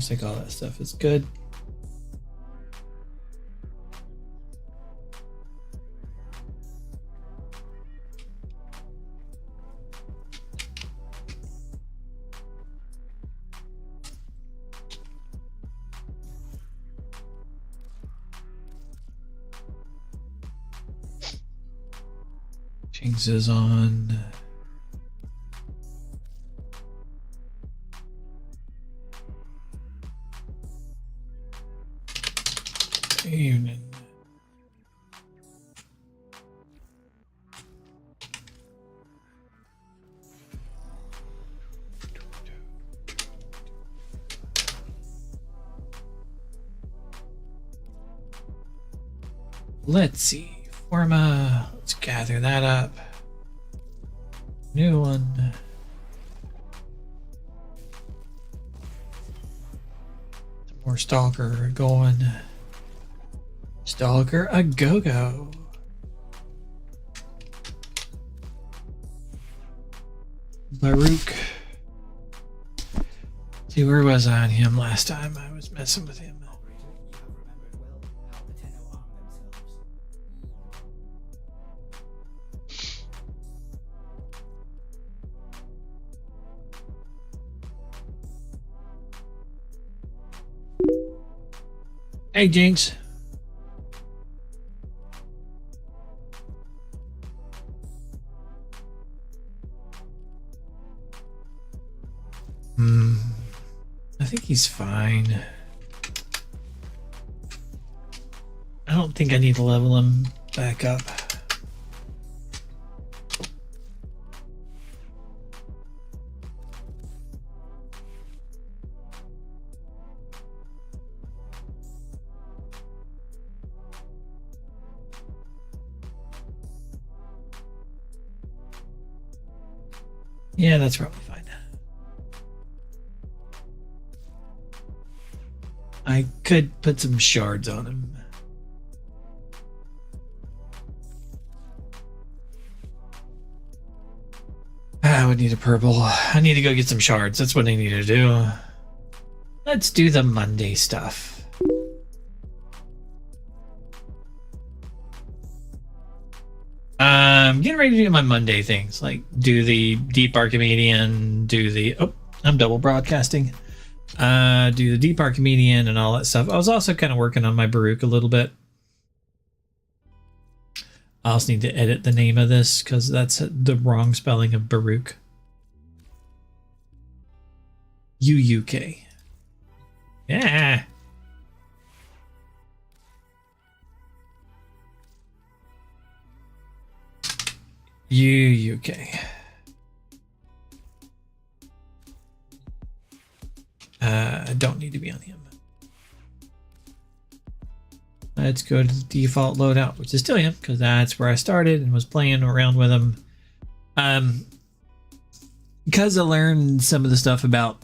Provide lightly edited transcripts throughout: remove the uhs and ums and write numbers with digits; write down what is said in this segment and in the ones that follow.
Seems like all that stuff is good. Jinx is on. Evening. Let's see. Forma. Let's gather that up. New one. Some more Stalker going. Stalker a go-go. Baruch. See, where was I on him last time? I was messing with him. Hey, Jinx. I think he's fine. I don't think I need to level him back up. Yeah, that's probably fine. I could put some shards on him. I would need a purple. I need to go get some shards. That's what I need to do. Let's do the Monday stuff. I'm getting ready to do my Monday things, like do the Deep Archimedean, do the... Oh, I'm double broadcasting. Do the Deep Archimedean and all that stuff. I was also kind of working on my Baruch a little bit. I also need to edit the name of this because that's the wrong spelling of Baruch. U-U-K. Yeah. U-U-K. I don't need to be on him. Let's go to the default loadout, which is still him, because that's where I started and was playing around with him. Because I learned some of the stuff about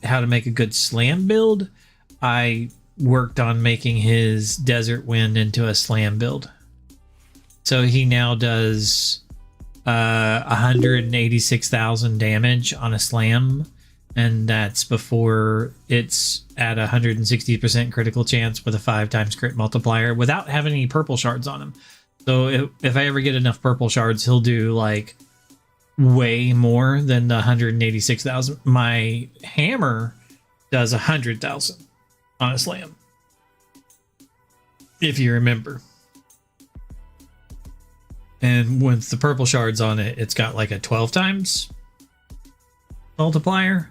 how to make a good slam build, I worked on making his Desert Wind into a slam build. So he now does 186,000 damage on a slam. And that's before it's at 160% critical chance with a 5x crit multiplier without having any purple shards on him. So if I ever get enough purple shards, he'll do like way more than the 186,000. My hammer does 100,000 on a slam, if you remember. And with the purple shards on it, it's got like a 12x multiplier.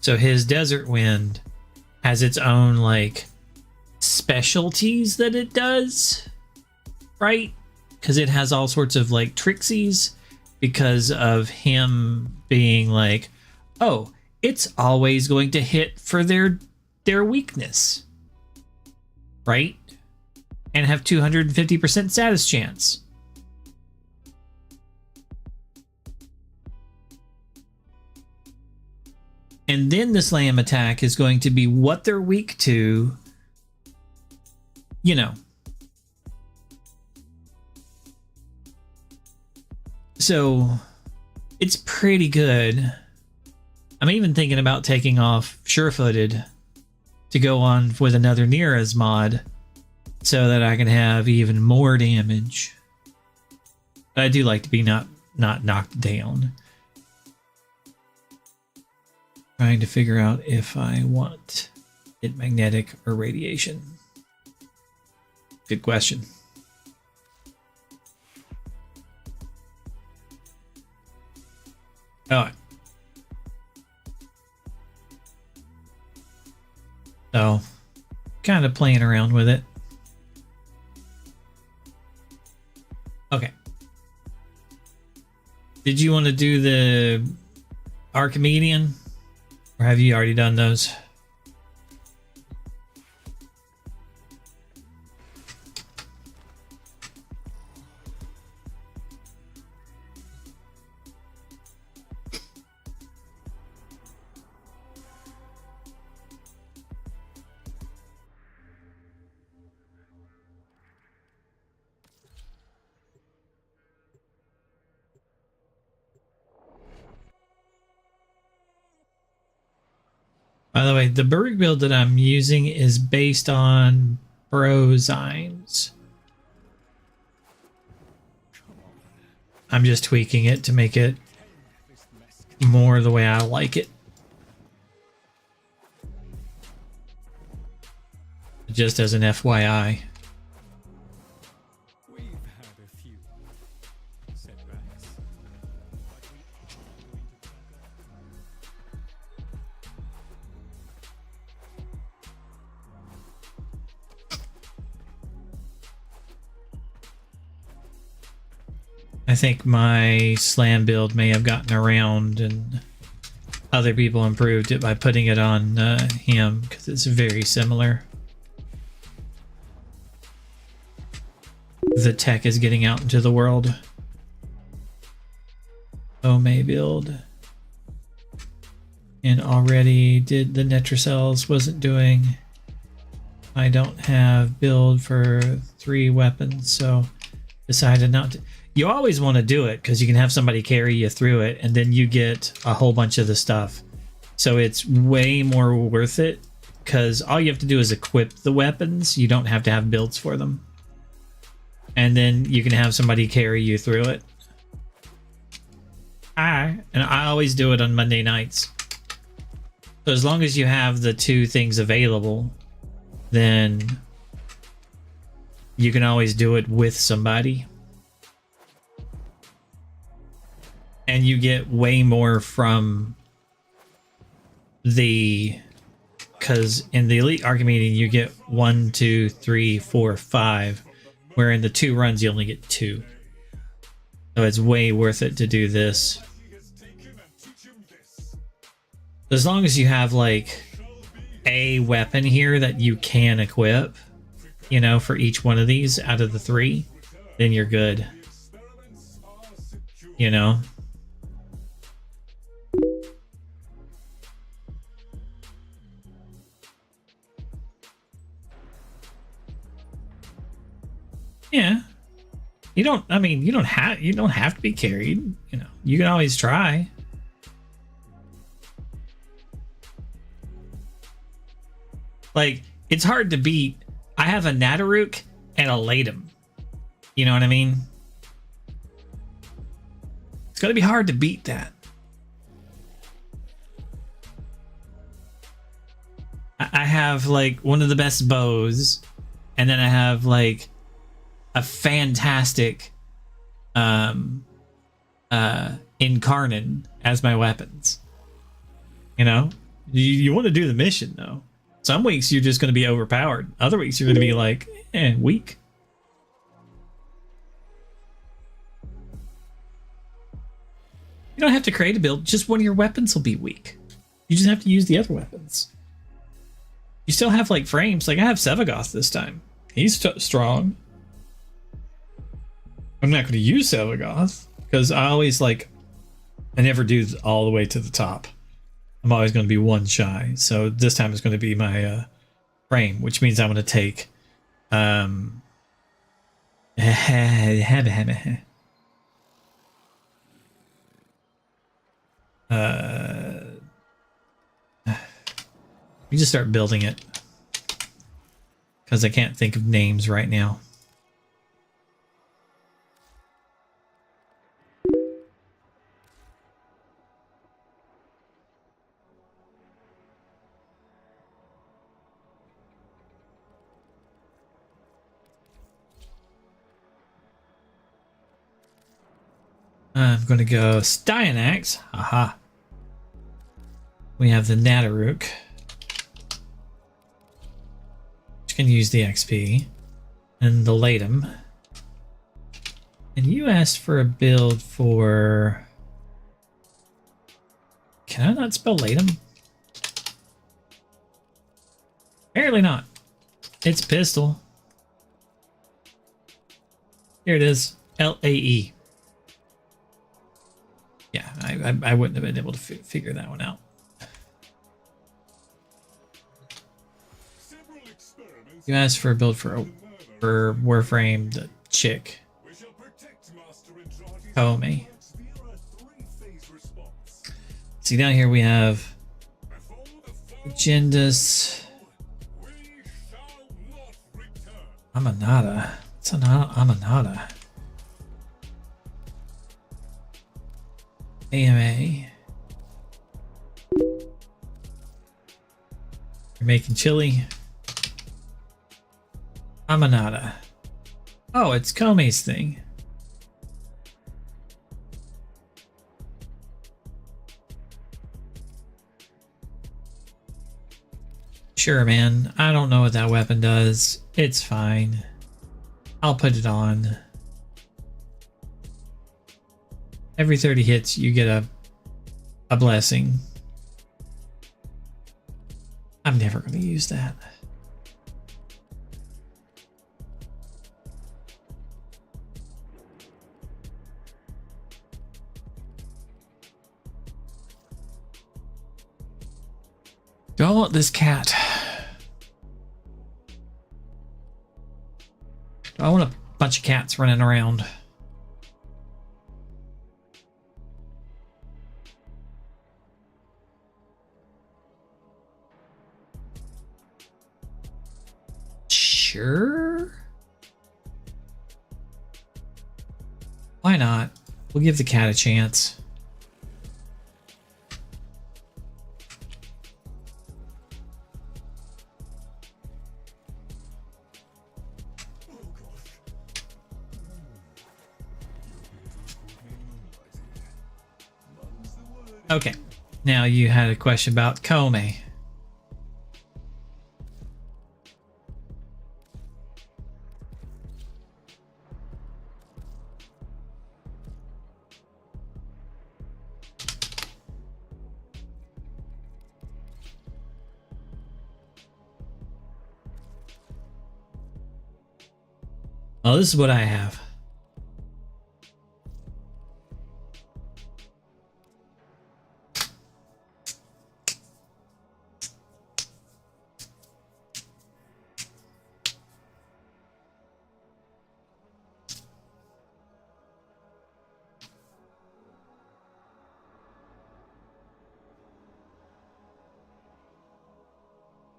So his Desert Wind has its own like specialties that it does, right? Because it has all sorts of like trixies because of him being like, oh, it's always going to hit for their weakness, right? And have 250% status chance. And then the slam attack is going to be what they're weak to, you know. So it's pretty good. I'm even thinking about taking off Sure-Footed to go on with another Nira's mod so that I can have even more damage. But I do like to be not knocked down. Trying to figure out if I want it magnetic or radiation. Good question. All right. So, kind of playing around with it. Okay. Did you want to do the Archimedean? Or have you already done those? By the way, the Berg build that I'm using is based on Brozymes. I'm just tweaking it to make it more the way I like it. Just as an FYI. I think my slam build may have gotten around and other people improved it by putting it on him because it's very similar. The tech is getting out into the world. Ome build. And already did the Netracells, wasn't doing. I don't have build for 3 weapons, so decided not to. You always want to do it because you can have somebody carry you through it and then you get a whole bunch of the stuff. So it's way more worth it because all you have to do is equip the weapons. You don't have to have builds for them. And then you can have somebody carry you through it. And I always do it on Monday nights. So as long as you have the 2 things available, then you can always do it with somebody. And you get way more from the, because in the Elite Archimedean you get 1, 2, 3, 4, 5, where in the 2 runs you only get 2. So it's way worth it to do this. As long as you have like a weapon here that you can equip, you know, for each one of these out of the 3, then you're good. You know? Yeah. You don't have to be carried, you know. You can always try. Like, it's hard to beat. I have a Nataruk and a Latum. You know what I mean? It's gonna be hard to beat that. I have like one of the best bows, and then I have like a fantastic Incarnon as my weapons. You know, you want to do the mission though. Some weeks you're just going to be overpowered. Other weeks you're going to be like, weak. You don't have to create a build. Just one of your weapons will be weak. You just have to use the other weapons. You still have like frames. Like I have Sevagoth this time. He's strong. I'm not going to use Sevagoth because I always I never do all the way to the top. I'm always going to be 1 shy. So this time it's going to be my frame, which means I'm going to take We just start building it because I can't think of names right now. I'm going to go Styanax. Aha. We have the Nataruk. Which can use the XP. And the Latum. And you asked for a build for... Can I not spell Latum? Apparently not. It's pistol. Here it is. L-A-E. Yeah, I wouldn't have been able to figure that one out. You asked for a build for Warframe, the chick. Komi. See, down here we have Agendas. Amanada. What's an Amanada? AMA. You're making chili. Amanada. Oh, it's Komi's thing. Sure, man. I don't know what that weapon does. It's fine. I'll put it on. Every 30 hits, you get a blessing. I'm never going to use that. Do I want this cat? Do I want a bunch of cats running around? Sure. Why not? We'll give the cat a chance. Okay, now you had a question about Komi. Oh, this is what I have.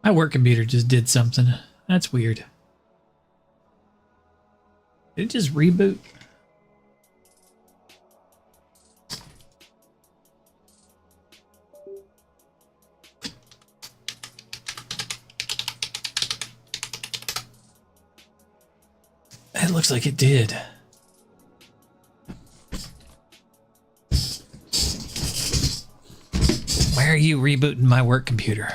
My work computer just did something. That's weird. Did it just reboot? It looks like it did. Why are you rebooting my work computer?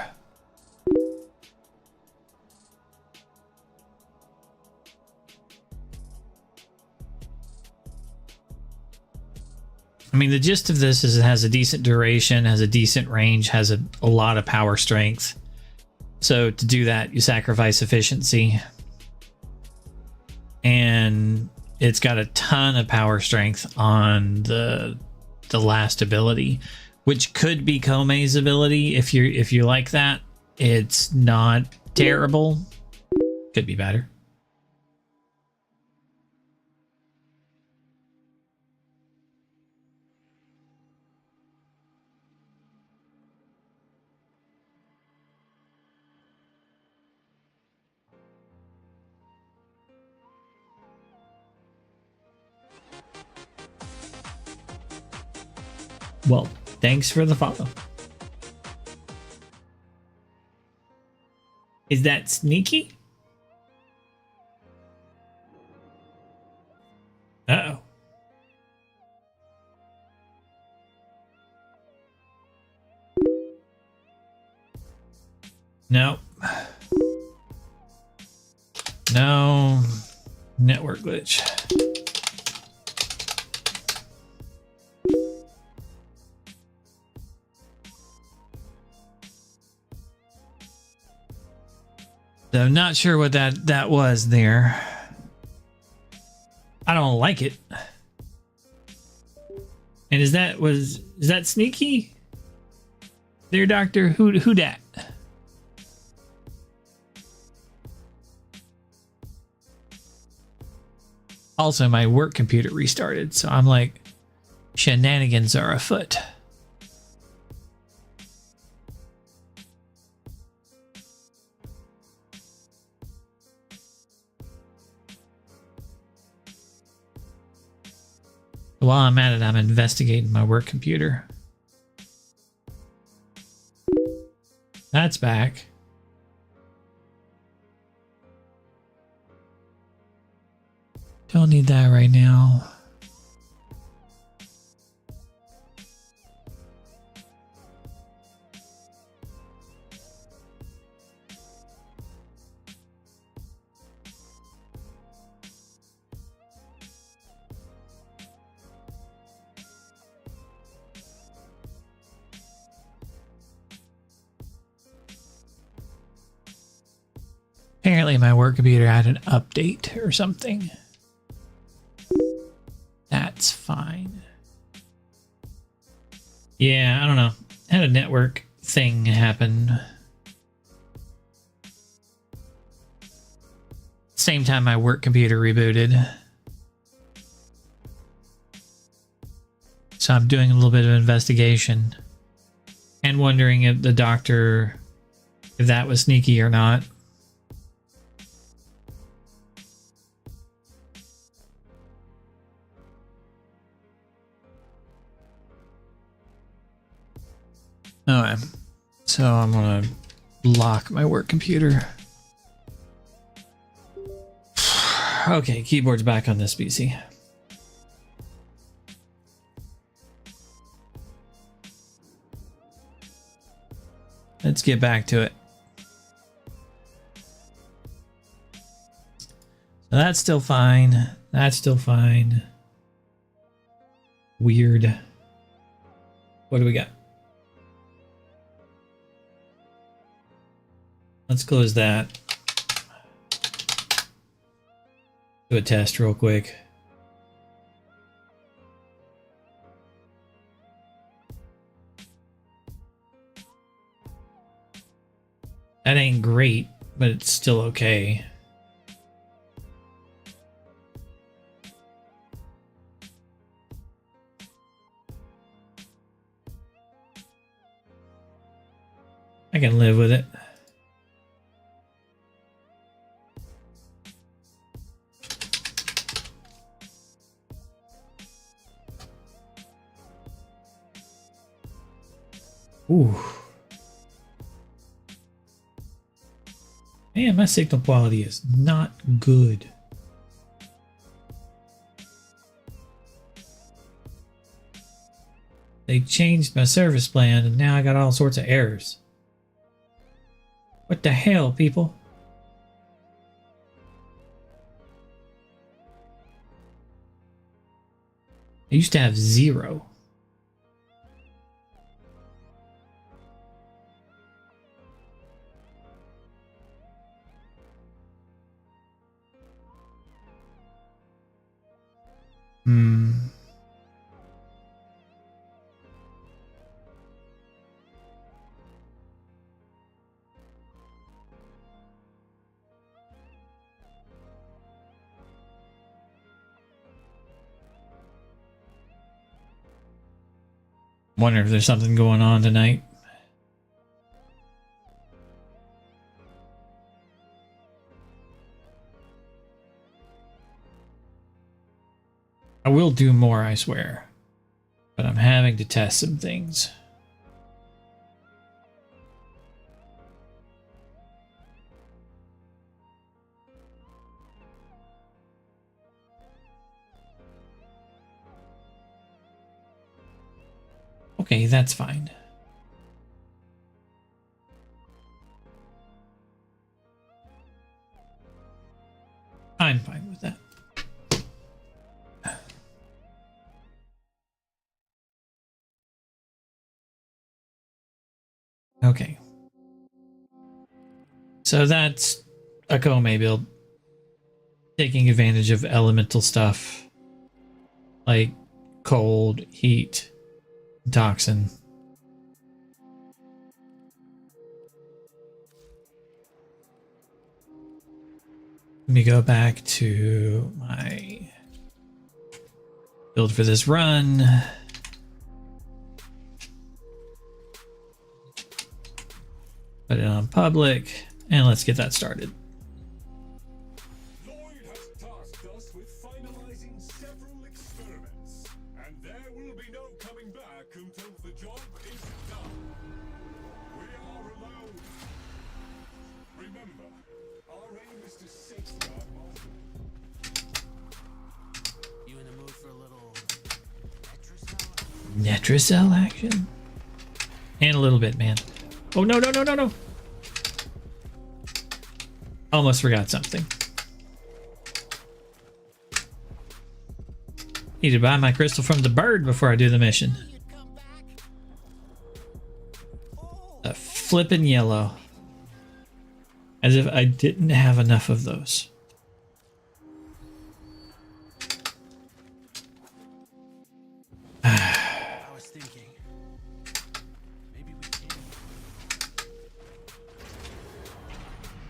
I mean, the gist of this is it has a decent duration, has a decent range, has a lot of power strength. So to do that, you sacrifice efficiency. And it's got a ton of power strength on the last ability, which could be Komi's ability if you like that. It's not terrible. Could be better. Well, thanks for the follow. Is that sneaky? Uh-oh. No. No. Network glitch. So I'm not sure what that was there. I don't like it. And is that sneaky? There, Doctor? Who dat? Also, my work computer restarted, so I'm like, shenanigans are afoot. While I'm at it, I'm investigating my work computer. That's back. Don't need that right now. Apparently my work computer had an update or something. That's fine. Yeah, I don't know. Had a network thing happen. Same time my work computer rebooted. So I'm doing a little bit of investigation and wondering if the doctor, if that was sneaky or not. Alright, so I'm gonna lock my work computer. Okay, keyboard's back on this PC. Let's get back to it. So that's still fine. That's still fine. Weird. What do we got? Let's close that. Do a test real quick. That ain't great, but it's still okay. I can live with it. Ooh. Man, my signal quality is not good. They changed my service plan and now I got all sorts of errors. What the hell, people? I used to have 0. Wonder if there's something going on tonight. I will do more, I swear. But I'm having to test some things. Okay, that's fine. I'm fine with that. Okay. So that's a Kome build. Taking advantage of elemental stuff like cold, heat, toxin. Let me go back to my build for this run. Put it on public, and let's get that started. Lloyd has tasked us with finalizing several experiments, and there will be no coming back until the job is done. We are alone. Remember, our aim is to safeguard Malta. You in the mood for a little Netracell action? And a little bit, man. Oh, no, no, no, no, no. Almost forgot something. Need to buy my crystal from the bird before I do the mission. A flippin' yellow. As if I didn't have enough of those. I was thinking. Maybe we can.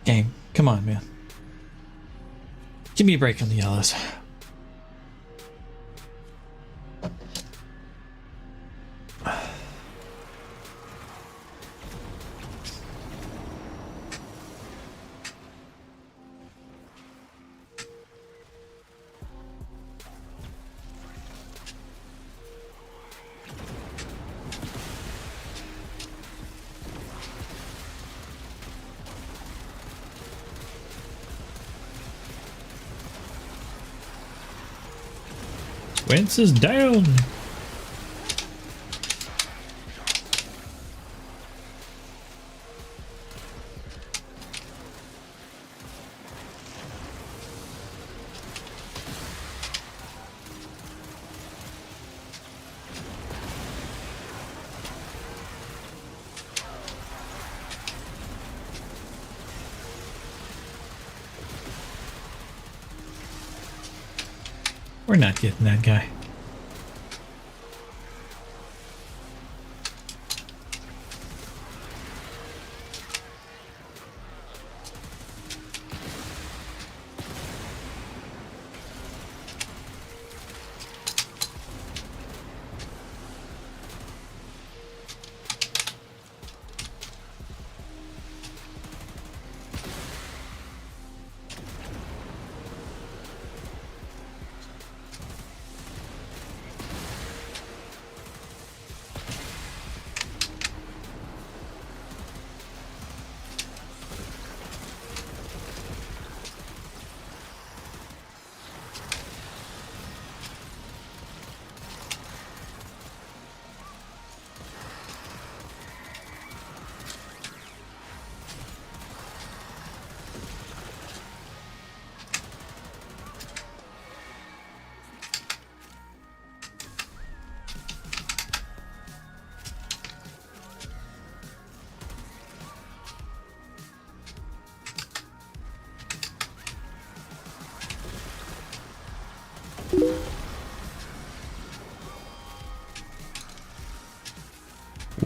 Game, come on, man. Give me a break on the yellows. Wince is down. We're not getting that guy.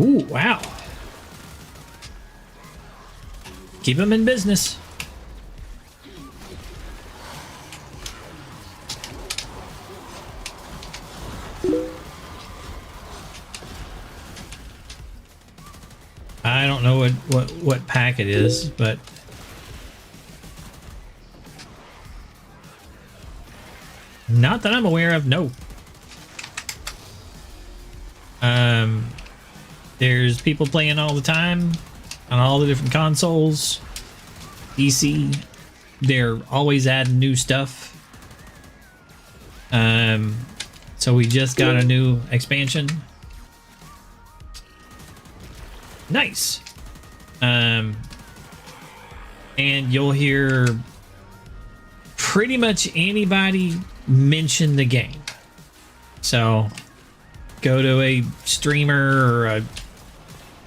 Ooh, wow. Keep them in business. I don't know what pack it is, but not that I'm aware of. No. There's people playing all the time on all the different consoles. PC, they're always adding new stuff. So we just got a new expansion. Nice. And you'll hear pretty much anybody mention the game. So go to a streamer or a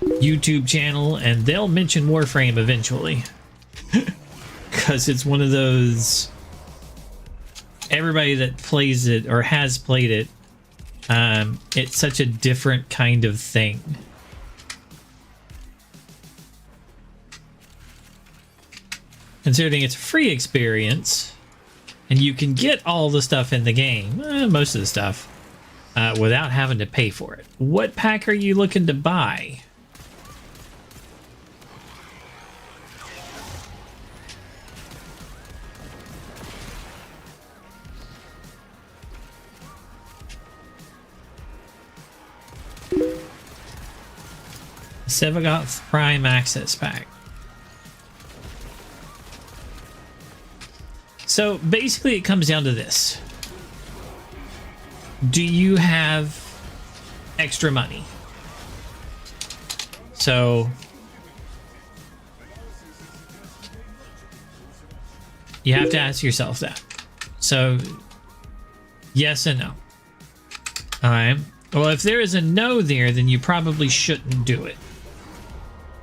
YouTube channel and they'll mention Warframe eventually. Because it's one of those, everybody that plays it or has played it, it's such a different kind of thing. Considering it's a free experience and you can get all the stuff in the game, most of the stuff, without having to pay for it. What pack are you looking to buy? Sevagoth Prime Access Pack. So basically it comes down to this. Do you have extra money? So you have to ask yourself that. So yes and no. All right. Well, if there is a no there, then you probably shouldn't do it.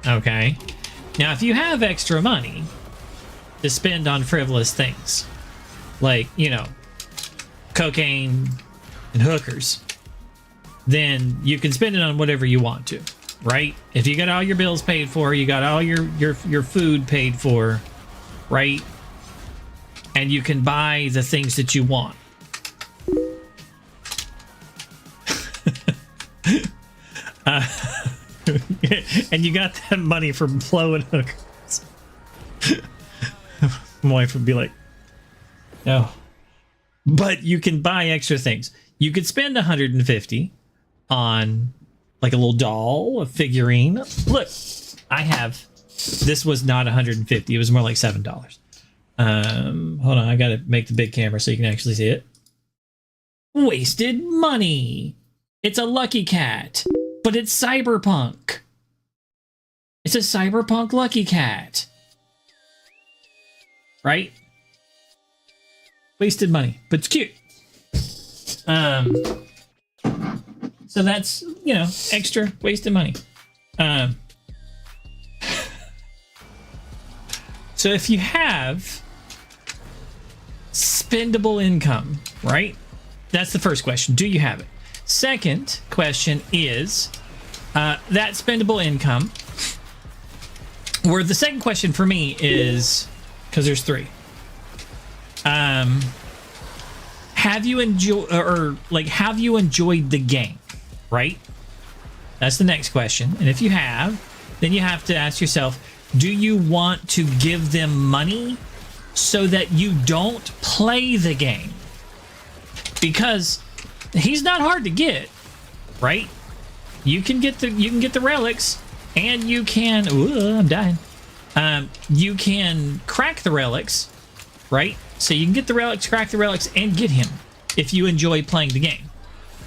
Okay. Now, if you have extra money to spend on frivolous things, like, you know, cocaine and hookers, then you can spend it on whatever you want to, right? If you got all your bills paid for, you got all your food paid for, right? And you can buy the things that you want. And you got that money from blowing hookers. My wife would be like, no. But you can buy extra things. You could spend 150 on like a little doll, a figurine. Look, I have, this was not 150. It was more like $7. Hold on, I gotta make the big camera so you can actually see it. Wasted money. It's a Lucky Cat, but it's cyberpunk. It's a cyberpunk Lucky Cat. Right? Wasted money, but it's cute. So that's, you know, extra wasted money. So if you have spendable income, right? That's the first question. Do you have it? Second question is that spendable income. Where the second question for me is, because there's three. Have you enjoyed, or like, have you enjoyed the game? Right? That's the next question. And if you have, then you have to ask yourself, do you want to give them money so that you don't play the game? Because he's not hard to get, right? You can get the relics, and you can, ooh, I'm dying. You can crack the relics, right? So you can get the relics, crack the relics, and get him if you enjoy playing the game.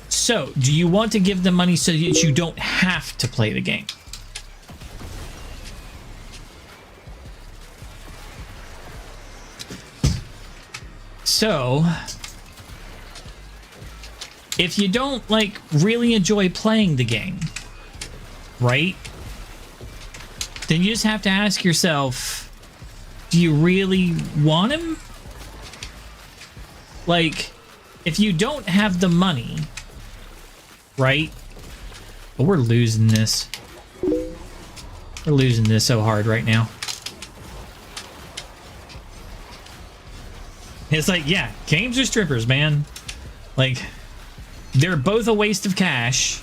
So, do you want to give them money so that you don't have to play the game? So, if you don't, like, really enjoy playing the game, right? Then you just have to ask yourself, do you really want him? Like, if you don't have the money, right? But we're losing this. We're losing this so hard right now. It's like, yeah, games are strippers, man. Like, they're both a waste of cash.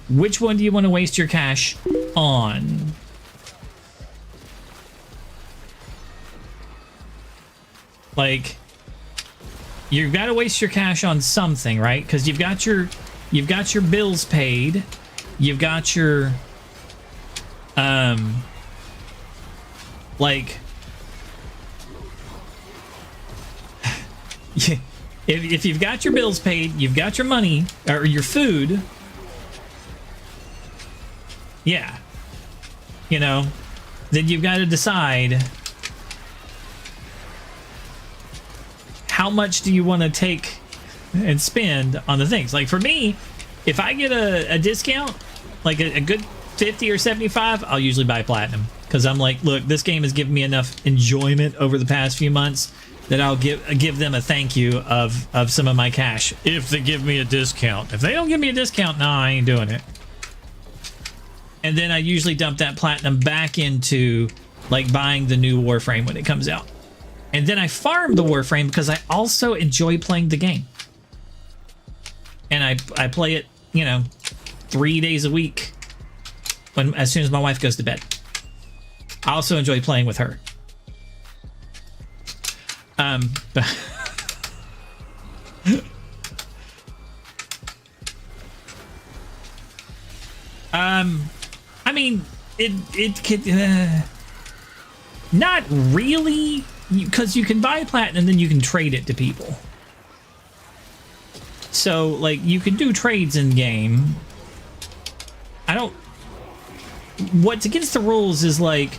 Which one do you want to waste your cash on? Like, you've got to waste your cash on something, right? Because you've got your bills paid, you've got your like if you've got your bills paid, you've got your money or your food, yeah, you know, then you've got to decide how much do you want to take and spend on the things. Like for me, if I get a discount, like a good 50 or 75, I'll usually buy platinum, because I'm like, look, this game has given me enough enjoyment over the past few months that I'll give them a thank you of some of my cash if they give me a discount. If they don't give me a discount, no, I ain't doing it. And then I usually dump that platinum back into like buying the new Warframe when it comes out. And then I farm the Warframe because I also enjoy playing the game. And I play it, you know, 3 days a week as soon as my wife goes to bed. I also enjoy playing with her. I mean, it could not really, because you can buy platinum and then you can trade it to people. So like you can do trades in game. What's against the rules is like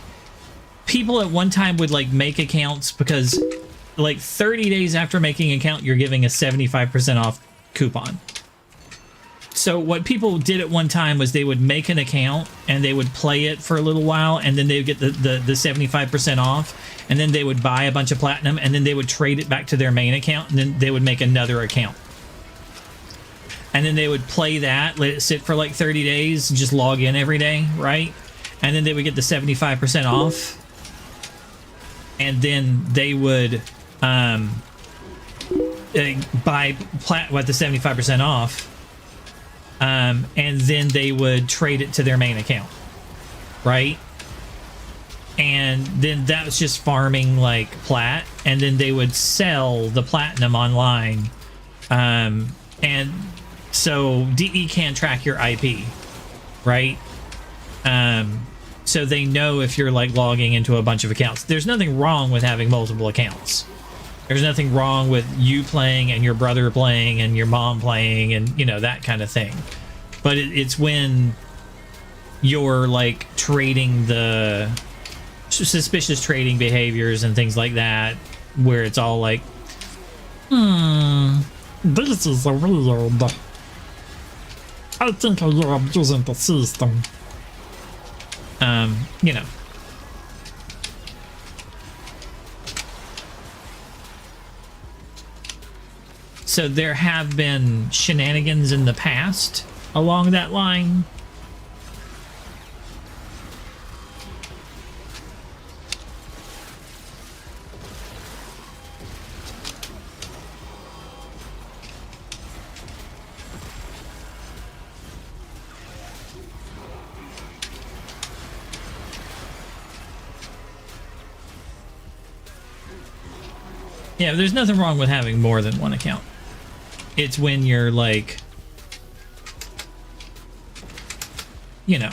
people at one time would like make accounts because like 30 days after making an account, you're giving a 75% off coupon. So what people did at one time was they would make an account and they would play it for a little while, and then they would get the 75% off, and then they would buy a bunch of platinum, and then they would trade it back to their main account, and then they would make another account. And then they would play that, let it sit for like 30 days, and just log in every day, right? And then they would get the 75% off. And then they would buy the 75% off. And then they would trade it to their main account, right? And then that was just farming like plat. And then they would sell the platinum online. And so DE can track your IP, right? So they know if you're like logging into a bunch of accounts. There's nothing wrong with having multiple accounts. There's nothing wrong with you playing and your brother playing and your mom playing and, you know, that kind of thing. But it's when you're like trading the suspicious trading behaviors and things like that, where it's all like, this is weird. I think you're abusing the system. you know. So there have been shenanigans in the past along that line. Yeah, there's nothing wrong with having more than one account. It's when you're like, you know,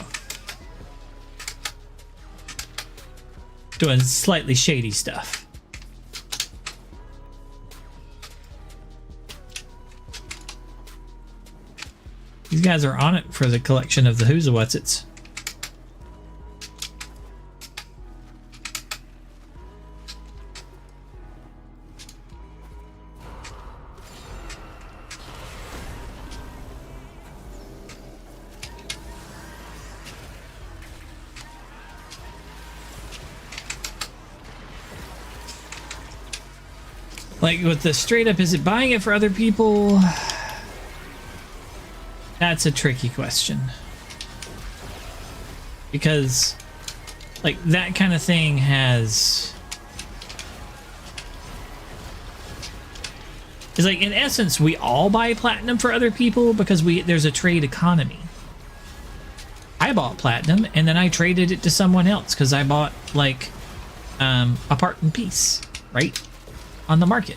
doing slightly shady stuff. These guys are on it for the collection of the Who's a What's It's. Like with the straight up, is it buying it for other people? That's a tricky question. Because like that kind of thing has... It's like in essence, we all buy platinum for other people because there's a trade economy. I bought platinum and then I traded it to someone else because I bought like a part and piece, right? On the market.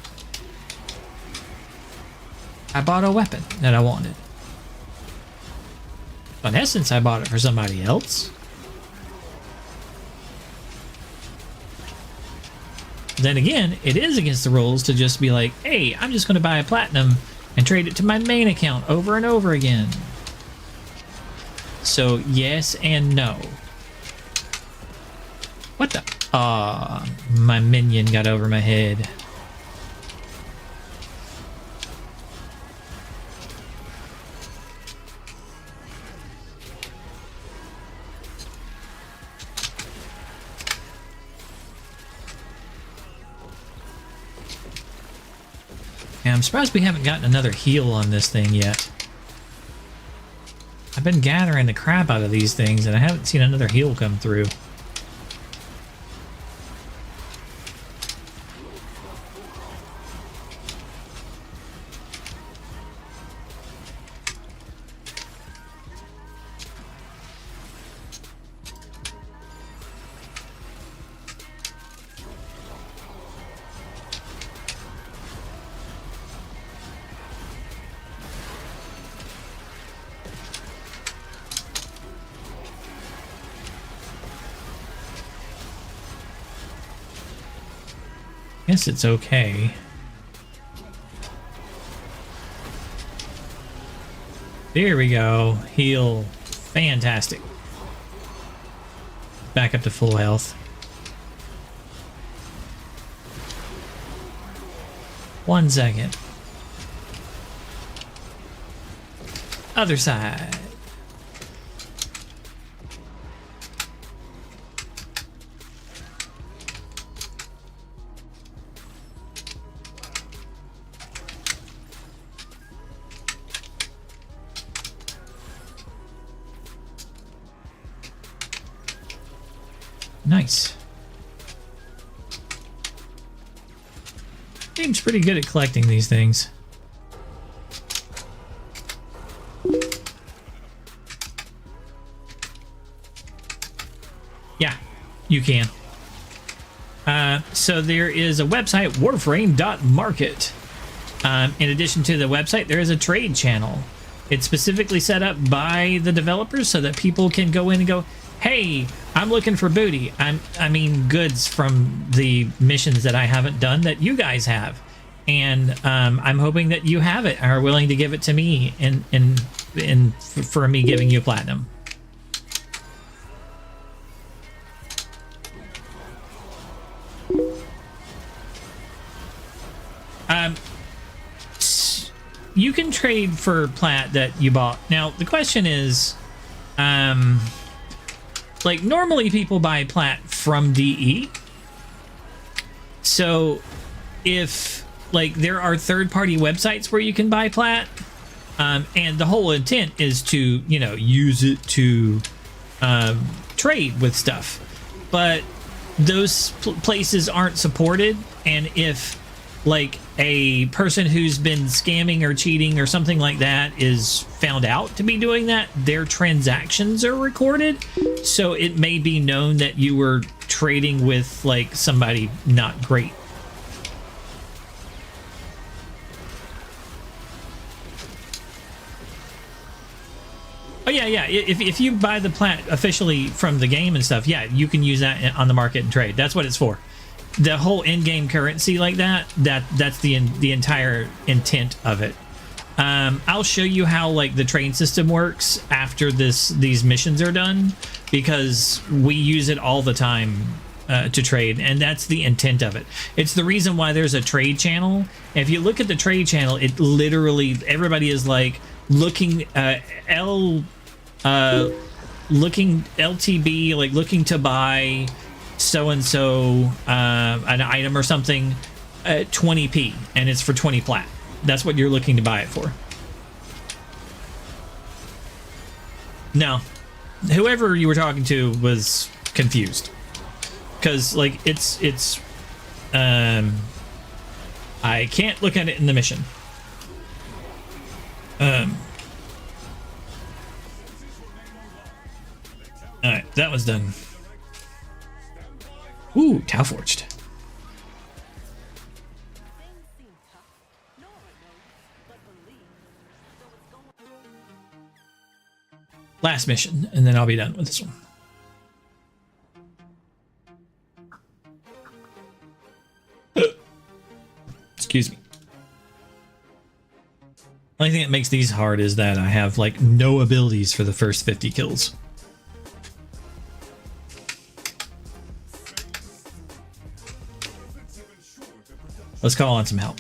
I bought a weapon that I wanted. In essence, I bought it for somebody else. Then again, it is against the rules to just be like, hey, I'm just going to buy a platinum and trade it to my main account over and over again. So, yes and no. What the? Ah, my minion got over my head. Yeah, I'm surprised we haven't gotten another heal on this thing yet. I've been gathering the crap out of these things and I haven't seen another heal come through. Guess it's okay. There we go. Heal. Fantastic. Back up to full health. One second. Other side. Nice. Game's pretty good at collecting these things. Yeah, you can. So there is a website, warframe.market. In addition to the website, there is a trade channel. It's specifically set up by the developers so that people can go in and go, hey, I'm looking for booty. I mean goods from the missions that I haven't done that you guys have. And I'm hoping that you have it, are willing to give it to me for me giving you platinum. You can trade for plat that you bought. Now, the question is, like, normally people buy plat from DE. So if, like, there are third-party websites where you can buy plat, and the whole intent is to, you know, use it to trade with stuff. But those places aren't supported, and if, like, a person who's been scamming or cheating or something like that is found out to be doing that, their transactions are recorded, so it may be known that you were trading with, like, somebody not great. Oh yeah. If you buy the plat officially from the game and stuff, yeah, you can use that on the market and trade. That's what it's for. The whole in-game currency like that's the entire intent of it. I'll show you how, like, the train system works after these missions are done, because we use it all the time to trade, and that's the intent of it. It's the reason why there's a trade channel. If you look at the trade channel, it literally, everybody is like looking looking LTB, like looking to buy so-and-so an item or something at 20p, and it's for 20 plat. That's what you're looking to buy it for. No, whoever you were talking to was confused, because, like, it's I can't look at it in the mission. Alright, that was done. Ooh, Tau Forged. Last mission, and then I'll be done with this one. Excuse me. The only thing that makes these hard is that I have like no abilities for the first 50 kills. Let's call on some help.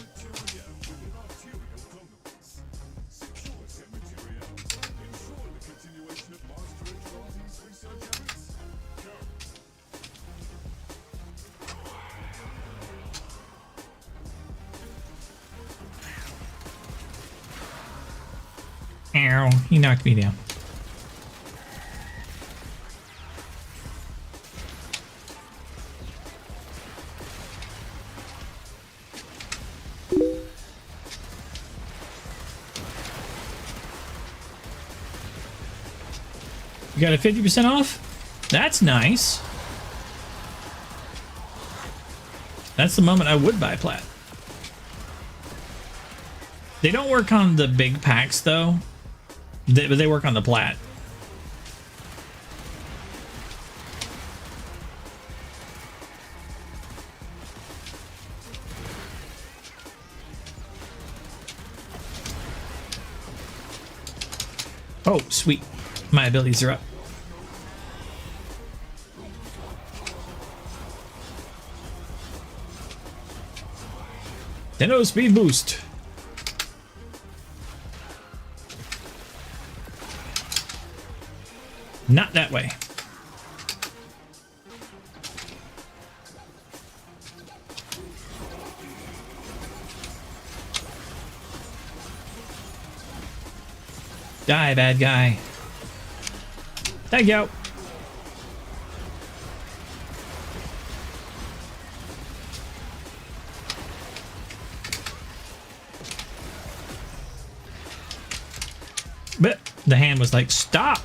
Ow, he knocked me down. You got a 50% off? That's nice. That's the moment I would buy plat. They don't work on the big packs though. But they work on the plat. Oh, sweet. My abilities are up. Nano speed boost. Not that way. Die, bad guy. Thank you. But the hand was like, stop.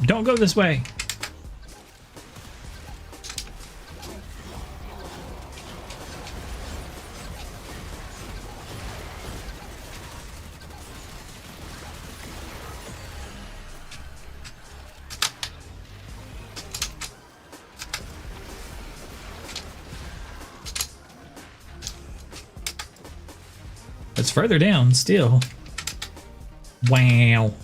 Don't go this way. It's further down still. Wow.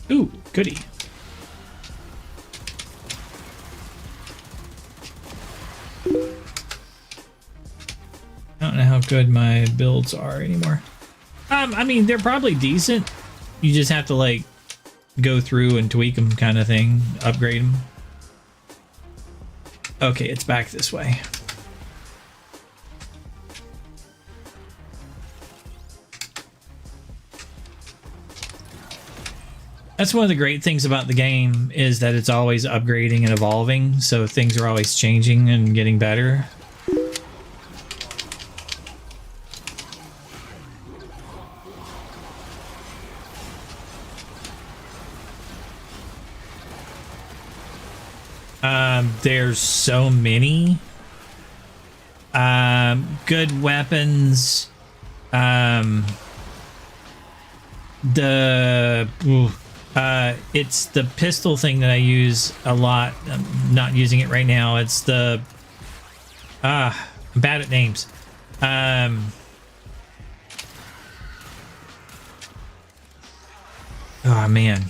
Ooh, goody. I don't know how good my builds are anymore. I mean, they're probably decent. You just have to like go through and tweak them kind of thing, upgrade them. Okay, it's back this way. That's one of the great things about the game is that it's always upgrading and evolving, so things are always changing and getting better. There's so many good weapons. It's the pistol thing that I use a lot. I'm not using it right now. It's the I'm bad at names. Oh man.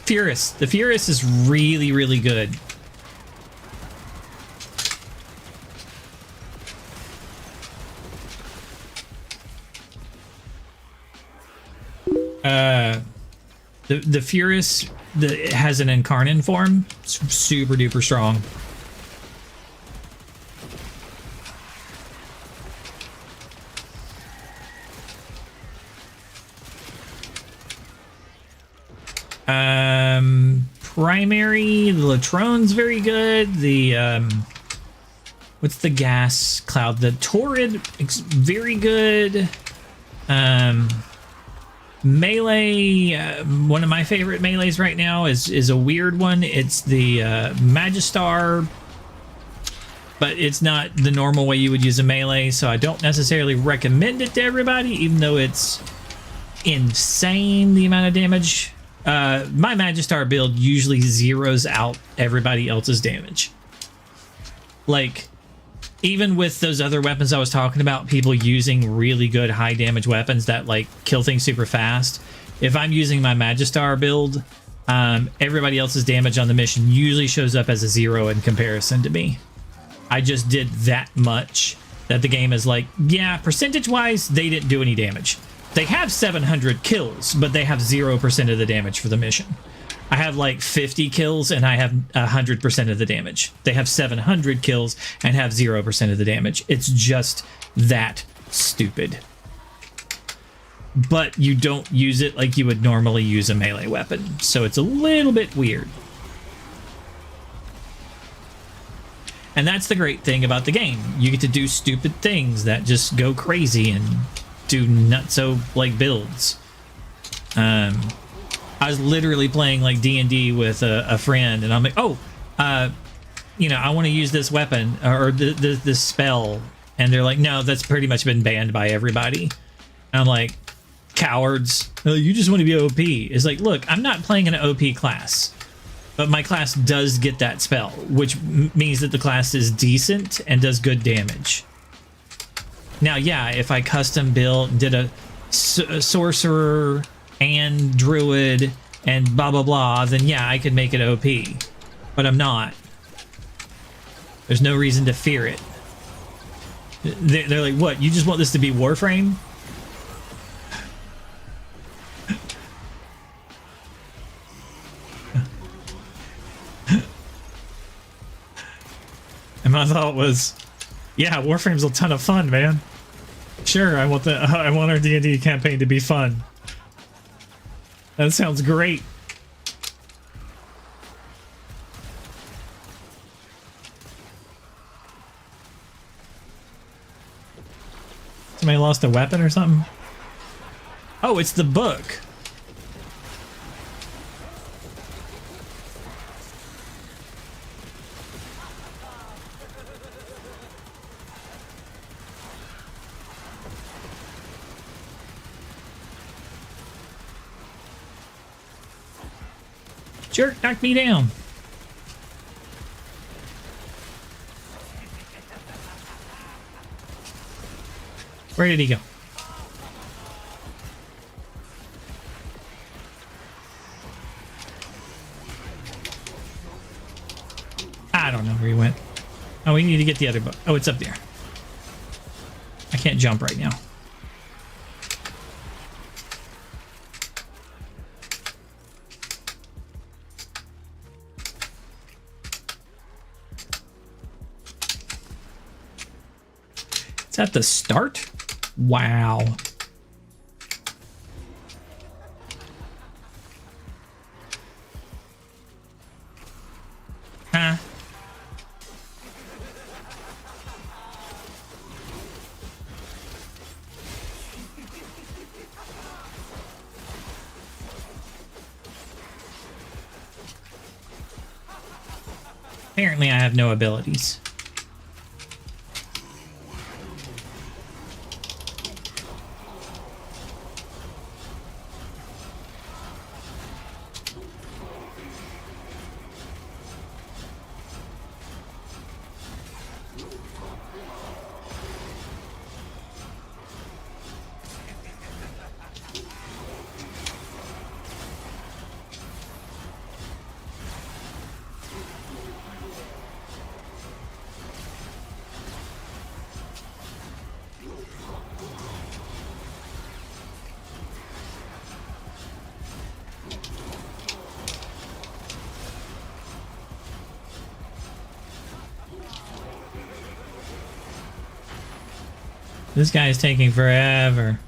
Furious. The Furious is really, really good. The Furious it has an Incarnon form. It's super duper strong. Primary, the Latron's very good. The what's the gas cloud? The Torrid, very good. Melee, one of my favorite melees right now is a weird one. It's the Magistar, but it's not the normal way you would use a melee, so I don't necessarily recommend it to everybody, even though it's insane the amount of damage. My Magistar build usually zeroes out everybody else's damage. Like, even with those other weapons I was talking about, people using really good high damage weapons that like kill things super fast, if I'm using my Magistar build, everybody else's damage on the mission usually shows up as a 0 in comparison to me. I just did that much that the game is like, yeah, percentage wise they didn't do any damage. They have 700 kills, but they have 0% of the damage for the mission. I have like 50 kills and I have 100% of the damage. They have 700 kills and have 0% of the damage. It's just that stupid. But you don't use it like you would normally use a melee weapon, so it's a little bit weird. And that's the great thing about the game. You get to do stupid things that just go crazy and do nutso like builds. I was literally playing like D&D with a friend, and I'm like, oh, you know, I want to use this weapon or this spell, and they're like, no, that's pretty much been banned by everybody. And I'm like, cowards! Oh, you just want to be OP. It's like, look, I'm not playing an OP class, but my class does get that spell, which means that the class is decent and does good damage. Now, yeah, if I custom built and did a sorcerer and druid and blah blah blah, then yeah, I could make it OP, but I'm not. There's no reason to fear it. They're like, what, you just want this to be Warframe? And my thought was, yeah, Warframe's a ton of fun, man. Sure, I want our D&D campaign to be fun. That sounds great. Somebody lost a weapon or something? Oh, it's the book. Jerk knocked me down. Where did he go? I don't know where he went. Oh, we need to get the other book. Oh, it's up there. I can't jump right now. Is that the start? Wow. Huh? Apparently I have no abilities. This guy is taking forever.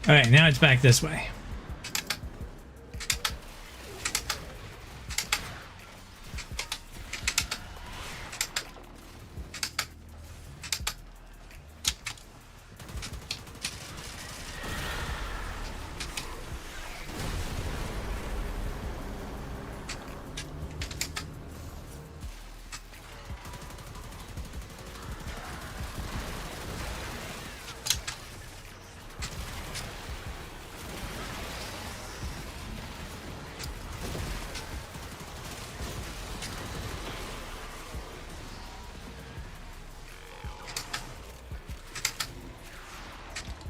Okay, now it's back this way.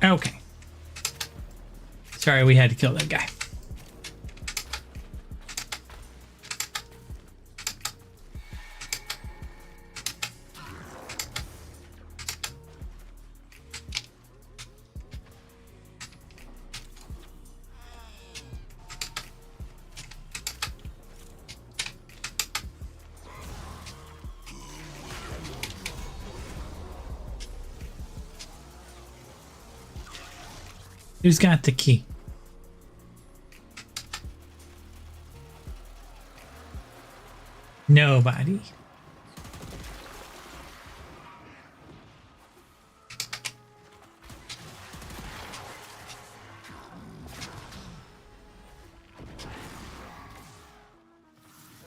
Okay. Sorry, we had to kill that guy. Who's got the key? Nobody.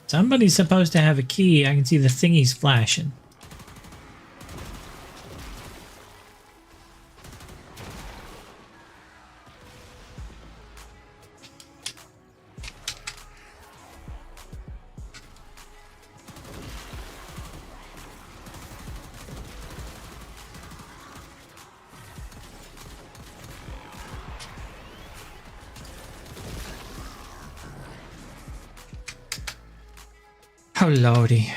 Somebody's supposed to have a key. I can see the thingies flashing. Oh lordy.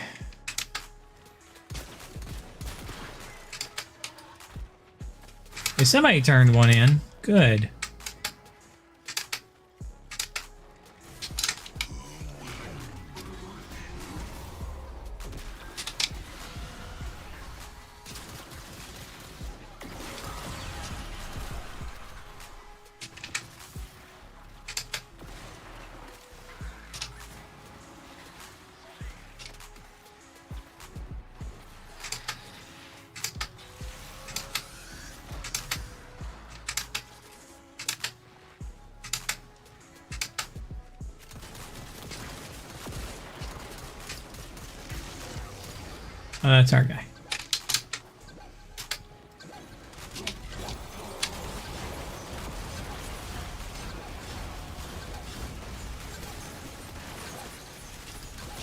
Hey, somebody turned one in. Good. Oh, that's our guy.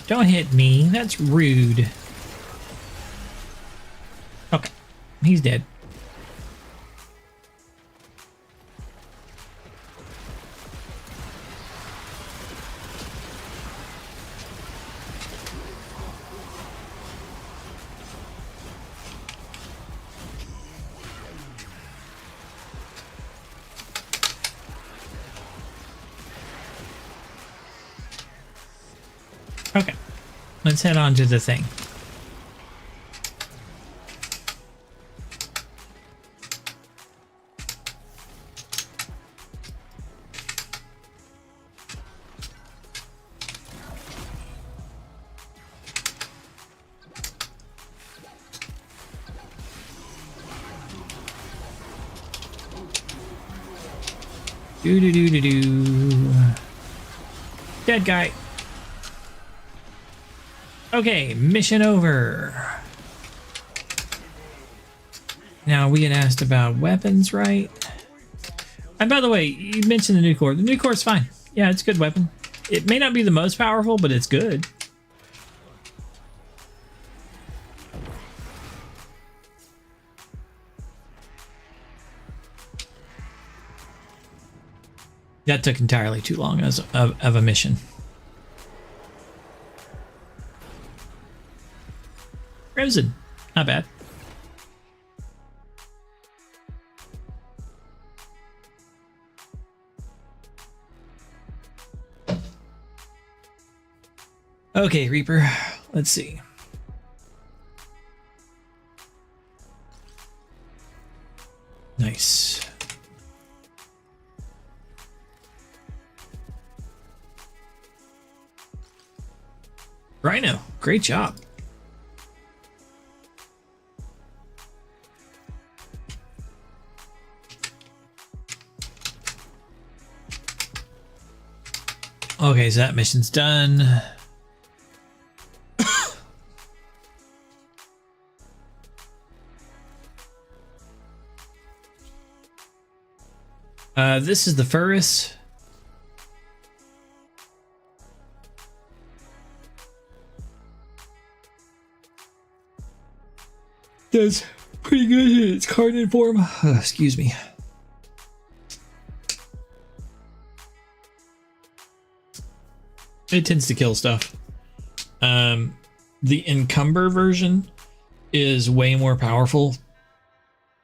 Don't hit me. That's rude. Okay. He's dead. Okay, let's head on to the thing. Do. Dead guy. Okay, mission over. Now we get asked about weapons, right? And by the way, you mentioned the new core. The new core is fine. Yeah, it's a good weapon. It may not be the most powerful, but it's good. That took entirely too long of a mission. Crimson, not bad. Okay, Reaper, let's see. Nice. Rhino, great job. Okay, so that mission's done. This is the furnace. Does pretty good in its carton form. Excuse me. It tends to kill stuff. The encumber version is way more powerful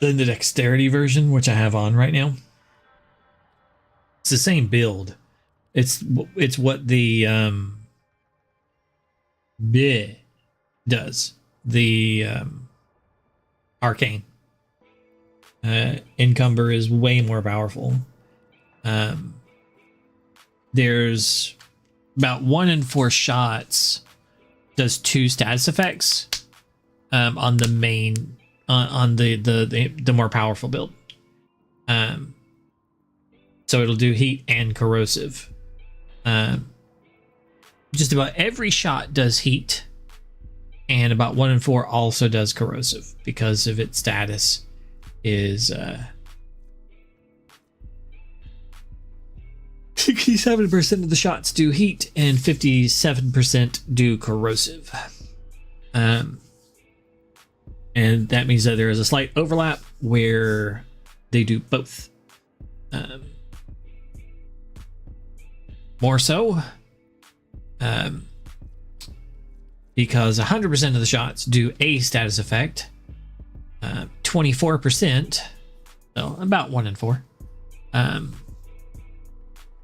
than the dexterity version, which I have on right now. It's the same build. It's what the does. The arcane encumber is way more powerful. There's about 1 in 4 shots does 2 status effects on the main on the more powerful build. So it'll do heat and corrosive. Just about every shot does heat, and about 1 in 4 also does corrosive because of its status is 67% of the shots do heat and 57% do corrosive. And that means that there is a slight overlap where they do both. More so, because 100% of the shots do a status effect, 24%, so about 1 in 4,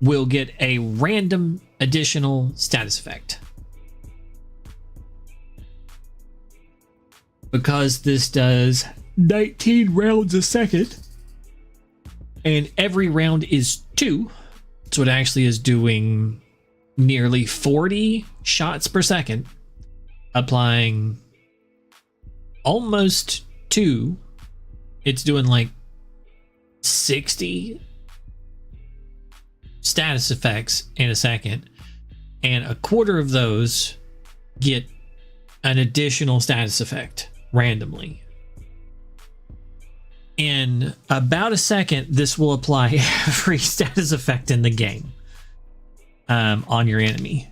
will get a random additional status effect. Because this does 19 rounds a second, and every round is 2, so it actually is doing nearly 40 shots per second, applying almost 2. It's doing like 60 status effects in a second, and a quarter of those get an additional status effect randomly. In about a second, this will apply every status effect in the game on your enemy.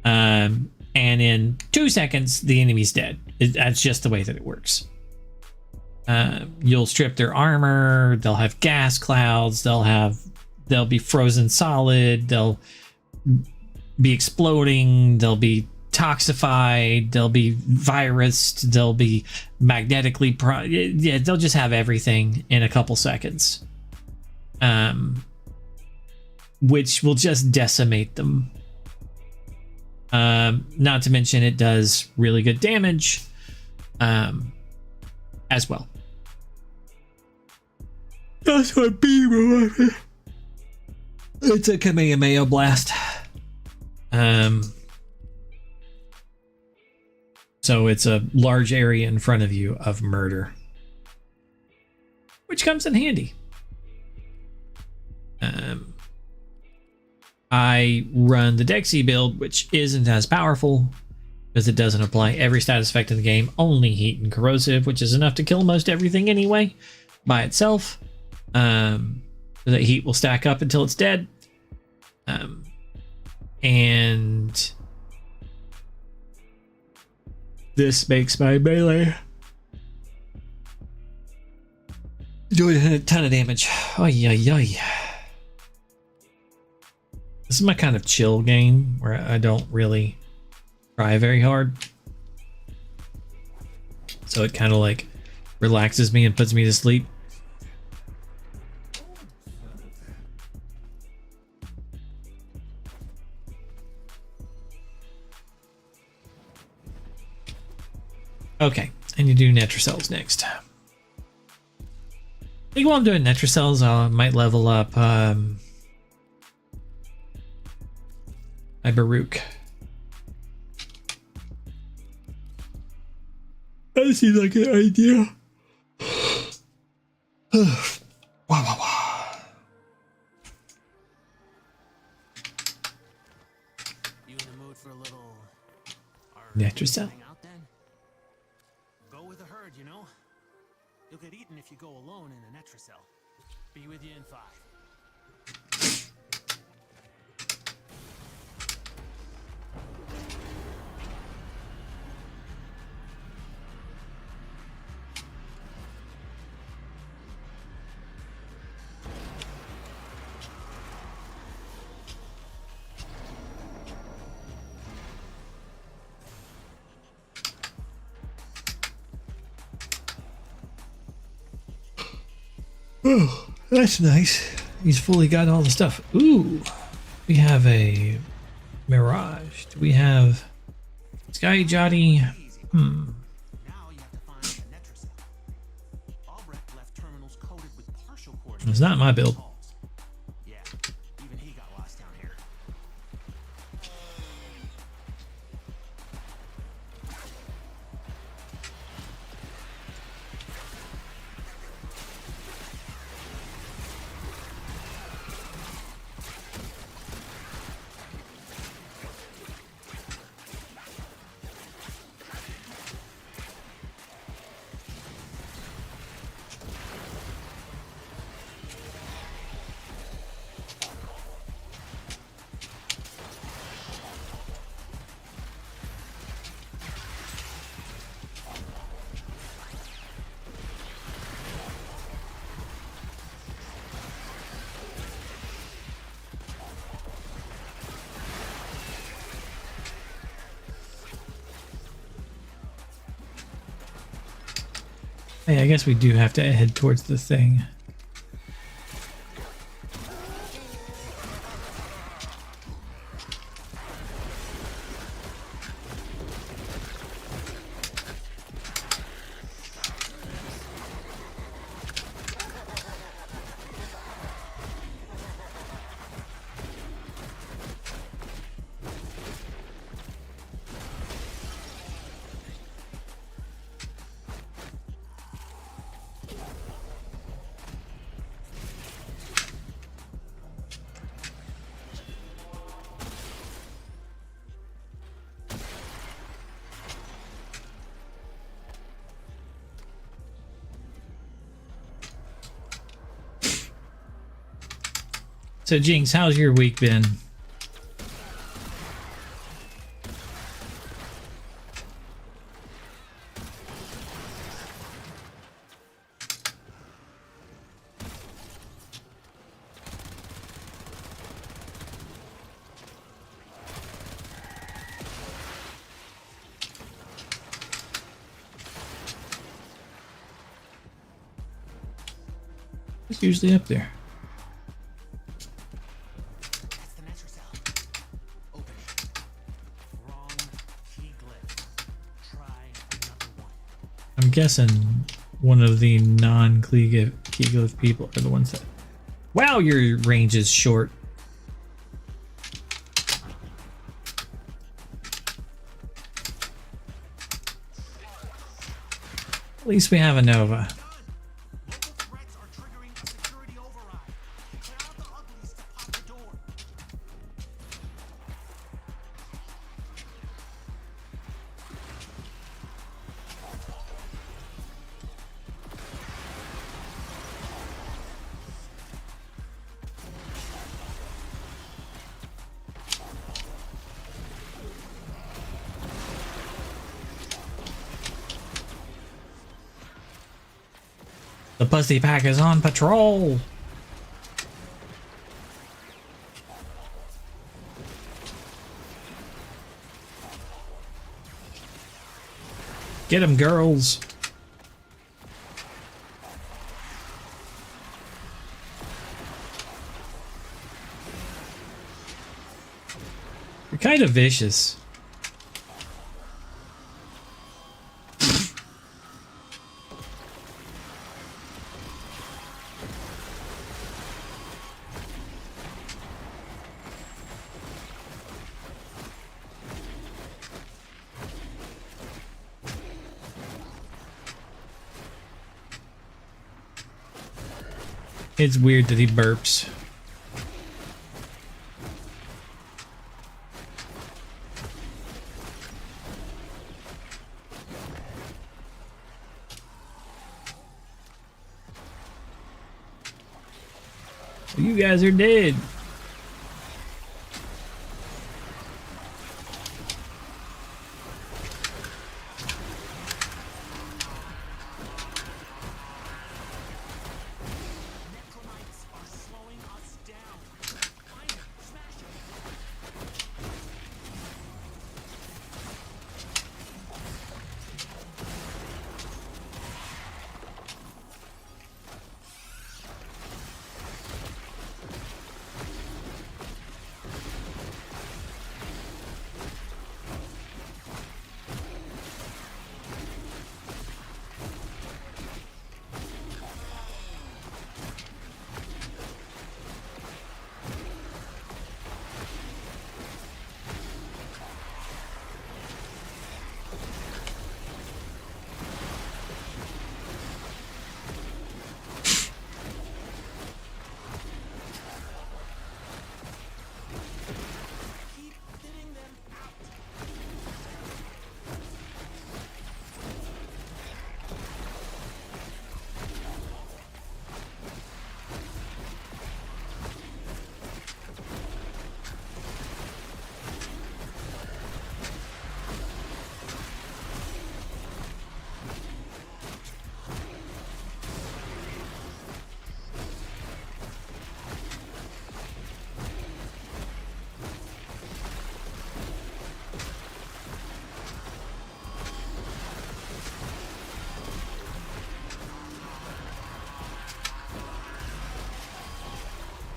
And in 2 seconds, the enemy's dead. That's just the way that it works. You'll strip their armor, they'll have gas clouds, they'll be frozen solid, they'll be exploding, they'll be toxified, they'll be virused, they'll be magnetically they'll just have everything in a couple seconds, which will just decimate them. Not to mention it does really good damage as well. That's what beam. It's a Kamehameha blast. So it's a large area in front of you of murder, which comes in handy. I run the Dexy build, which isn't as powerful because it doesn't apply every status effect in the game, only heat and corrosive, which is enough to kill most everything anyway by itself. So that heat will stack up until it's dead. And this makes my melee do a ton of damage. Oy, oy, oy. This is my kind of chill game where I don't really try very hard. So it kind of like relaxes me and puts me to sleep. Okay, and you do Netrocells next. I think while I'm doing Netrocells, I might level up my Baruch. That seems like an idea. You in the mood for a little Netracell. hang out then? Go with the herd, you know? You'll get eaten if you go alone in a Netracell. Be with you in 5. Oh, that's nice. He's fully got all the stuff. Ooh, we have a Mirage. Do we have Sky Jotty? Now you have to find the Netracell. Albrecht left terminals coated with partial coordinates. It's not my build. Yeah, even he got lost down here. Hey, I guess we do have to head towards the thing. So, Jinx, how's your week been? It's usually up there. That's the Netracell. Open it. Wrong key glyph. Try another one. I'm guessing one of the non-Keyglyph people are the ones that... Wow, your range is short. At least we have a Nova. Local threats are triggering a security override. Clear out the uglies to pop the door. The pussy pack is on patrol. Get 'em, girls. You're kind of vicious. It's weird that he burps. You guys are dead. Necromites are slowing us down. Find them, smash them. Keep thinning them out.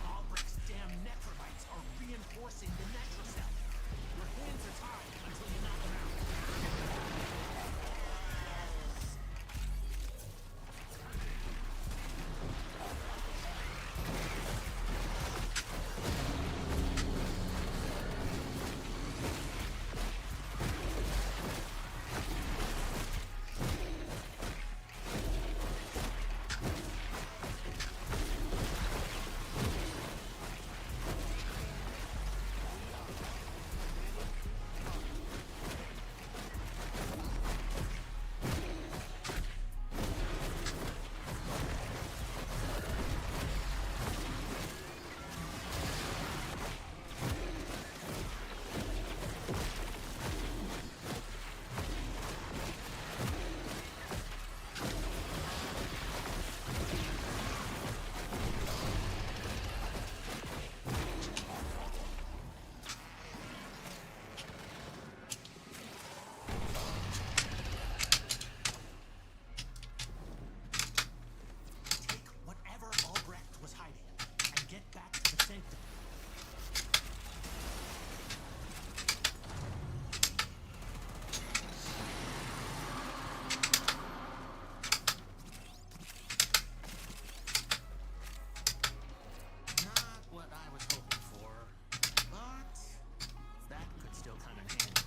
Albrecht's damn necromites are reinforcing the Netrocell. Your hands are tied until you knock them out. Take whatever Albrecht was hiding and get back to the sanctum. Not what I was hoping for, but that could still come in handy.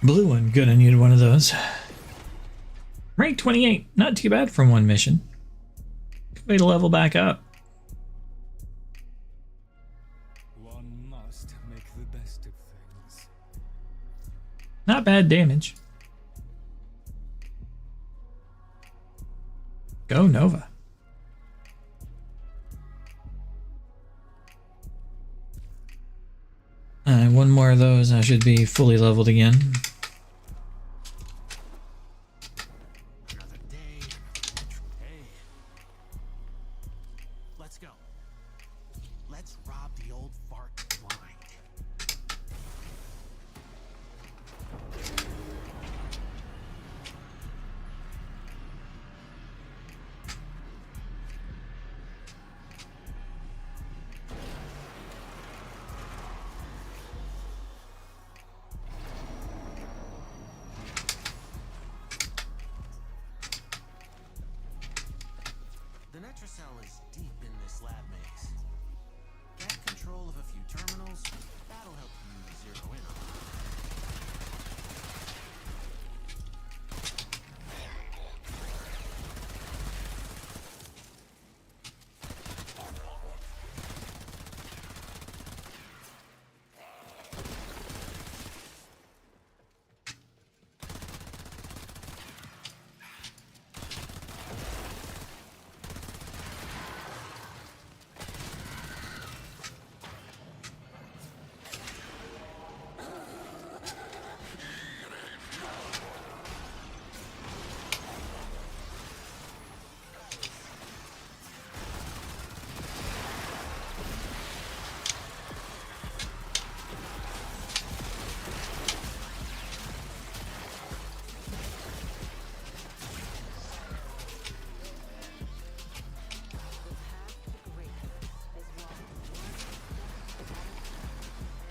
Blue one, gonna need one of those. Rank 28, not too bad from one mission. Way to level back up. One must make the best of things. Not bad damage. Go Nova. more of those, I should be fully leveled again. Another day. Hey. Let's go. Let's rob the old fart blind. The Netracell is deep in this lab maze. Get control of a few terminals. That'll help you zero in on it.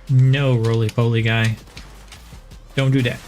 No, roly-poly guy. Don't do that.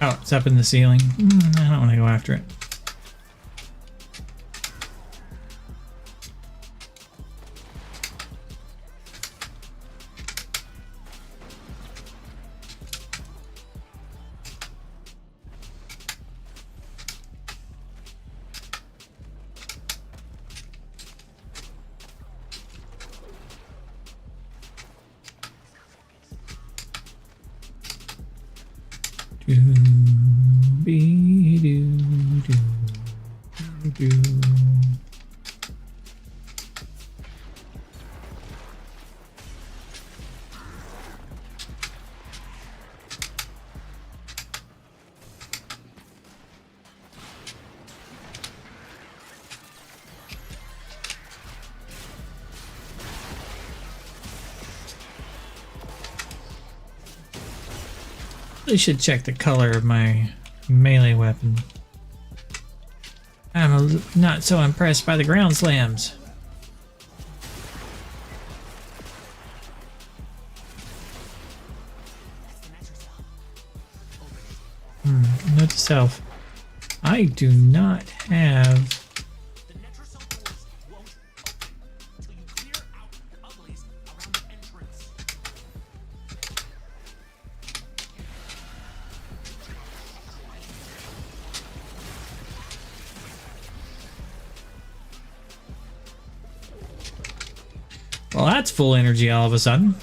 Oh, it's up in the ceiling. I don't want to go after it. I should check the color of my melee weapon. I'm not so impressed by the ground slams. Note to self. I do not have... The Netracell doors won't open until you clear out the uglies around the entrance. Well, that's full energy all of a sudden.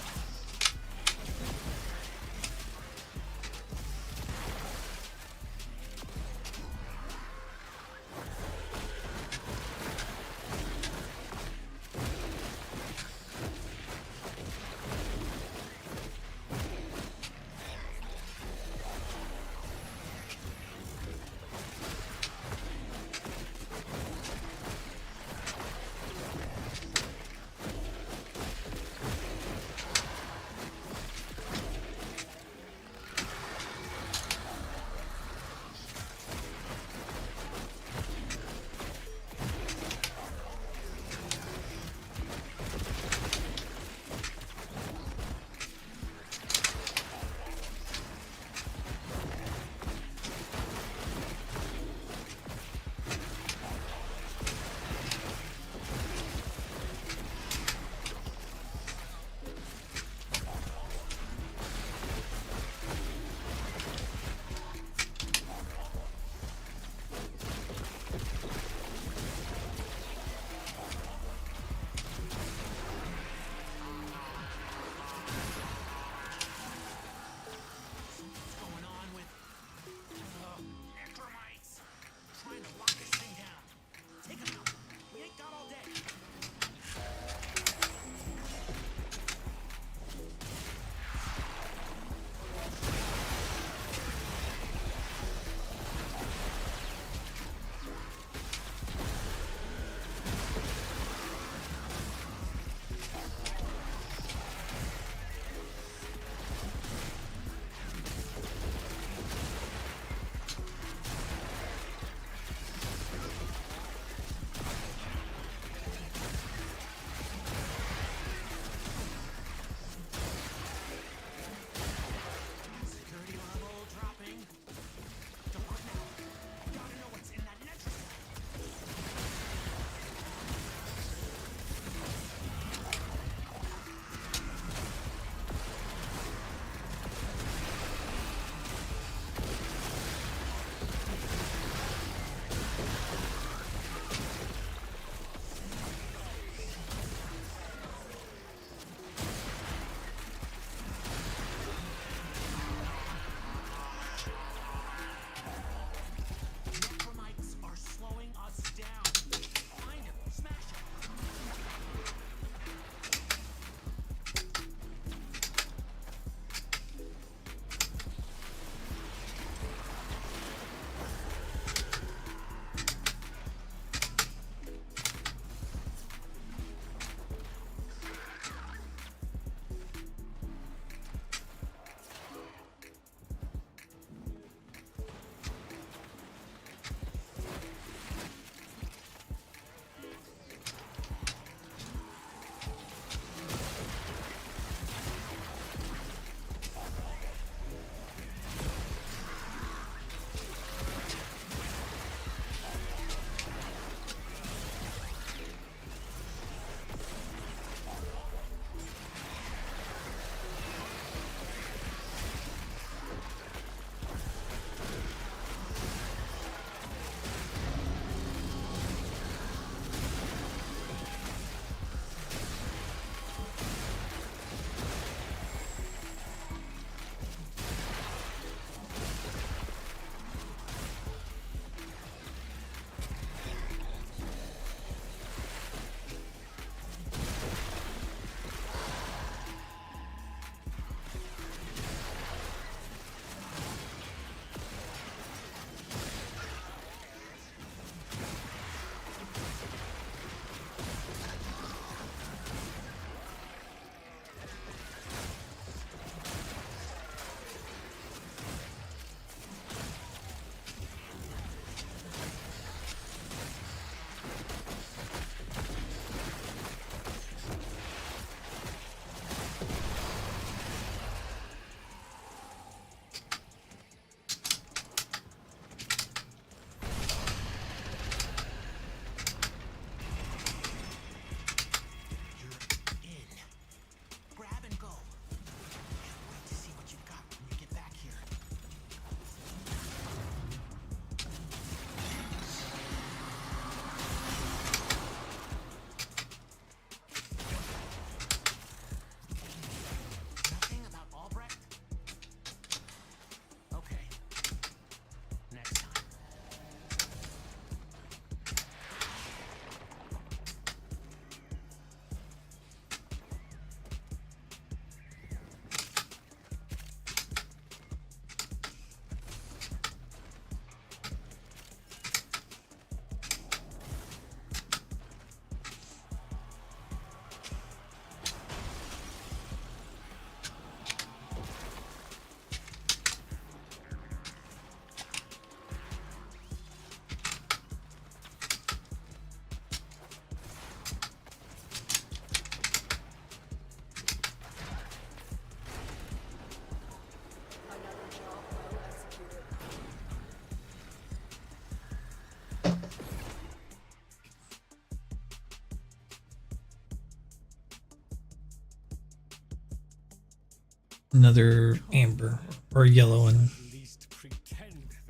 Another amber or yellow one.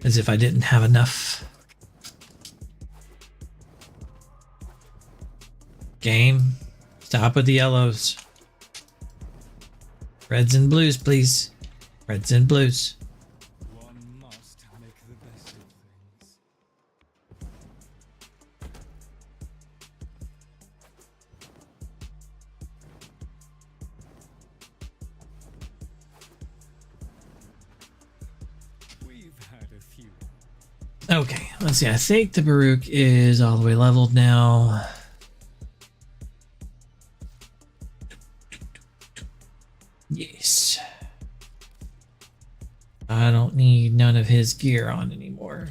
As if I didn't have enough. Game. Stop with the yellows. Reds and blues, please. Reds and blues. One must make the best of things. We've had a few. Okay, let's see. I think the Baruch is all the way leveled now. Yes. I don't need none of his gear on anymore.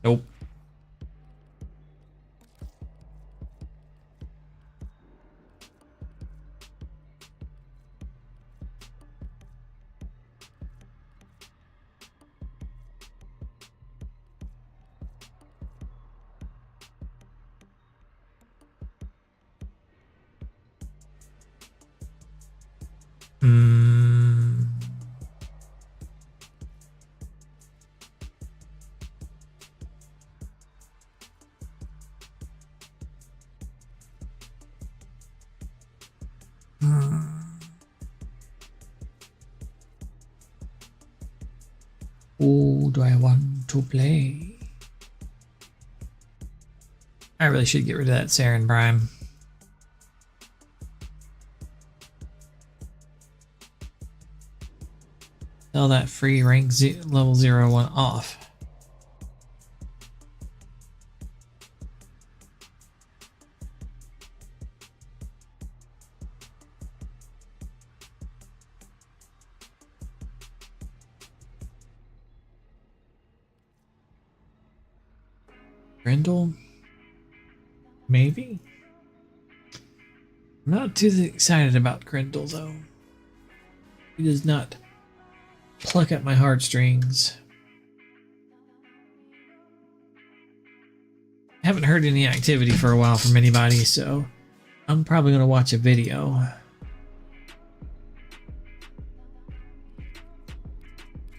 Nope. Hmm. Who do I want to play? I really should get rid of that Saren Prime. Sell that free rank level 01 off. Grendel? Maybe? I'm not too excited about Grendel though. He does not pluck at my heartstrings. I haven't heard any activity for a while from anybody, so I'm probably going to watch a video.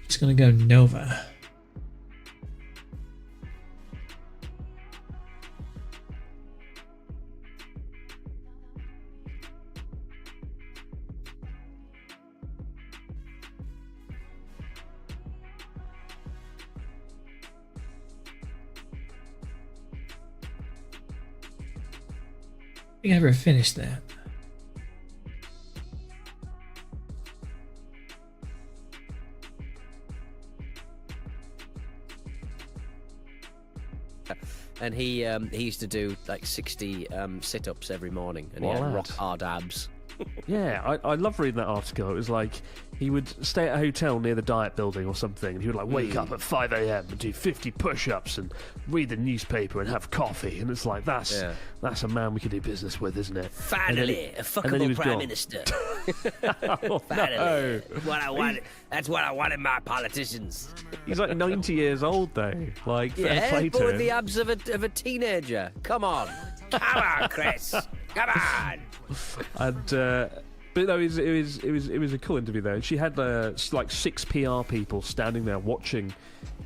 Just going to go Nova. I think I ever finished that. And he used to do like 60 sit-ups every morning, and he What a had lad. rock hard abs. Yeah, I love reading that article. It was like he would stay at a hotel near the Diet Building or something, and he would like wake up at 5 a.m. and do 50 push-ups and read the newspaper and have coffee, and it's like that's a man we could do business with, isn't it? Finally, a he fuckable was prime gone. minister. Oh, Finally, no. what I wanted. That's what I wanted my politicians. He's like 90 years old though. Like fair Yeah, play but to with him. the abs of a teenager. Come on, come on, Chris, come on. And but no, it was a cool interview though. And she had like 6 PR people standing there watching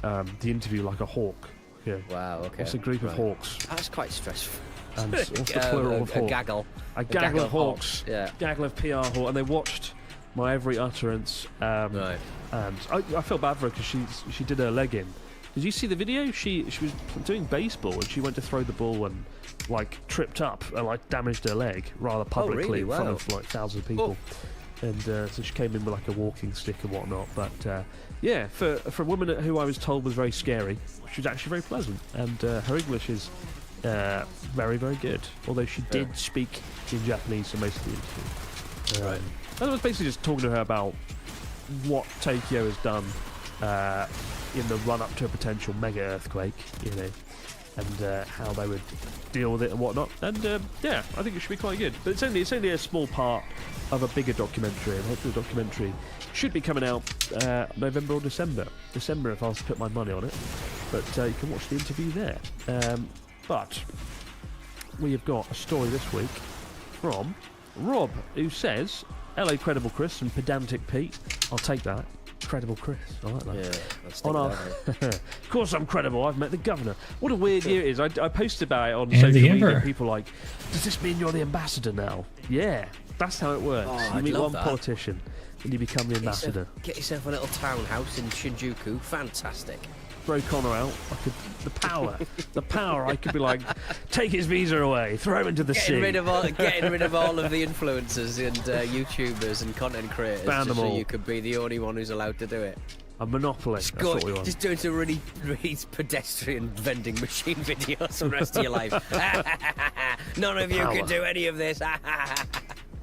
the interview like a hawk. Yeah. Wow. Okay. It's a group of hawks. That's quite stressful. And what's the plural of a hawk? gaggle. A gaggle of hawks. Yeah. Gaggle of PR hawk, and they watched my every utterance. Right. And I felt bad for her because she did her leg in. Did you see the video? She was doing baseball and she went to throw the ball and like tripped up and like damaged her leg rather publicly really? in front Wow. of like thousands of people. And so she came in with like a walking stick and whatnot. But yeah, for a woman who I was told was very scary, she was actually very pleasant, and her English is very, very good. Although she did speak in Japanese for most of the interview. Right. And I was basically just talking to her about what Tokyo has done in the run-up to a potential mega earthquake, you know, and how they would deal with it and whatnot. And yeah, I think it should be quite good. But it's only a small part of a bigger documentary, and hopefully the documentary should be coming out November or December. December if I was to put my money on it. But you can watch the interview there. But we have got a story this week from Rob, who says, "Hello, Credible Chris and Pedantic Pete." I'll take that. Credible Chris, I like that. Yeah, let's stick On our, with that. of course I'm credible. I've met the governor. What a weird year it is. I posted about it on And social the media. emperor. People like, does this mean you're the ambassador now? Yeah, that's how it works. Oh, you I'd meet love one that. politician, and you become the ambassador. Get yourself a little townhouse in Shinjuku. Fantastic. Throw Connor out. The power. I could be like, take his visa away, throw him into the sea. Getting rid of all of the influencers and YouTubers and content creators, Ban just them so all. you could be the only one who's allowed to do it. A monopoly. That's what we want. Just doing some really pedestrian vending machine videos for the rest of your life. None of you Power. can do any of this.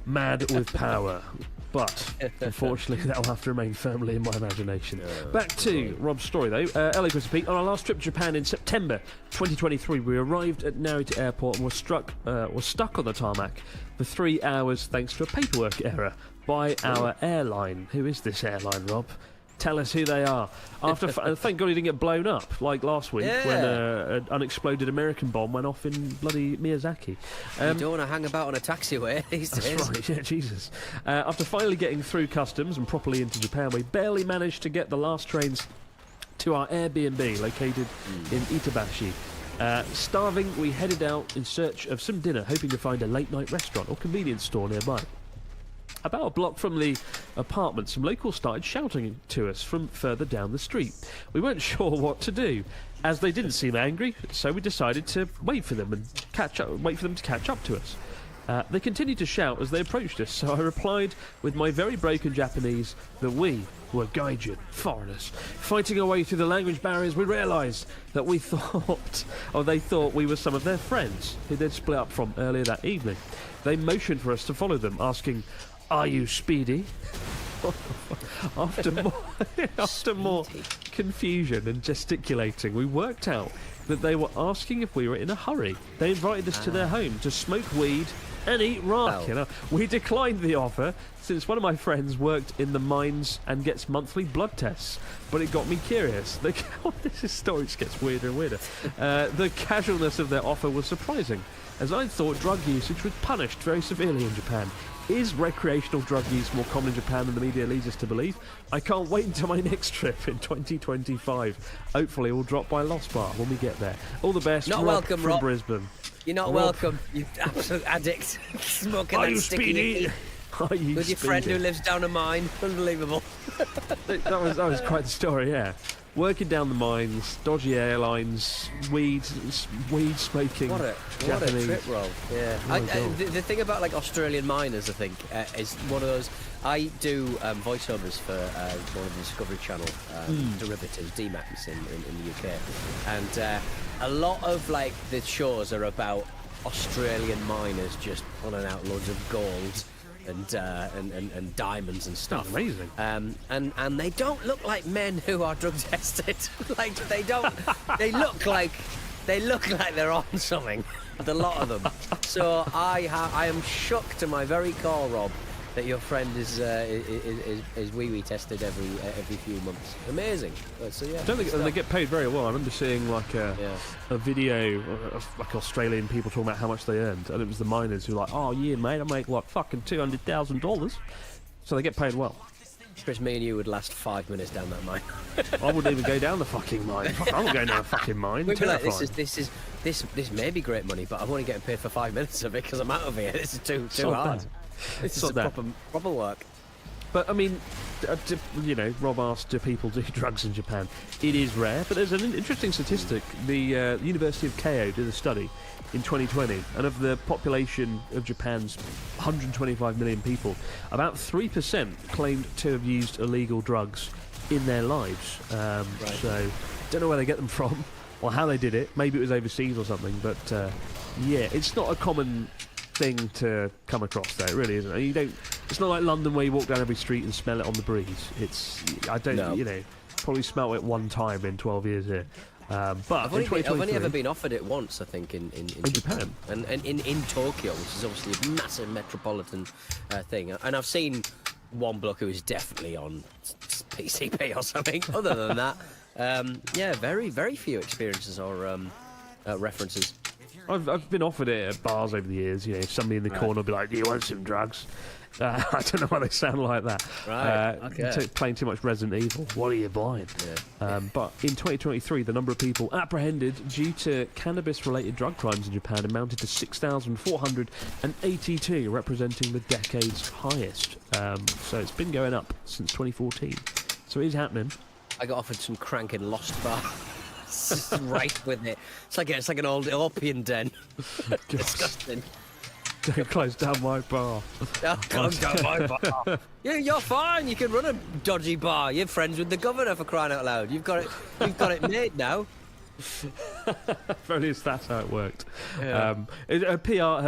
Mad with power. But, unfortunately, that'll have to remain firmly in my imagination. Back to Rob's story, though. Hello, Chris and Pete. On our last trip to Japan in September 2023, we arrived at Narita Airport and were stuck on the tarmac for 3 hours thanks to a paperwork error by our airline. Who is this airline, Rob? Tell us who they are. Thank God he didn't get blown up like last week when an unexploded American bomb went off in bloody Miyazaki. You don't want to hang about on a taxiway these days. That's right, yeah, Jesus. After finally getting through customs and properly into Japan, we barely managed to get the last trains to our Airbnb located in Itabashi. Starving, we headed out in search of some dinner, hoping to find a late-night restaurant or convenience store nearby. About a block from the apartment, some locals started shouting to us from further down the street. We weren't sure what to do, as they didn't seem angry, so we decided to wait for them to catch up to us. They continued to shout as they approached us, so I replied with my very broken Japanese that we were gaijin, foreigners. Fighting our way through the language barriers, we realised that they thought we were some of their friends who they'd split up from earlier that evening. They motioned for us to follow them, asking, "Are you speedy?" After more confusion and gesticulating, we worked out that they were asking if we were in a hurry. They invited us to their home to smoke weed and eat ramen. You know, we declined the offer since one of my friends worked in the mines and gets monthly blood tests. But it got me curious. This story just gets weirder and weirder. The casualness of their offer was surprising, as I thought drug usage was punished very severely in Japan. Is recreational drug use more common in Japan than the media leads us to believe? I can't wait until my next trip in 2025. Hopefully we'll drop by Lost Bar when we get there. All the best, Not Rob welcome, from Rob. Brisbane. You're not Rob. welcome, you absolute addict. Smoking Are that you sticky speedy? icky. Are you With your friend speedy? who lives down a mine. Unbelievable. That was quite the story, yeah. Working down the mines, dodgy airlines, weed smoking. What a Japanese. trip, Rob. Yeah. Oh my God. The thing about like Australian miners, I think, is one of those. I do voiceovers for one of the Discovery Channel derivatives, DMAX in the UK, and a lot of like the shows are about Australian miners just pulling out loads of gold and diamonds and stuff. Oh, amazing. And they don't look like men who are drug tested. Like they don't. They look like they're on something. A lot of them. So I am shocked to my very core, Rob, that your friend is wee-wee tested every few months. Amazing. So yeah. I don't think they get paid very well. I remember seeing like a video of like Australian people talking about how much they earned, and it was the miners who were like, "Oh yeah, mate, I make like fucking $200,000." So they get paid well. Chris, me and you would last 5 minutes down that mine. I wouldn't even go down the fucking mine. Fuck, I'm not going down the fucking mine. We'd be like, Terrifying. this may be great money, but I'm only getting paid for 5 minutes of it because I'm out of here. This is too Sod hard. that. This is Sod a that. proper work. But I mean, Rob asked, do people do drugs in Japan? It is rare, but there's an interesting statistic. The University of Keio did a study in 2020, and of the population of Japan's 125 million people, about 3% claimed to have used illegal drugs in their lives. So, don't know where they get them from or how they did it. Maybe it was overseas or something, but yeah, it's not a common thing to come across there. It really isn't. You don't. It's not like London where you walk down every street and smell it on the breeze. Probably smelt it one time in 12 years here. But I've only ever in been offered it once, I think, in Japan. and in Tokyo, which is obviously a massive metropolitan thing. And I've seen one bloke who is definitely on PCP or something. Other than that, yeah, very, very few experiences or references. I've been offered it at bars over the years. You know, somebody in the corner will be like, "Do you want some drugs?" I don't know why they sound like that. Right. Okay. Playing too much Resident Evil. What are you buying? Yeah. But in 2023, the number of people apprehended due to cannabis-related drug crimes in Japan amounted to 6,482, representing the decade's highest. So it's been going up since 2014. So it is happening. I got offered some crank in Lost Bar. It's just right with it. It's like an old opium den. Disgusting. Don't close down my bar. Oh, close down my bar. You're fine. You can run a dodgy bar. You're friends with the governor, for crying out loud. You've got it made now. If only that's how it worked. Yeah. Her PR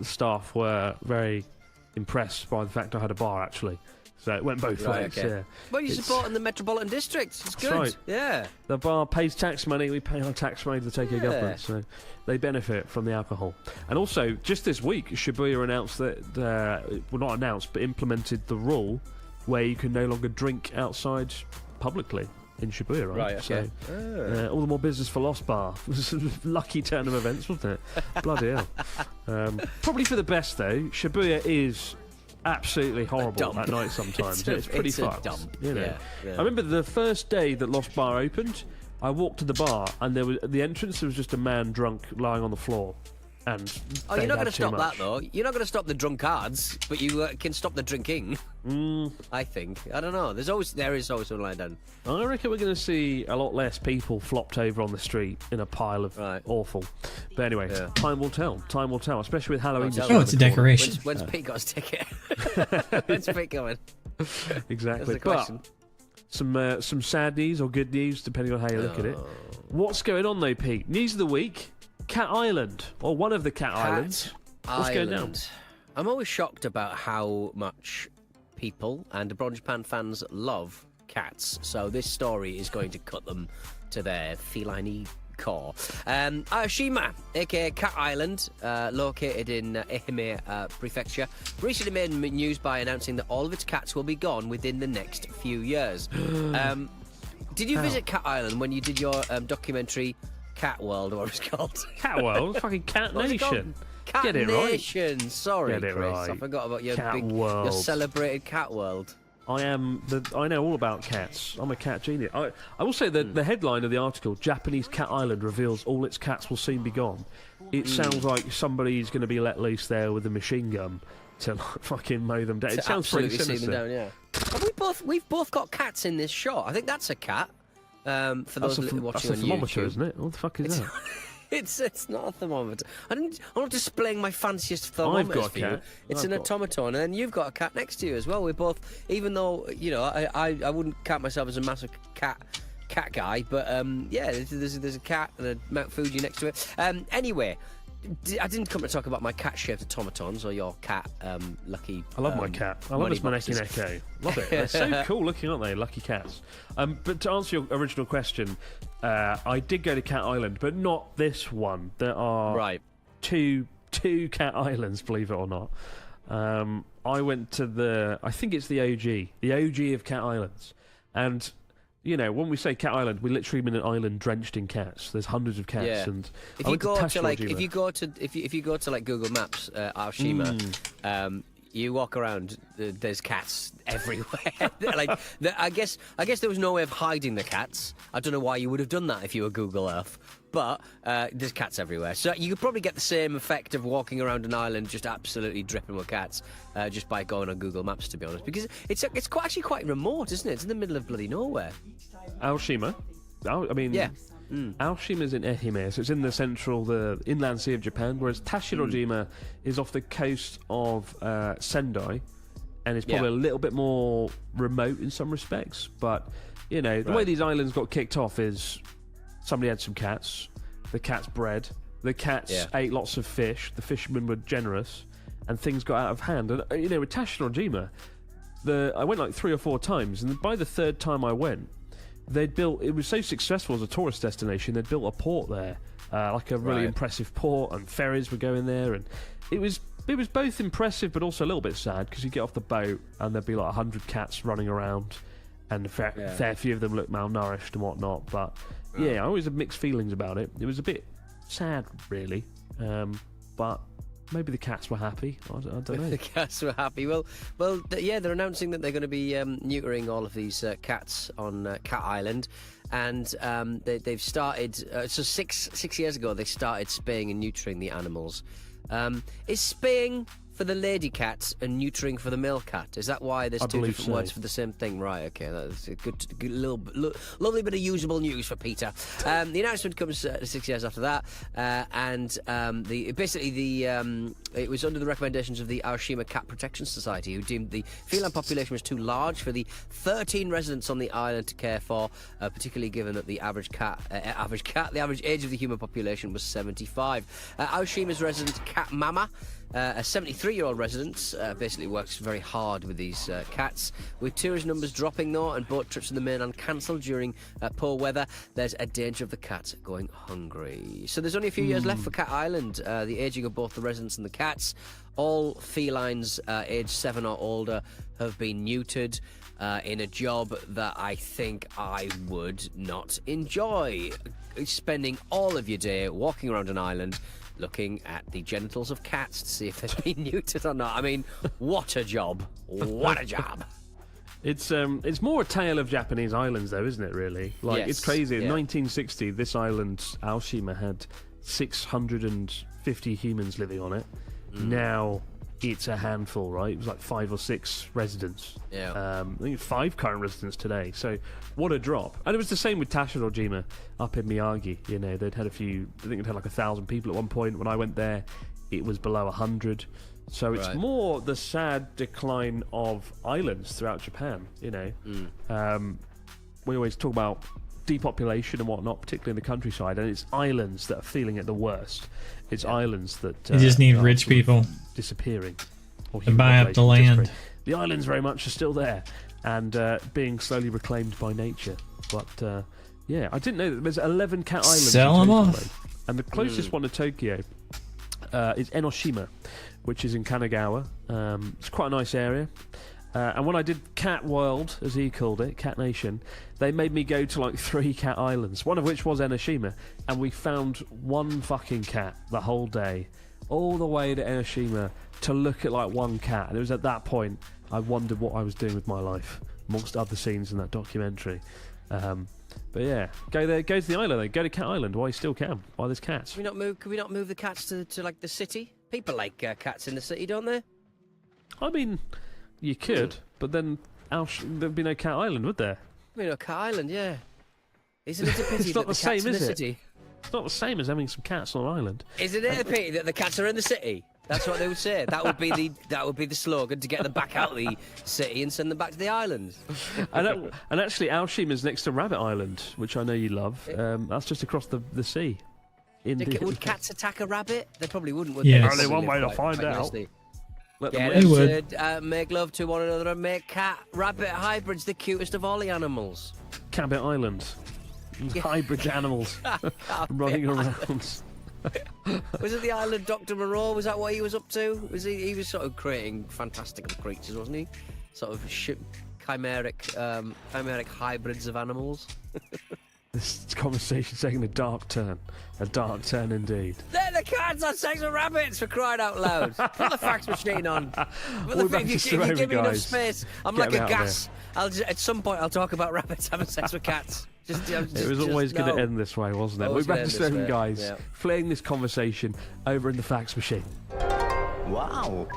staff were very impressed by the fact I had a bar, actually. So it went both ways. Okay. Yeah. Well, you're supporting the Metropolitan District. It's good. Right. Yeah. The bar pays tax money. We pay our tax money to the Tokyo government, so they benefit from the alcohol. And also, just this week, Shibuya announced that, well, not announced, but implemented the rule where you can no longer drink outside publicly in Shibuya, right? Right, okay. So, all the more business for Lost Bar. It was a lucky turn of events, wasn't it? Bloody hell. Probably for the best, though. Shibuya is absolutely horrible at night sometimes. It's pretty fucked. You know? Yeah. I remember the first day that Lost Bar opened, I walked to the bar and there was at the entrance there was just a man drunk lying on the floor. And you're they'd not going had to too stop much. that though. You're not going to stop the drunkards, but you can stop the drinking. I think. I don't know. There is always one lying down. I reckon we're going to see a lot less people flopped over on the street in a pile of awful. But anyway, time will tell. Time will tell, especially with Halloween. Oh, it's a decoration. When's Pete got his ticket? When's Pete going? Exactly. That's the question. But some sad news or good news, depending on how you look at it. What's going on though, Pete? News of the week. Cat Island, or one of the Cat Islands. What's going down? I'm always shocked about how much people and abroad Japan fans love cats. So this story is going to cut them to their feline core. Aoshima, aka Cat Island, located in Ehime Prefecture, recently made news by announcing that all of its cats will be gone within the next few years. Did you visit Cat Island when you did your documentary Cat World, or what it's called? Cat World? Fucking Cat Nation. Cat Get it Nation. right. Sorry, Get it Chris. right. I forgot about your Cat big, World. your celebrated Cat World. I know all about cats. I'm a cat genius. I will say that the headline of the article, Japanese Cat Island reveals all its cats will soon be gone. It sounds like somebody's going to be let loose there with a machine gun to fucking mow them down. It sounds pretty absolutely see sinister. them down, yeah. We've both got cats in this shot. I think that's a cat. For those watching that's a on thermometer, YouTube. isn't it? What the fuck is that? It's not a thermometer. I'm not displaying my fanciest thermometer I've got a for you. cat. It's I've an got- automaton, and then you've got a cat next to you as well. We're both, even though I wouldn't count myself as a massive cat guy, but there's a cat and a Mount Fuji next to it. Anyway. I didn't come to talk about my cat-shaped automatons or your cat, Lucky. I love my cat. I love his Maneki boxes. Neko. Love it. They're so cool looking, aren't they? Lucky cats. But to answer your original question, I did go to Cat Island, but not this one. There are two Cat Islands, believe it or not. I went to I think it's the OG of Cat Islands. And, you know, when we say Cat Island, we literally mean an island drenched in cats. There's hundreds of cats. Yeah. And If you go to like Google Maps, Aoshima, you walk around, there's cats everywhere. I guess there was no way of hiding the cats. I don't know why you would have done that if you were Google Earth, but there's cats everywhere. So you could probably get the same effect of walking around an island just absolutely dripping with cats just by going on Google Maps, to be honest, because it's actually quite remote, isn't it? It's in the middle of bloody nowhere. Aoshima? Yeah. Aoshima's in Ehime, so it's in the inland sea of Japan, whereas Tashirojima is off the coast of Sendai, and it's probably a little bit more remote in some respects. But, you know, the way these islands got kicked off is somebody had some cats, the cats bred, the cats ate lots of fish, the fishermen were generous, and things got out of hand. And, you know, with Tashirojima, I went like 3 or 4 times, and by the 3rd time I went, it was so successful as a tourist destination, they'd built a port there, like a really impressive port, and ferries were going there, and it was both impressive but also a little bit sad, because you get off the boat and there'd be like 100 cats running around, and a fair few of them looked malnourished and whatnot. But I always had mixed feelings about it. It was a bit sad, really. But maybe the cats were happy. I don't know. The cats were happy. Yeah, they're announcing that they're going to be neutering all of these cats on Cat Island, and they've started. So six years ago, they started spaying and neutering the animals. Is spaying for the lady cat and neutering for the male cat? Is that why there's two different words for the same thing? Right, okay, that's a good lovely bit of usable news for Peter. The announcement comes 6 years after that, and it was under the recommendations of the Aoshima Cat Protection Society, who deemed the feline population was too large for the 13 residents on the island to care for, particularly given that the average age of the human population was 75. Aoshima's resident Cat Mama, a 73-year-old resident, basically works very hard with these cats. With tourist numbers dropping, though, and boat trips in the mainland cancelled during poor weather, there's a danger of the cats going hungry. So there's only a few years left for Cat Island. The ageing of both the residents and the cats. All felines aged 7 or older have been neutered in a job that I think I would not enjoy. Spending all of your day walking around an island looking at the genitals of cats to see if they've been neutered or not. I mean, what a job. What a job. It's more a tale of Japanese islands, though, isn't it, really? Like, Yes, it's crazy. In yeah. 1960, this island, Aoshima, had 650 humans living on it. Now it's a handful, right? It was like 5 or 6 residents. Yeah. I think it's 5 current residents today. So what a drop. And it was the same with Tashirojima up in Miyagi. You know, they'd had a few, I think it had like 1,000 people at one point. When I went there, it was below 100. So it's Right. more the sad decline of islands throughout Japan, you know. We always talk about depopulation and whatnot, particularly in the countryside, and it's islands that are feeling it the worst. It's islands that You just need are rich sort of people disappearing or to human buy up the population land. disappearing. The islands very much are still there and being slowly reclaimed by nature. But yeah, I didn't know that there's 11 cat islands. Sell in 'em total, off. though. And the closest one to Tokyo is Enoshima, which is in Kanagawa. It's quite a nice area. And when I did Cat World, as he called it, Cat Nation, they made me go to like 3 cat islands, one of which was Enoshima, and we found one fucking cat the whole day, all the way to Enoshima to look at like one cat. And it was at that point I wondered what I was doing with my life, amongst other scenes in that documentary. But yeah, go there, go to the island, go to Cat Island while you still can, while there's cats. Can we not move the cats to like the city? People like cats in the city, don't they? I mean, you could, but then there'd be no Cat Island, would there? I mean, Cat Island, yeah. Isn't it a pity It's not that the the same, cats in the is it? city? It's not the same as having some cats on an island. Isn't it a pity that the cats are in the city? That's what they would say. That would be the slogan to get them back out of the city and send them back to the island. And actually, Aoshima is next to Rabbit Island, which I know you love. That's just across the sea. Would cats attack a rabbit? They probably wouldn't, would Yes. they? Only one way to Quite- find quite out. nicely. Let them Get live. They them would. to make love to one another and make cat-rabbit hybrids the cutest of all the animals. Cabot Island. Hybrid animals running around. Was it the island Dr. Moreau? Was that what he was up to? He was sort of creating fantastical creatures, wasn't he? Sort of chimeric hybrids of animals. This conversation's taking a dark turn. A dark turn indeed. They're the cats on sex with rabbits, for crying out loud. Put the fax machine on. We're back to If you Survivor, give me enough guys. space, I'm Get like me a out of gas. At some point, I'll talk about rabbits having sex with cats. It was always going to end this way, wasn't it? We're Always back gonna to end this seven way, guys, yeah. fleeing this conversation over in the fax machine. Wow.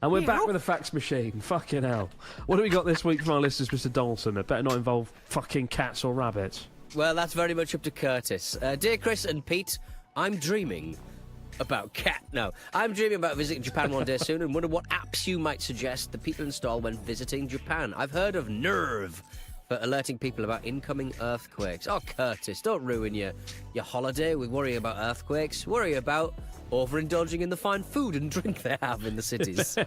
And we're back with the fax machine. Fucking hell. What do we got this week from our listeners, Mr. Donaldson? It better not involve fucking cats or rabbits. Well, that's very much up to Curtis. Dear Chris and Pete, I'm dreaming about I'm dreaming about visiting Japan one day soon and wonder what apps you might suggest the people install when visiting Japan. I've heard of Nerve for alerting people about incoming earthquakes. Oh, Curtis, don't ruin your holiday with worrying about earthquakes. Worry about overindulging in the fine food and drink they have in the cities.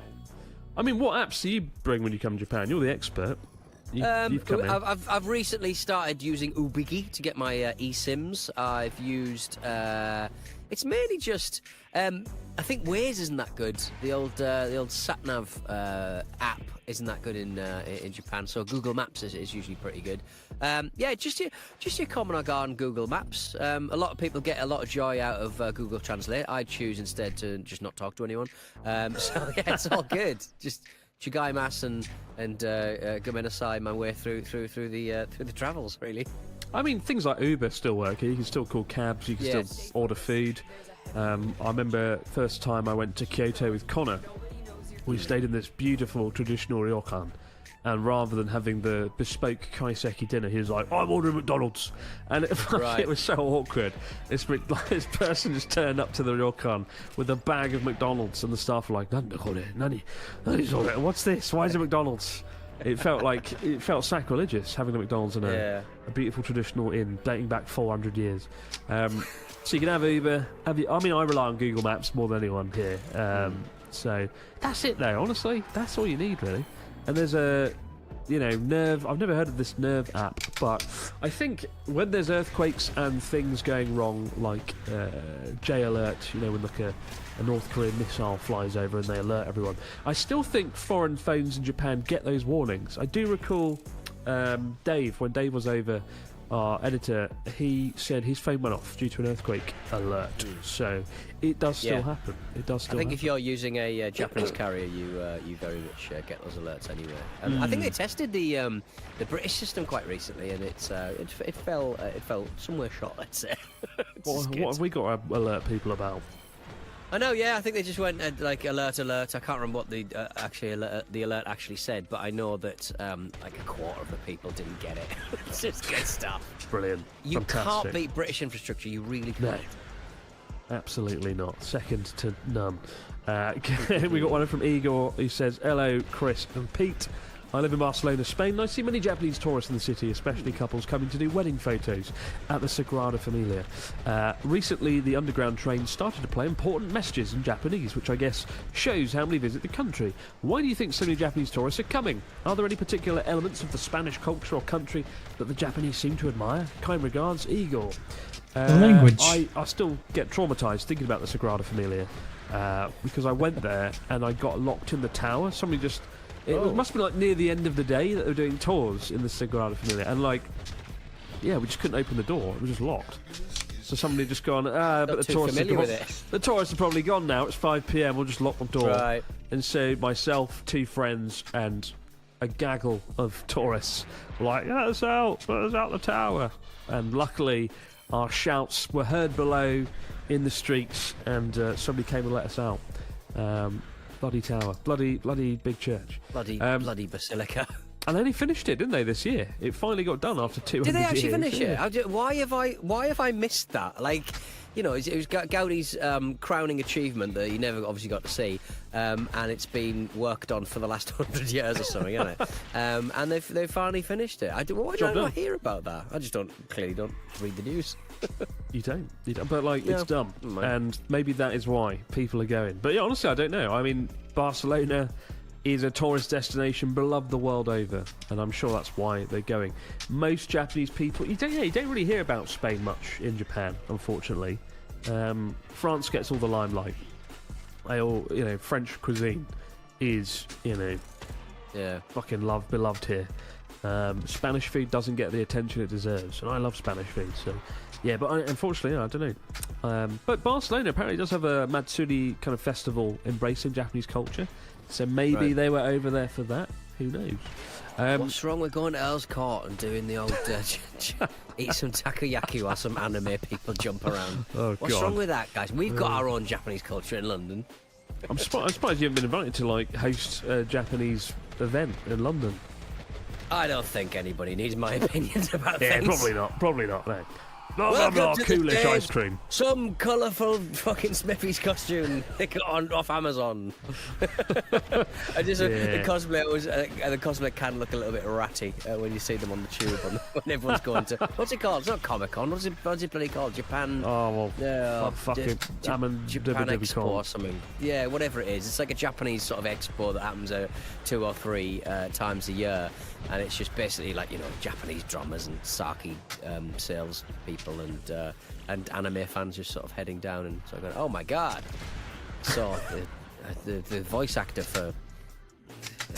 I mean, what apps do you bring when you come to Japan? You're the expert. You've come in. I've recently started using Ubigi to get my eSIMs. I've used It's mainly just I think Waze isn't that good. The old SatNav app isn't that good in Japan. So Google Maps is usually pretty good. Yeah, just your common on Google Maps. A lot of people get a lot of joy out of Google Translate. I choose instead to just not talk to anyone. So yeah, it's all good. Just Chigai Mas and Gomenasai my way through the travels, really. I mean, things like Uber still work. You can still call cabs. You can still order food. I remember first time I went to Kyoto with Connor. We stayed in this beautiful traditional ryokan, and rather than having the bespoke kaiseki dinner, he was like, "I'm ordering McDonald's," and it was so awkward. This person just turned up to the ryokan with a bag of McDonald's, and the staff were like, "What's this? Why is it McDonald's?" It felt sacrilegious having a McDonald's in a beautiful traditional inn dating back 400 years. So you can have Uber. I rely on Google Maps more than anyone here. So that's it, though. Honestly, that's all you need, really. And there's a, Nerve. I've never heard of this Nerve app, but I think when there's earthquakes and things going wrong, like J alert, when like a North Korean missile flies over and they alert everyone, I still think foreign phones in Japan get those warnings. I do recall Dave, when Dave was over, our editor, he said his phone went off due to an earthquake alert. So it does still happen. It does still happen. If you're using a Japanese carrier, you very much get those alerts anyway. I think they tested the British system quite recently, and it fell somewhere short, let's say. What have we got to alert people about? I know, I think they just went like alert. I can't remember what the alert actually said, but I know that like a quarter of the people didn't get it. It's just good stuff. Brilliant. You Fantastic. can't beat British infrastructure. You really can't. No, absolutely not. Second to none. We got one from Igor who says, "Hello, Chris and Pete. I live in Barcelona, Spain, and I see many Japanese tourists in the city, especially couples coming to do wedding photos at the Sagrada Familia. Recently, the underground train started to play important messages in Japanese, which I guess shows how many visit the country. Why do you think so many Japanese tourists are coming? Are there any particular elements of the Spanish culture or country that the Japanese seem to admire? Kind regards, Igor." Language. I still get traumatised thinking about the Sagrada Familia because I went there and I got locked in the tower. Somebody just... It must be like near the end of the day that they were doing tours in the Sagrada Familia, and we just couldn't open the door; it was just locked. So somebody just gone, but the tourists are probably gone now. It's 5 p.m. We'll just lock the door. Right. And so myself, 2 friends, and a gaggle of tourists were like, "Let us out the tower!" And luckily, our shouts were heard below in the streets, and somebody came and let us out. Bloody tower. Bloody big church. Bloody basilica. And they only finished it, didn't they, this year? It finally got done after 200 years. Did they actually finish Yeah. it? Why have I missed that? Like, it was Gaudi's crowning achievement that he never obviously got to see, and it's been worked on for the last 100 years or something, hasn't it? And they've finally finished it. Why did I not hear about that? I just clearly don't read the news. You don't. But, it's done. And maybe that is why people are going. But, yeah, honestly, I don't know. I mean, Barcelona is a tourist destination beloved the world over, and I'm sure that's why they're going. Most Japanese people... You don't really hear about Spain much in Japan, unfortunately. France gets all the limelight. French cuisine is, fucking beloved here. Spanish food doesn't get the attention it deserves, and I love Spanish food, so... Yeah, but unfortunately, I don't know. But Barcelona apparently does have a Matsuri kind of festival embracing Japanese culture, so maybe they were over there for that. Who knows? What's wrong with going to Earl's Court and doing the old eat some takoyaki while some anime people jump around? What's wrong with that, guys? We've got our own Japanese culture in London. I'm surprised you haven't been invited to host a Japanese event in London. I don't think anybody needs my opinions about things. Yeah, probably not. No. Blah, coolish ice cream. Some colourful fucking Smithy's costume they got off Amazon. The cosplay can look a little bit ratty when you see them on the tube when everyone's going to... What's it called? It's not Comic-Con. What's it bloody called? Japan... Oh, well, fuck it. Japan Expo or something. Yeah, whatever it is. It's like a Japanese sort of expo that happens 2 or 3 times a year. And it's just basically Japanese drummers and sake sales people people and anime fans just sort of heading down and sort of going, oh my god. So the voice actor for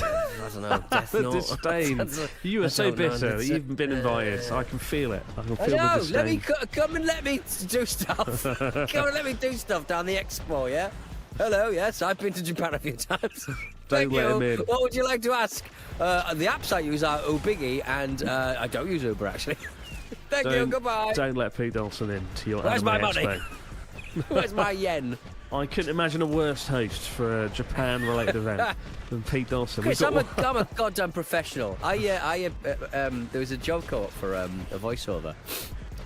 I don't know, Death The Note. disdain. You are so bitter that you haven't been invited. I can feel it. I can feel the disdain. Let me come and let me do stuff. Come and let me do stuff down the expo, yeah? Hello, yes, I've been to Japan a few times. Don't let him in. What would you like to ask? The apps I use are Ubigi, and I don't use Uber, actually. Thank you, goodbye. Don't let Pete Dawson in to your Where's anime my money? expo. Where's my yen? I couldn't imagine a worse host for a Japan-related event than Pete Dawson. Chris, I'm a goddamn professional. There was a job co-op for a voiceover,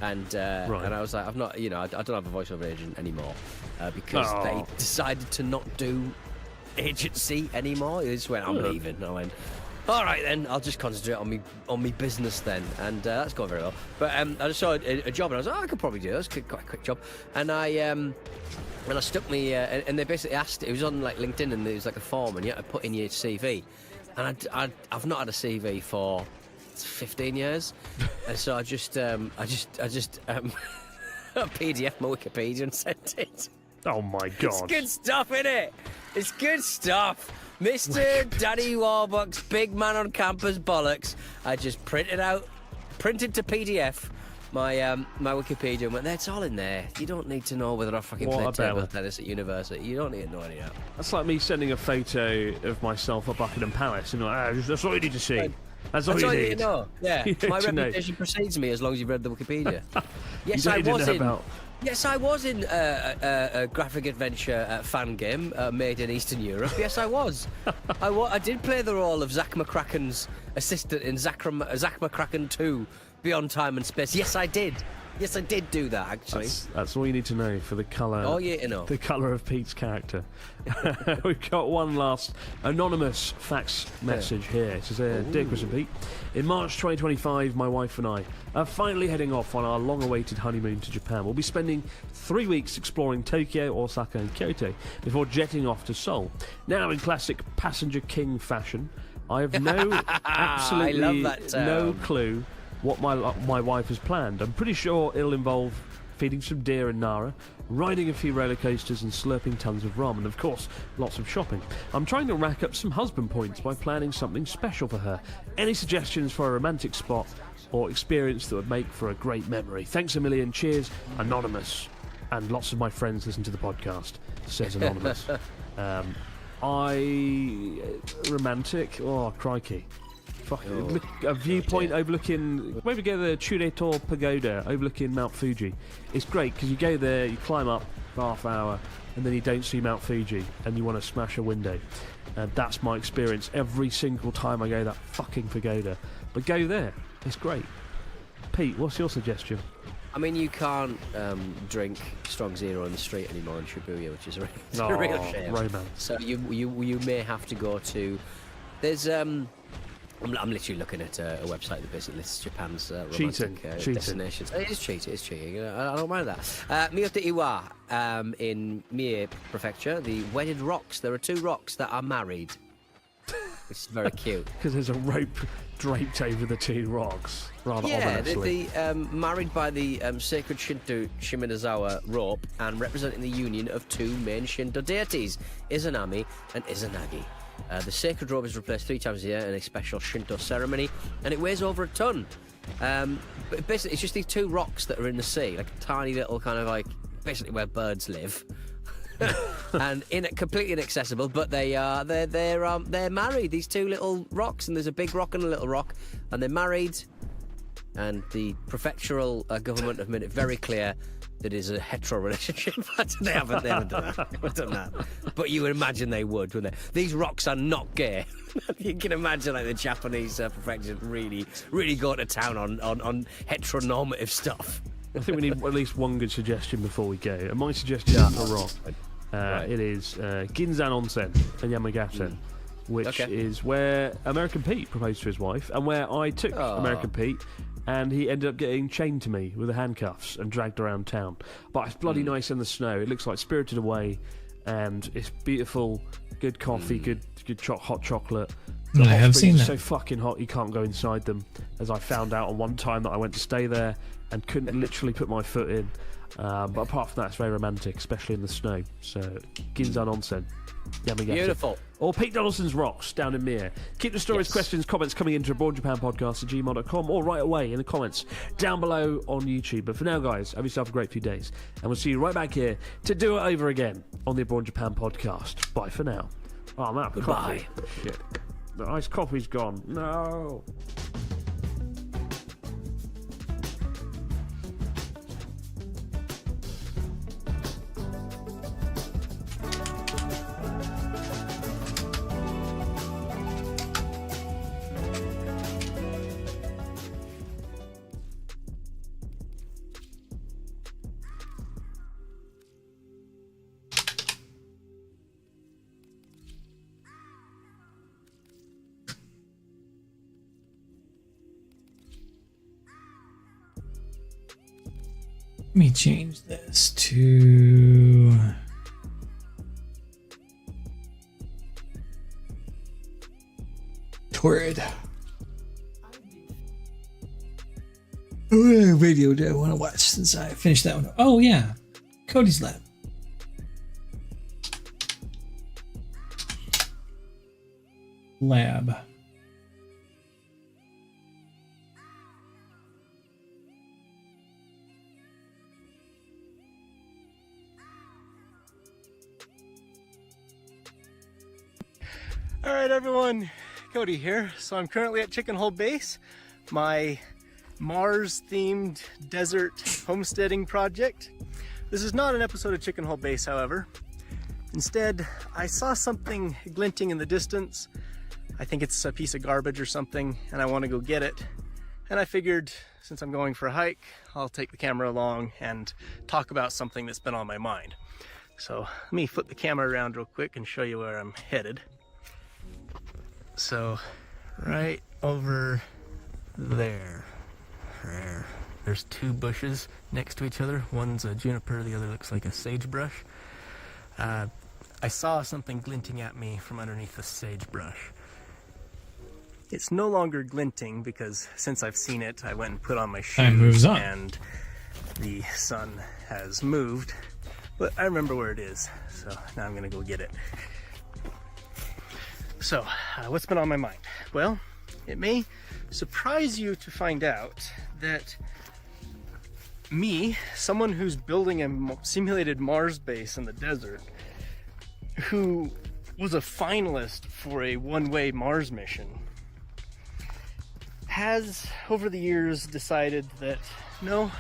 and I was like, I don't have a voiceover agent anymore because they decided to not do agency anymore. They just went, I'm leaving. And I went, all right then, I'll just concentrate on me business then, and that's gone very well. But I just saw a job and I was like, I could probably do this. Quite a quick job, and I stuck me, and they basically asked. It was on like LinkedIn, and there was like a form, and you had to put in your CV. And I've not had a CV for 15 years, and so I just a PDF my Wikipedia and sent it. Oh my god! It's good stuff, innit? It's good stuff. Mr. Daddy Warbucks, big man on campus bollocks. I just printed to PDF my Wikipedia and went, it's all in there. You don't need to know whether I fucking played table tennis at university. You don't need to know any of that. That's like me sending a photo of myself at Buckingham Palace and like, that's all you need to see. That's all you need to know. Yeah, You my need to know. reputation precedes me as long as you've read the Wikipedia. Yes, You I don't was know in. about- Yes, I was in a graphic adventure fan game made in Eastern Europe. Yes, I was. I did play the role of Zach McCracken's assistant in Zach McCracken 2 Beyond Time and Space. Yes, I did. Yes, I did do that, actually. That's all you need to know for the colour. All you need to know. The colour of Pete's character. We've got one last anonymous fax message here. It says, Dear Chris and Pete, in March 2025, my wife and I are finally heading off on our long-awaited honeymoon to Japan. We'll be spending 3 weeks exploring Tokyo, Osaka and Kyoto before jetting off to Seoul. Now, in classic Passenger King fashion, I have absolutely I love that term. no clue what my wife has planned. I'm pretty sure it'll involve feeding some deer in Nara, riding a few roller coasters and slurping tons of rum, and of course, lots of shopping. I'm trying to rack up some husband points by planning something special for her. Any suggestions for a romantic spot or experience that would make for a great memory? Thanks a million. Cheers, Anonymous. And lots of my friends listen to the podcast, says Anonymous. Romantic? Oh, crikey. Look, a viewpoint overlooking, maybe go to the Chureto Pagoda overlooking Mount Fuji. It's great because you go there, you climb up for half hour, and then you don't see Mount Fuji, and you want to smash a window. And that's my experience every single time I go that fucking pagoda. But go there, it's great. Pete, what's your suggestion? I mean, you can't drink Strong Zero on the street anymore in Shibuya, which is a real shame. Romance. So you may have to go to. There's I'm literally looking at a website that basically lists Japan's romantic destinations. It is cheating. I don't mind that. Miyota-iwa in Mie Prefecture, the wedded rocks. There are 2 rocks that are married. It's very cute. Because there's a rope draped over the 2 rocks, rather ominously. Yeah, married by the sacred Shinto Shiminozawa rope and representing the union of 2 main Shinto deities, Izanami and Izanagi. The sacred robe is replaced 3 times a year in a special Shinto ceremony, and it weighs over a ton. But basically, it's just these 2 rocks that are in the sea, like a tiny little kind of like basically where birds live, and completely inaccessible. But they're married. These 2 little rocks, and there's a big rock and a little rock, and they're married. And the prefectural government have made it very clear that is a hetero relationship. They haven't done that. But you would imagine they would, wouldn't they? These rocks are not gay. You can imagine like the Japanese prefecture really, really go to town on heteronormative stuff. I think we need at least one good suggestion before we go. And my suggestion is a rock. It is Ginzan Onsen and Yamagaten, which is where American Pete proposed to his wife, and where I took American Pete, and he ended up getting chained to me with the handcuffs and dragged around town. But it's bloody nice in the snow. It looks like Spirited Away, and it's beautiful. Good coffee, good hot chocolate, The I hot have springs seen are that. so fucking hot you can't go inside them, as I found out on one time that I went to stay there and couldn't literally put my foot in. But apart from that, it's very romantic, especially in the snow. So, Ginzan Onsen. Yamagata. Beautiful. Or Pete Donaldson's Rocks down in Mir. Keep the stories, Yes. questions, comments coming into rebornjapanpodcast@gmail.com or right away in the comments down below on YouTube. But for now, guys, have yourself a great few days. And we'll see you right back here to do it over again on the Abroad Japan podcast. Bye for now. Oh, I'm out of coffee. Shit. The iced coffee's gone. No. Let me change this to Torrid. What video do I want to watch since I finished that one? Oh yeah, Cody's Lab. Lab. All right, everyone, Cody here. So I'm currently at Chicken Hole Base, my Mars-themed desert homesteading project. This is not an episode of Chicken Hole Base, however. Instead, I saw something glinting in the distance. I think it's a piece of garbage or something, and I want to go get it. And I figured, since I'm going for a hike, I'll take the camera along and talk about something that's been on my mind. So let me flip the camera around real quick and show you where I'm headed. So, right over there's two bushes next to each other. One's a juniper, the other looks like a sagebrush. I saw something glinting at me from underneath the sagebrush. It's no longer glinting because since I've seen it, I went and put on my shoes Time moves on. and the sun has moved. But I remember where it is, so now I'm gonna go get it. So, what's been on my mind? Well, it may surprise you to find out that me, someone who's building a simulated Mars base in the desert, who was a finalist for a one-way Mars mission, has over the years decided that no,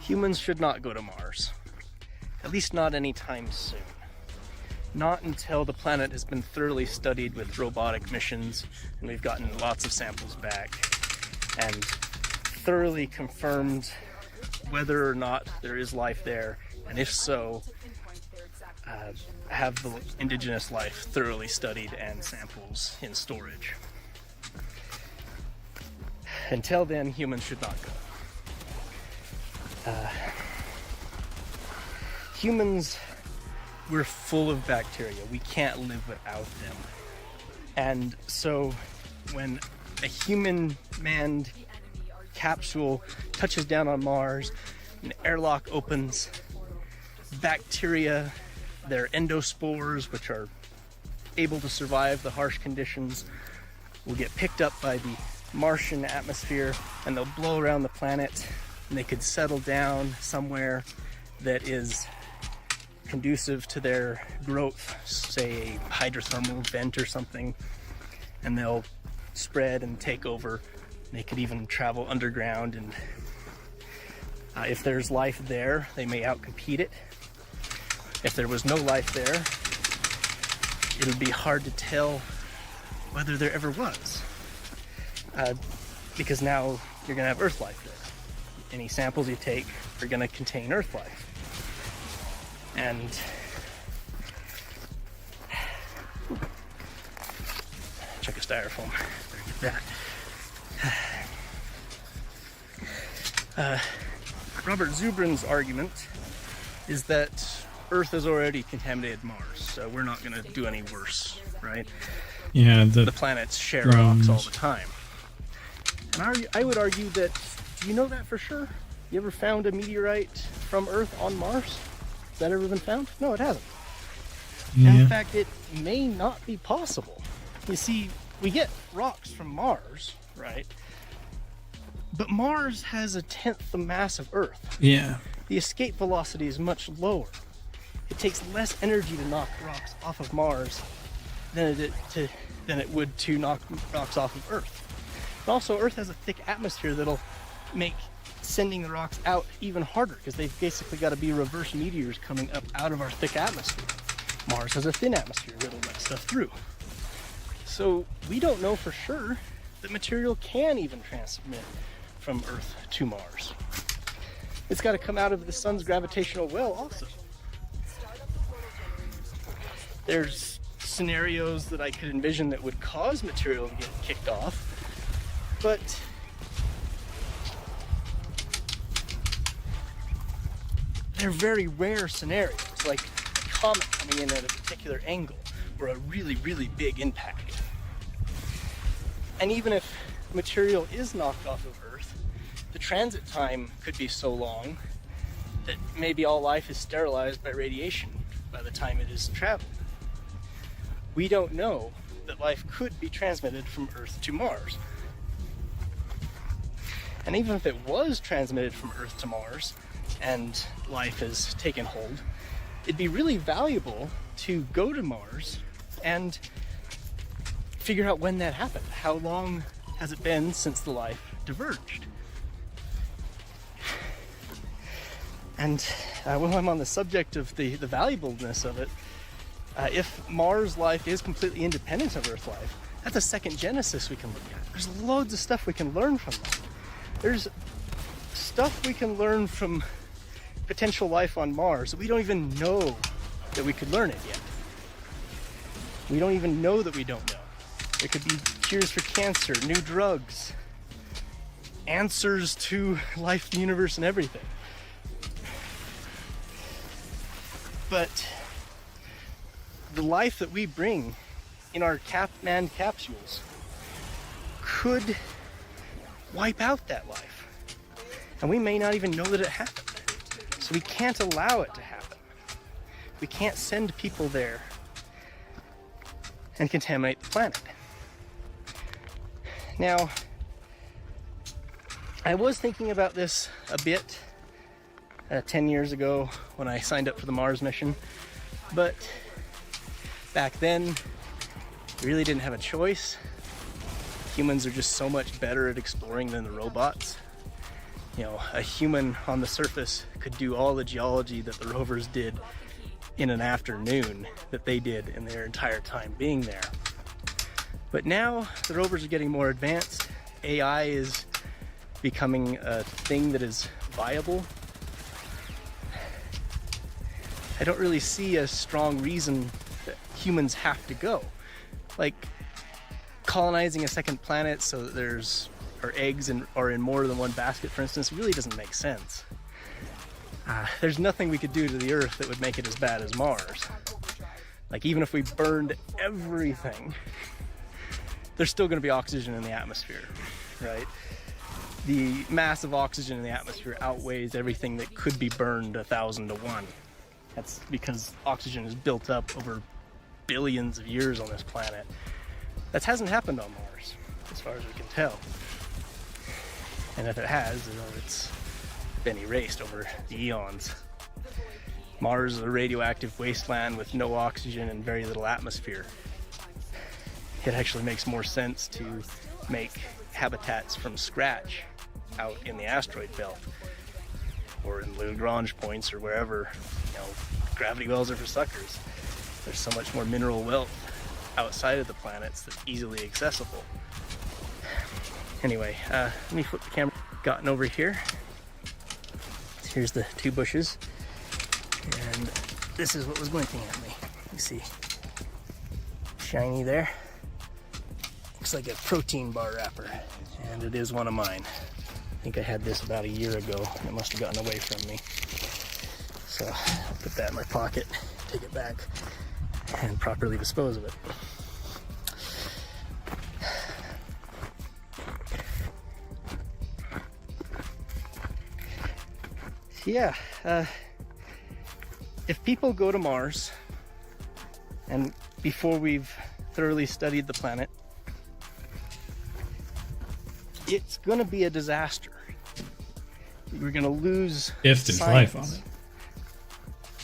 humans should not go to Mars. At least not anytime soon. Not until the planet has been thoroughly studied with robotic missions and we've gotten lots of samples back and thoroughly confirmed whether or not there is life there, and if so, have the indigenous life thoroughly studied and samples in storage. Until then, humans should not go. Humans, we're full of bacteria. We can't live without them. And so when a human-manned capsule touches down on Mars, an airlock opens, bacteria, their endospores, which are able to survive the harsh conditions, will get picked up by the Martian atmosphere and they'll blow around the planet, and they could settle down somewhere that is conducive to their growth, say a hydrothermal vent or something, and they'll spread and take over. They could even travel underground, and if there's life there, they may outcompete it. If there was no life there, it'll be hard to tell whether there ever was, because now you're gonna have Earth life there. Any samples you take are gonna contain Earth life. And check a styrofoam. Better get that. Robert Zubrin's argument is that Earth has already contaminated Mars, so we're not going to do any worse, right? Yeah, the planets share rocks all drones. the time. And I would argue that, do you know that for sure? You ever found a meteorite from Earth on Mars? Has that ever been found? No, it hasn't. And Yeah. in fact, it may not be possible. You see, we get rocks from Mars, right? But Mars has 1/10 the mass of Earth. Yeah. The escape velocity is much lower. It takes less energy to knock rocks off of Mars than it would to knock rocks off of Earth. And also, Earth has a thick atmosphere that'll make sending the rocks out even harder, because they've basically got to be reverse meteors coming up out of our thick atmosphere. Mars has a thin atmosphere that'll let stuff through. So we don't know for sure that material can even transmit from Earth to Mars. It's got to come out of the sun's gravitational well also. There's scenarios that I could envision that would cause material to get kicked off, but they're very rare scenarios, like a comet coming in at a particular angle or a really, really big impact. And even if material is knocked off of Earth, the transit time could be so long that maybe all life is sterilized by radiation by the time it is traveled. We don't know that life could be transmitted from Earth to Mars. And even if it was transmitted from Earth to Mars and life has taken hold, it'd be really valuable to go to Mars and figure out when that happened. How long has it been since the life diverged? And while I'm on the subject of the valuableness of it, if Mars life is completely independent of Earth life, that's a second genesis we can look at. There's loads of stuff we can learn from that. There's stuff we can learn from potential life on Mars that we don't even know that we could learn it yet. We don't even know that we don't know. There could be cures for cancer, new drugs, answers to life, the universe, and everything. But the life that we bring in our manned capsules could wipe out that life. And we may not even know that it happened. So we can't allow it to happen. We can't send people there and contaminate the planet. Now, I was thinking about this a bit 10 years ago when I signed up for the Mars mission, but back then we really didn't have a choice. Humans are just so much better at exploring than the robots. You know, a human on the surface could do all the geology that the rovers did in an afternoon that they did in their entire time being there. But now the rovers are getting more advanced. AI is becoming a thing that is viable. I don't really see a strong reason that humans have to go. Like colonizing a second planet so that our eggs are in more than one basket, for instance, really doesn't make sense. There's nothing we could do to the Earth that would make it as bad as Mars. Like even if we burned everything, there's still going to be oxygen in the atmosphere, right? The mass of oxygen in the atmosphere outweighs everything that could be burned 1,000 to 1. That's because oxygen is built up over billions of years on this planet. That hasn't happened on Mars, as far as we can tell. And if it has, it's been erased over the eons. Mars is a radioactive wasteland with no oxygen and very little atmosphere. It actually makes more sense to make habitats from scratch out in the asteroid belt or in Lagrange points or wherever, gravity wells are for suckers. There's so much more mineral wealth outside of the planets that's easily accessible. Anyway, let me flip the camera. Gotten over here. Here's the 2 bushes. And this is what was blinking at me. You see, shiny there. Looks like a protein bar wrapper, and it is one of mine. I think I had this about a year ago, and it must have gotten away from me. So I'll put that in my pocket, take it back, and properly dispose of it. Yeah, if people go to Mars, and before we've thoroughly studied the planet, it's going to be a disaster. We're going to lose If there's science. life on it.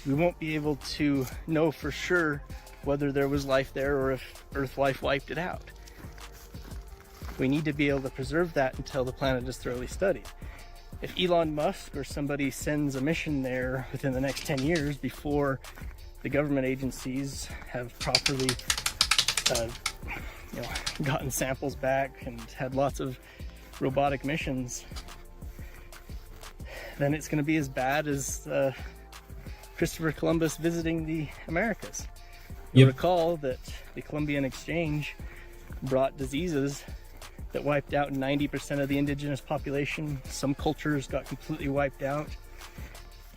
We won't be able to know for sure whether there was life there or if Earth life wiped it out. We need to be able to preserve that until the planet is thoroughly studied. If Elon Musk or somebody sends a mission there within the next 10 years before the government agencies have properly gotten samples back and had lots of robotic missions, then it's going to be as bad as Christopher Columbus visiting the Americas. You'll recall that the Columbian Exchange brought diseases that wiped out 90% of the indigenous population. Some cultures got completely wiped out.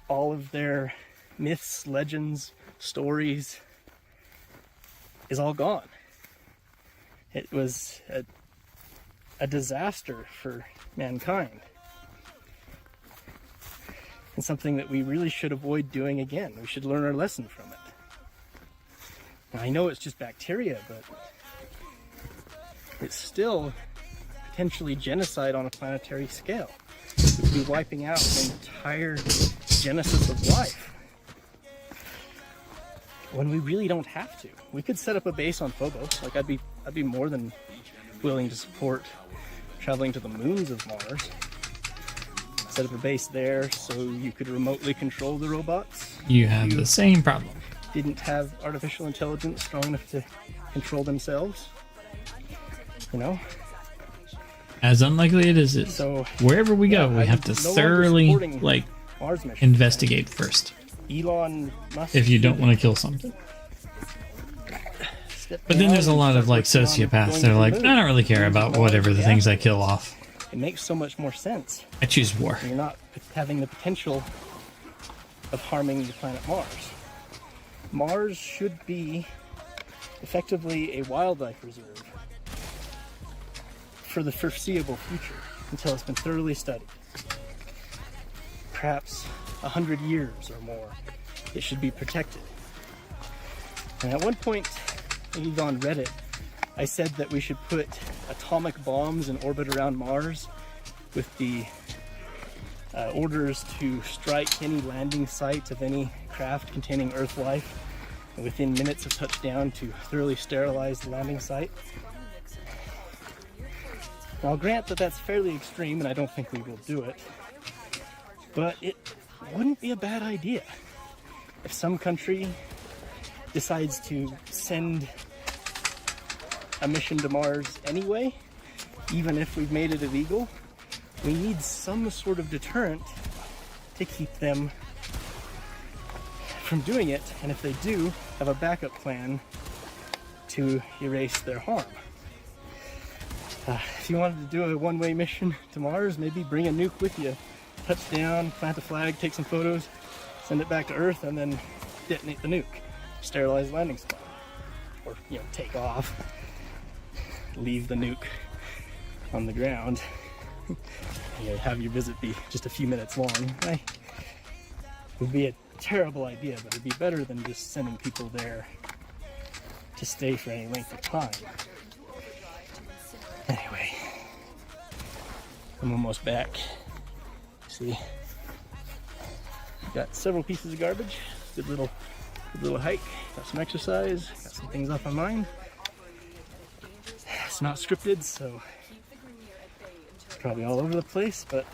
All of their myths, legends, stories is all gone. It was a disaster for mankind. And something that we really should avoid doing again. We should learn our lesson from it. Now, I know it's just bacteria, but it's still potentially genocide on a planetary scale. We'd be wiping out the entire genesis of life when we really don't have to. We could set up a base on Phobos. Like, I'd be more than willing to support traveling to the moons of Mars. Set up a base there so you could remotely control the robots. You have the same problem. Didn't have artificial intelligence strong enough to control themselves. You know? As unlikely it is, So wherever we go, yeah, we I'm have to no longer thoroughly, supporting like, Mars mission. investigate first. Elon Musk. If you don't want to kill something. But then there's a lot of, like, sociopaths that are like, I don't really care about whatever the things I kill off. It makes so much more sense. I choose war. You're not having the potential of harming the planet Mars. Mars should be effectively a wildlife reserve for the foreseeable future until it's been thoroughly studied. Perhaps 100 years or more. It should be protected. And at one point, I think on Reddit, I said that we should put atomic bombs in orbit around Mars with the orders to strike any landing site of any craft containing Earth life, and within minutes of touchdown to thoroughly sterilize the landing site. Now, I'll grant that that's fairly extreme, and I don't think we will do it, but it wouldn't be a bad idea if some country decides to send a mission to Mars anyway, even if we've made it illegal. We need some sort of deterrent to keep them from doing it, and if they do, have a backup plan to erase their harm. If you wanted to do a one-way mission to Mars, maybe bring a nuke with you. Touch down, plant a flag, take some photos, send it back to Earth, and then detonate the nuke. Sterilize the landing spot. Or, take off. Leave the nuke on the ground. Have your visit be just a few minutes long. It would be a terrible idea, but it'd be better than just sending people there to stay for any length of time. Anyway, I'm almost back. See, got several pieces of garbage. Good little hike. Got some exercise. Got some things off my mind. It's not scripted, so it's probably all over the place, but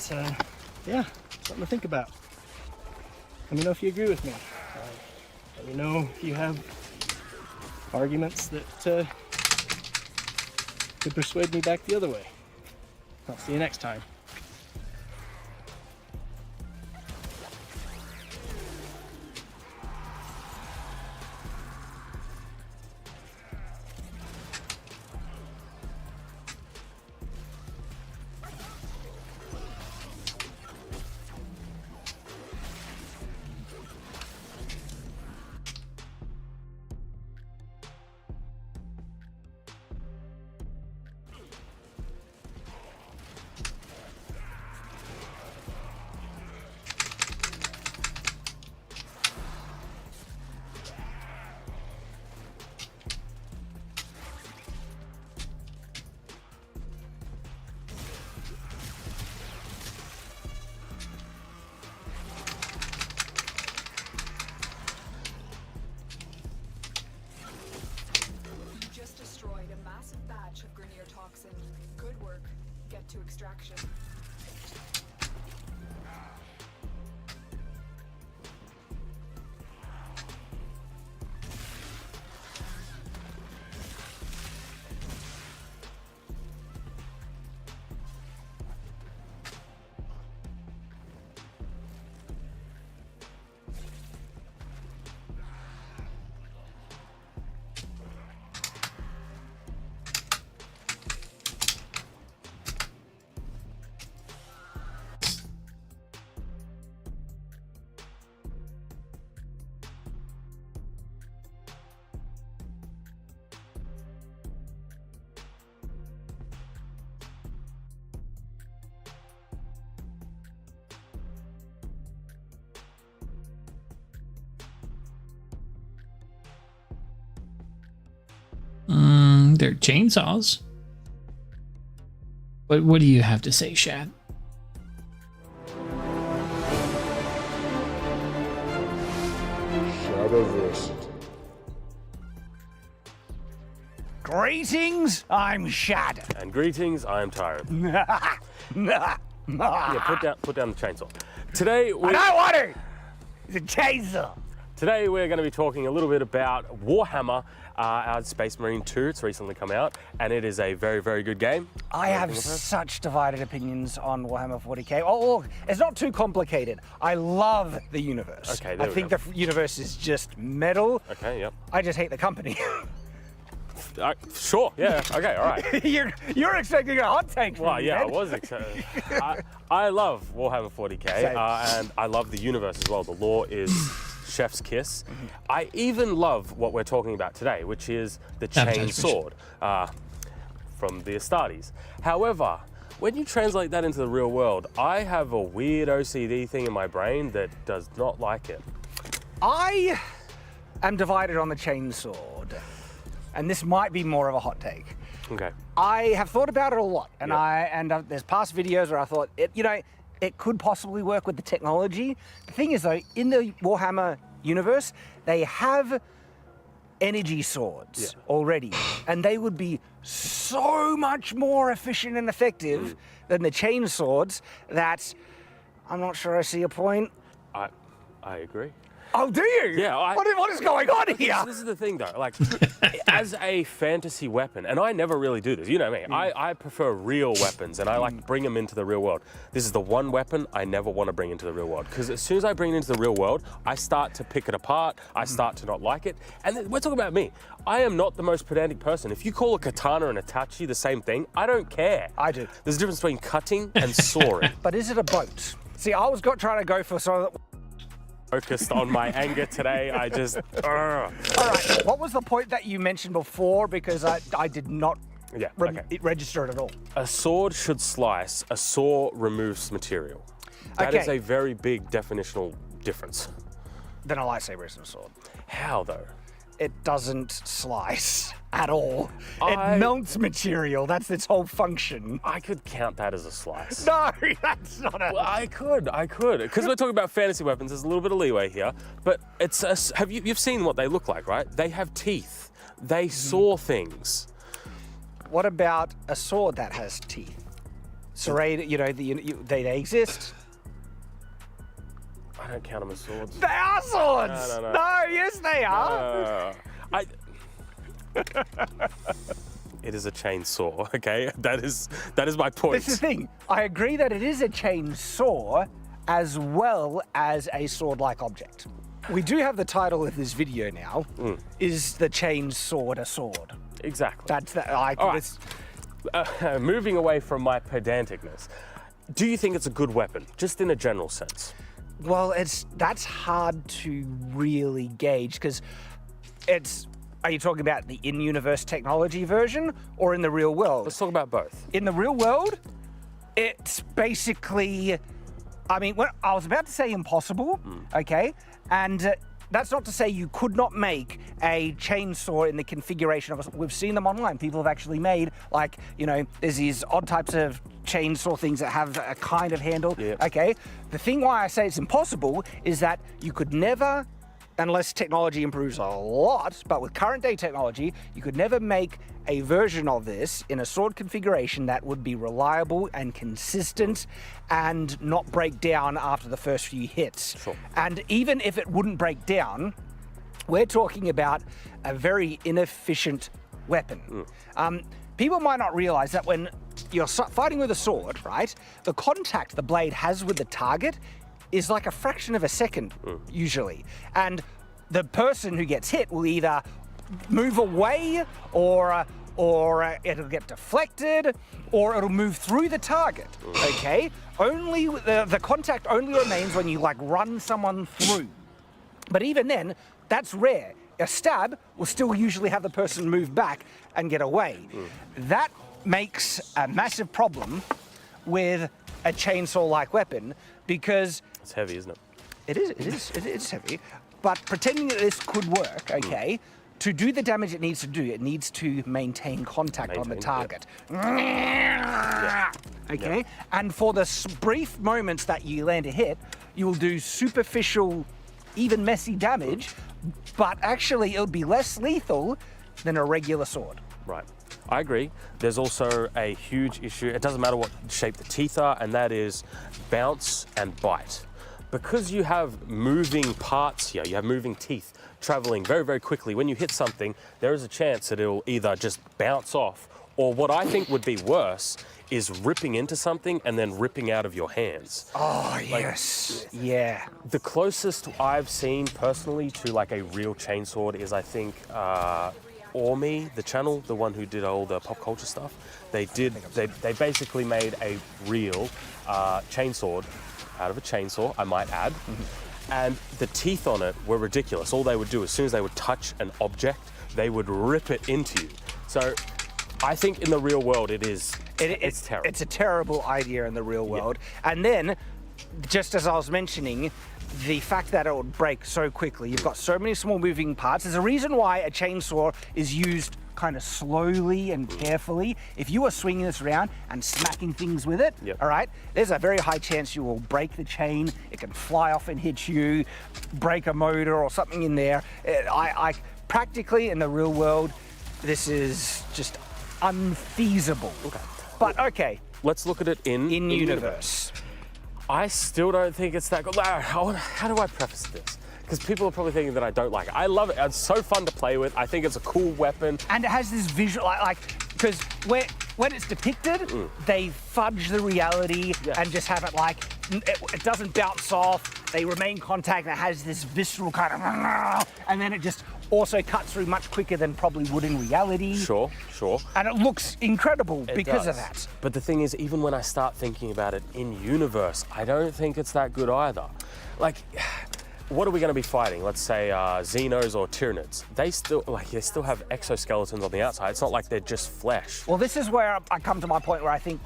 yeah, something to think about. Let me know if you agree with me. Let me know if you have arguments that could persuade me back the other way. I'll see you next time. to extraction. They're chainsaws. But what do you have to say, Shad? Greetings, I'm Shad. And greetings, I am tired. Yeah, Put down the chainsaw. Today I don't want to. It's a chainsaw. Today we're going to be talking a little bit about Warhammer, our Space Marine 2. It's recently come out, and it is a very, very good game. I have such divided opinions on Warhammer 40k. Oh, it's not too complicated. I love the universe. Okay, I think the universe is just metal. Okay, yep. I just hate the company. Sure, yeah, okay, all right. You're expecting a hot take from Well, me, yeah, man. I was excited. I love Warhammer 40k, and I love the universe as well. The lore is chef's kiss. I even love what we're talking about today, which is the chain sword from the Astartes. However, when you translate that into the real world, I have a weird OCD thing in my brain that does not like it. I am divided on the chainsaw, and this might be more of a hot take. Okay. I have thought about it a lot, and Yeah. there's past videos where I thought it could possibly work with the technology. The thing is though, in the Warhammer universe, they have energy swords already, and they would be so much more efficient and effective than the chain swords that I'm not sure I see a point. I agree. Oh, do you? Yeah. What is going on here? This is the thing, though. Like, as a fantasy weapon, and I never really do this. You know me. I prefer real weapons, and I like to bring them into the real world. This is the one weapon I never want to bring into the real world, because as soon as I bring it into the real world, I start to pick it apart. I start to not like it. And we're talking about me. I am not the most pedantic person. If you call a katana and a tachi the same thing, I don't care. I do. There's a difference between cutting and sawing. But is it a boat? See, I was trying to go for some. Focused on my anger today. I just. All right. What was the point that you mentioned before? Because I did not register it at all. A sword should slice. A saw removes material. That is a very big definitional difference. Then a lightsaber isn't a sword. How though? It doesn't slice at all. It melts material. That's its whole function. I could count that as a slice. No, that's not a. Well, I could, because we're talking about fantasy weapons. There's a little bit of leeway here, but it's you've seen what they look like, right? They have teeth. They saw things. What about a sword that has teeth? Serrated, they exist. I don't count them as swords. They are swords. No, yes, they are. It is a chainsaw. Okay, that is my point. This is the thing. I agree that it is a chainsaw as well as a sword-like object. We do have the title of this video now. Is the chain sword a sword? Exactly. That's that. Moving away from my pedanticness, do you think it's a good weapon, just in a general sense? Well, that's hard to really gauge because it's. Are you talking about the in-universe technology version or in the real world? Let's talk about both. In the real world, it's basically. I mean, I was about to say impossible, okay, and. That's not to say you could not make a chainsaw in the configuration of we've seen them online. People have actually made, like, there's these odd types of chainsaw things that have a kind of handle. Yep. Okay. The thing why I say it's impossible is that you could never unless technology improves a lot, but with current day technology, you could never make a version of this in a sword configuration that would be reliable and consistent and not break down after the first few hits. Sure. And even if it wouldn't break down, we're talking about a very inefficient weapon. People might not realize that when you're fighting with a sword, right, the contact the blade has with the target is like a fraction of a second, usually. And the person who gets hit will either move away or it'll get deflected or it'll move through the target, okay? Only the contact only remains when you like run someone through. But even then, that's rare. A stab will still usually have the person move back and get away. That makes a massive problem with a chainsaw-like weapon because It's heavy, isn't it? it is heavy. But pretending that this could work, okay, to do the damage it needs to do, it needs to maintain contact on the target. Okay? And for the brief moments that you land a hit, you will do superficial, even messy damage, but actually it'll be less lethal than a regular sword. Right. I agree. There's also a huge issue. It doesn't matter what shape the teeth are, and that is bounce and bite. Because you have moving parts here, you have moving teeth traveling very, very quickly. When you hit something, there is a chance that it'll either just bounce off, or what I think would be worse is ripping into something and then ripping out of your hands. Oh, yes. Yeah. The closest I've seen personally to like a real chainsword is, I think, Orme, the channel, the one who did all the pop culture stuff. They basically made a real chainsword out of a chainsaw, I might add. And the teeth on it were ridiculous. All they would do, as soon as they would touch an object, they would rip it into you. So I think in the real world it's terrible. It's a terrible idea in the real world. And then, just as I was mentioning, the fact that it would break so quickly. You've got so many small moving parts. There's a reason why a chainsaw is used kind of slowly and carefully. If you are swinging this around and smacking things with it, all right, there's a very high chance you will break the chain. It can fly off and hit you, break a motor or something in there. I practically in the real world, this is just unfeasible. Okay. But okay. Let's look at it in universe. I still don't think it's that good. How do I preface this? Because people are probably thinking that I don't like it. I love it. It's so fun to play with. I think it's a cool weapon. And it has this visual, because when it's depicted, they fudge the reality and just have it like, it doesn't bounce off. They remain contact and it has this visceral kind of, and then it just also cuts through much quicker than probably would in reality. Sure. And it looks incredible because of that. But the thing is, even when I start thinking about it in universe, I don't think it's that good either. Like, what are we going to be fighting? Let's say Xenos or Tyranids. They still have exoskeletons on the outside. It's not like they're just flesh. Well, this is where I come to my point where I think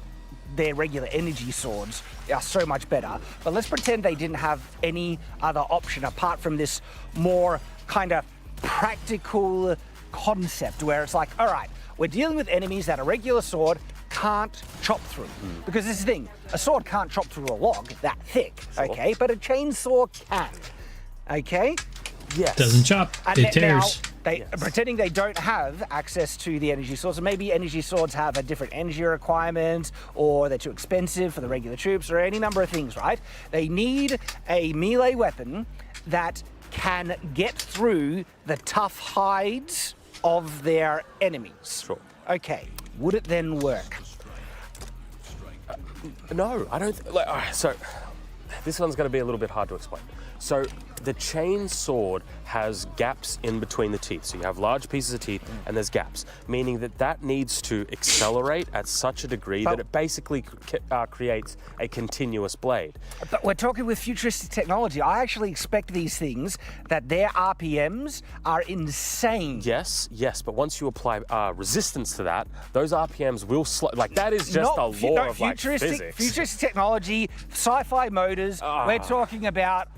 their regular energy swords are so much better. But let's pretend they didn't have any other option apart from this more kind of practical concept where it's like, all right, we're dealing with enemies that a regular sword can't chop through. Because this is the thing, a sword can't chop through a log that thick, okay? But a chainsaw can, okay? Yes. Doesn't chop, it tears. Now, pretending they don't have access to the energy swords, so maybe energy swords have a different energy requirement, or they're too expensive for the regular troops, or any number of things, right? They need a melee weapon that can get through the tough hides of their enemies. Sure. Okay, would it then work? No, I don't. So this one's going to be a little bit hard to explain. So the chain sword has gaps in between the teeth. So you have large pieces of teeth and there's gaps, meaning that needs to accelerate at such a degree that it basically creates a continuous blade. But we're talking with futuristic technology. I actually expect these things that their RPMs are insane. Yes, but once you apply resistance to that, those RPMs will slow. Like, that is just a law of physics. Futuristic technology, sci-fi motors. We're talking about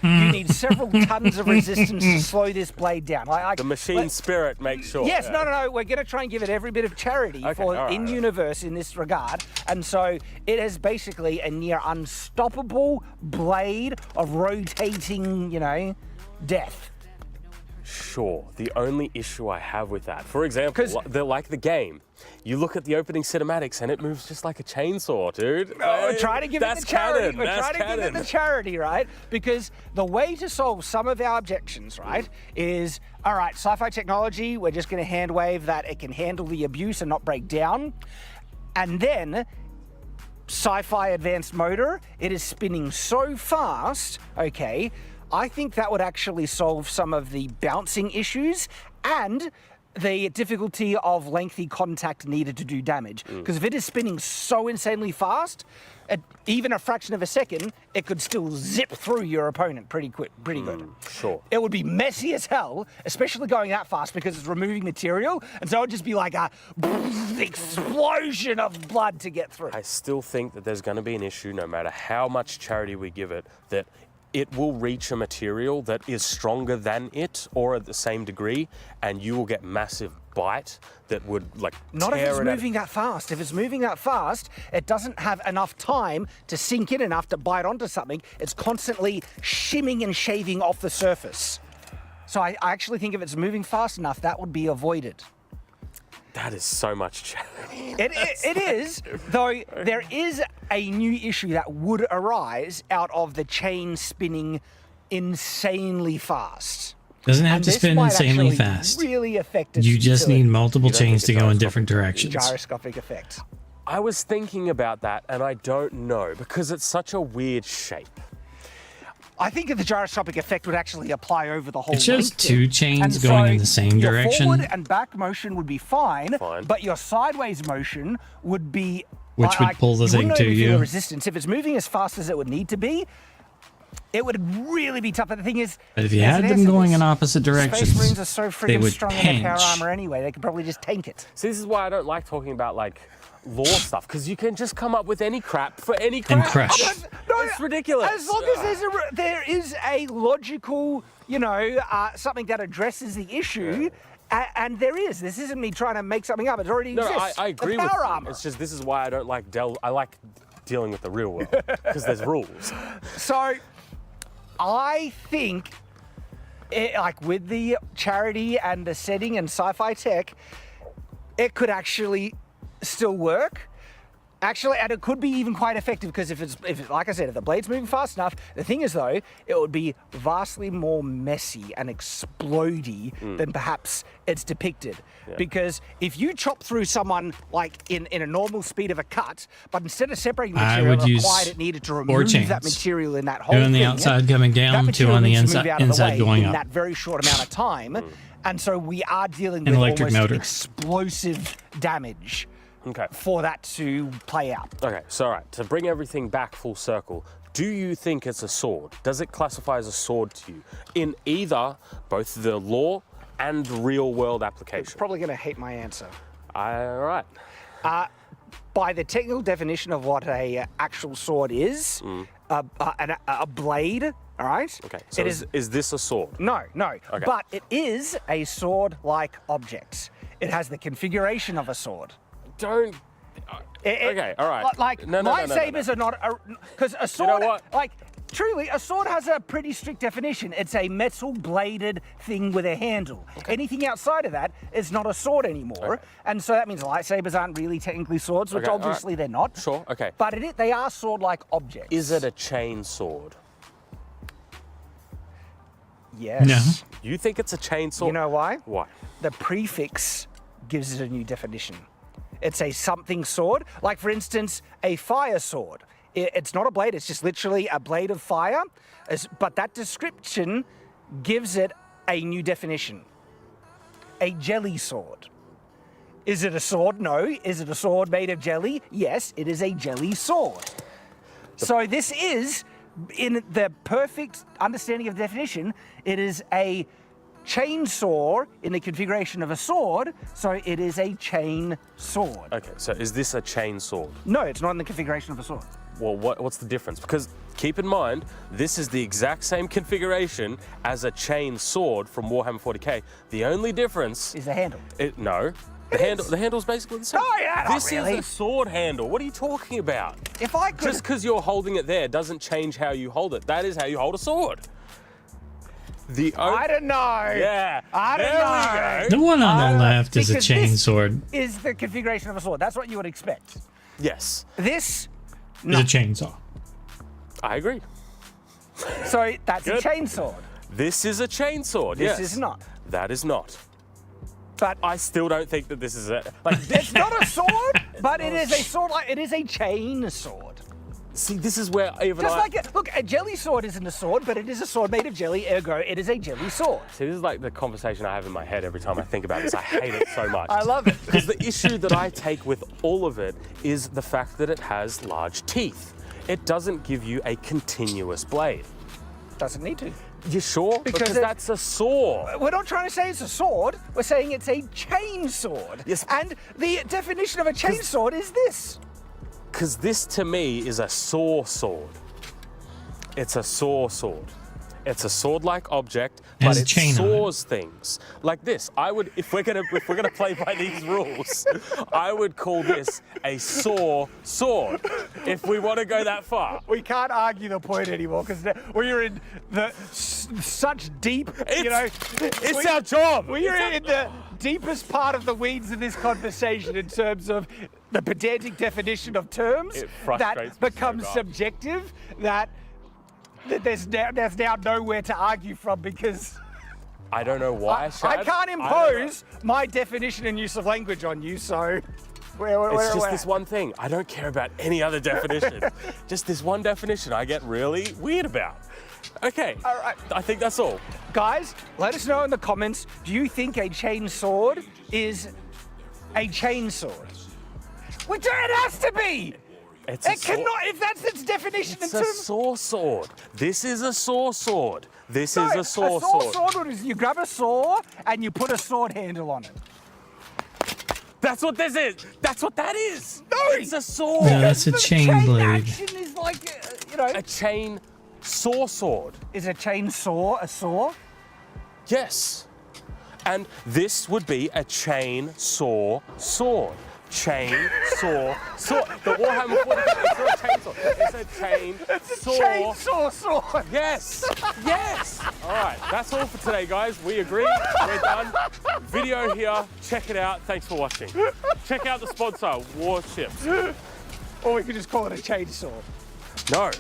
you need several tons of resistance to slow this blade down. The machine spirit makes sure. Yes, no. We're going to try and give it every bit of charity in-universe in this regard. And so it is basically a near unstoppable blade of rotating, death. Sure. The only issue I have with that, for example, they're like the game. You look at the opening cinematics and it moves just like a chainsaw, dude. We're trying to give it the charity. Canon. That's Give it the charity, right? Because the way to solve some of our objections, right, is, all right, sci-fi technology, we're just going to hand wave that it can handle the abuse and not break down. And then sci-fi advanced motor, it is spinning so fast, okay, I think that would actually solve some of the bouncing issues and the difficulty of lengthy contact needed to do damage. Because if it is spinning so insanely fast, at even a fraction of a second, it could still zip through your opponent pretty good. Sure. It would be messy as hell, especially going that fast because it's removing material, and so it would just be like a explosion of blood to get through. I still think that there's going to be an issue, no matter how much charity we give it, that it will reach a material that is stronger than it or at the same degree, and you will get massive bite that would Not if tear it's it moving that fast. If it's moving that fast, it doesn't have enough time to sink in enough to bite onto something. It's constantly shimming and shaving off the surface. So I actually think if it's moving fast enough, that would be avoided. That is so much charity. It is, though there is a new issue that would arise out of the chain spinning insanely fast. Doesn't have And to this spin might insanely actually fast. Really affect its You just utility. need multiple don't chains to think go in it's different directions. Gyroscopic effect. I was thinking about that, and I don't know, because it's such a weird shape. I think the gyroscopic effect would actually apply over the whole It's just length. two chains And going so in the same your direction. forward and back motion would be fine, Fine. but your sideways motion would be... Which would pull the you thing wouldn't to only feel you. the resistance. If it's moving as fast as it would need to be, it would really be tough. But the thing is... But if you there's had an them answer to going this. in opposite directions, Space Marines are so they freaking would strong in their power pinch. armor anyway, they could probably just tank it. See, this is why I don't like talking about lore stuff, because you can just come up with any crap for any crap. And crush. It's ridiculous. As long as there is a logical, something that addresses the issue, and there is. This isn't me trying to make something up. It already No, exists. I agree the with power you. armor. It's just this is why I don't like I like dealing with the real world, because there's rules. So, I think, with the charity and the setting and sci-fi tech, it could actually still work. Actually, and it could be even quite effective because like I said, if the blade's moving fast enough, the thing is though, it would be vastly more messy and explodey than perhaps it's depicted. Yeah. Because if you chop through someone in a normal speed of a cut, but instead of separating the I material would use required, it needed to 4 remove chains. that material in that whole Two on the thing, outside coming that down, 2 material on the needs to move out of the inside way going in up. that very short amount of time. And so we are dealing An with electric almost motor. explosive damage Okay. for that to play out. Okay, so all right, to bring everything back full circle, do you think it's a sword? Does it classify as a sword to you in either both the lore and real world application? Probably going to hate my answer. All right. By the technical definition of what a actual sword is, a blade, all right? Okay, so is this a sword? No. Okay. But it is a sword-like object. It has the configuration of a sword. Don't... Okay, all right. No, lightsabers are not... Because a sword... what? Truly, a sword has a pretty strict definition. It's a metal-bladed thing with a handle. Okay. Anything outside of that is not a sword anymore. Okay. And so that means lightsabers aren't really technically swords, which Okay, all obviously right. they're not. Sure, okay. But they are sword-like objects. Is it a chain sword? Yes. No. You think it's a chain sword? You know why? Why? The prefix gives it a new definition. It's a something sword. Like, for instance, a fire sword. It's not a blade, it's just literally a blade of fire. But that description gives it a new definition. A jelly sword. Is it a sword? No. Is it a sword made of jelly? Yes, it is a jelly sword. So this is, in the perfect understanding of the definition, it is a chainsaw in the configuration of a sword, so it is a chain sword. Okay, so is this a chain sword? No, it's not in the configuration of a sword. Well, what's the difference? Because keep in mind, this is the exact same configuration as a chain sword from Warhammer 40k. The only difference Is the handle. no. The handle's basically the same. Oh, yeah, not This really. is a sword handle. What are you talking about? If I could... Just because you're holding it there doesn't change how you hold it. That is how you hold a sword. I don't know. Yeah. I don't there know. we go. The one on the left is a Because this chainsword. Is the configuration of a sword. That's what you would expect. Yes, This, It's no. a chainsaw. I agree. So that's Good. a chainsword. This is a chainsword. This Yes. is not. That is not. But I still don't think that this is a like. it's not a sword, but it is a sword. Like it is a chain sword. See, this is where even Just I. like look, a jelly sword isn't a sword, but it is a sword made of jelly. Ergo, it is a jelly sword. See, this is like the conversation I have in my head every time I think about this. I hate it so much. I love it. Because the issue that I take with all of it is the fact that it has large teeth. It doesn't give you a continuous blade. Doesn't need to. You sure? Because that's a saw. We're not trying to say it's a sword. We're saying it's a chain sword. Yes. And the definition of a chain sword is this. Because this to me is a saw sword. It's a saw sword. It's a sword-like object, Has but a it chain on it. saws things like this. I would, if we're gonna play by these rules, I would call this a saw sword. If we want to go that far, We can't argue the point anymore because we're in such deep, it's our job. We're in the deepest part of the weeds of this conversation in terms of the pedantic definition of terms It frustrates that me so becomes much. subjective. That there's now nowhere to argue from because I don't know why. I Shad. can't I don't impose my definition and use of language on you. So It's just this one thing. I don't care about any other definition. Just this one definition I get really weird about. Okay. All right. I think that's all. Guys, let us know in the comments. Do you think a chain sword is a chain sword? Which it has to be. It's It cannot. If that's its definition, It's in a terms. saw sword. This is a saw sword. This No, is a saw sword. sword. Is you grab a saw and you put a sword handle on it. That's what this is. That's what that is. No! It's a sword. No, that's a The chain blade. action is like, A chain saw sword. Is a chain saw a saw? Yes. And this would be a chain saw sword. Chain saw sword. The Warhammer 40, it's not a chain sword. It's a chain saw. Chainsaw sword. Yes. Yes. All right. That's all for today, guys. We agree. We're done. Video here. Check it out. Thanks for watching. Check out the sponsor, Warships. Or we could just call it a chainsaw. No.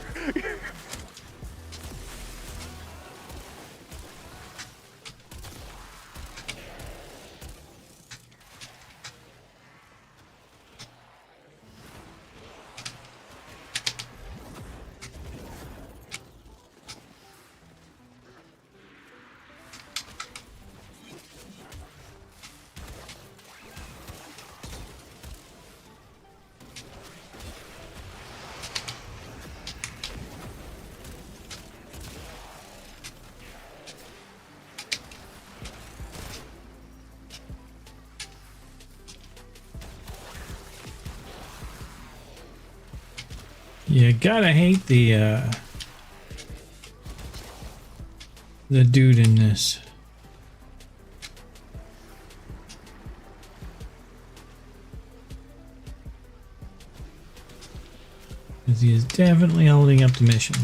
You gotta hate the dude in this. Because he is definitely holding up the mission.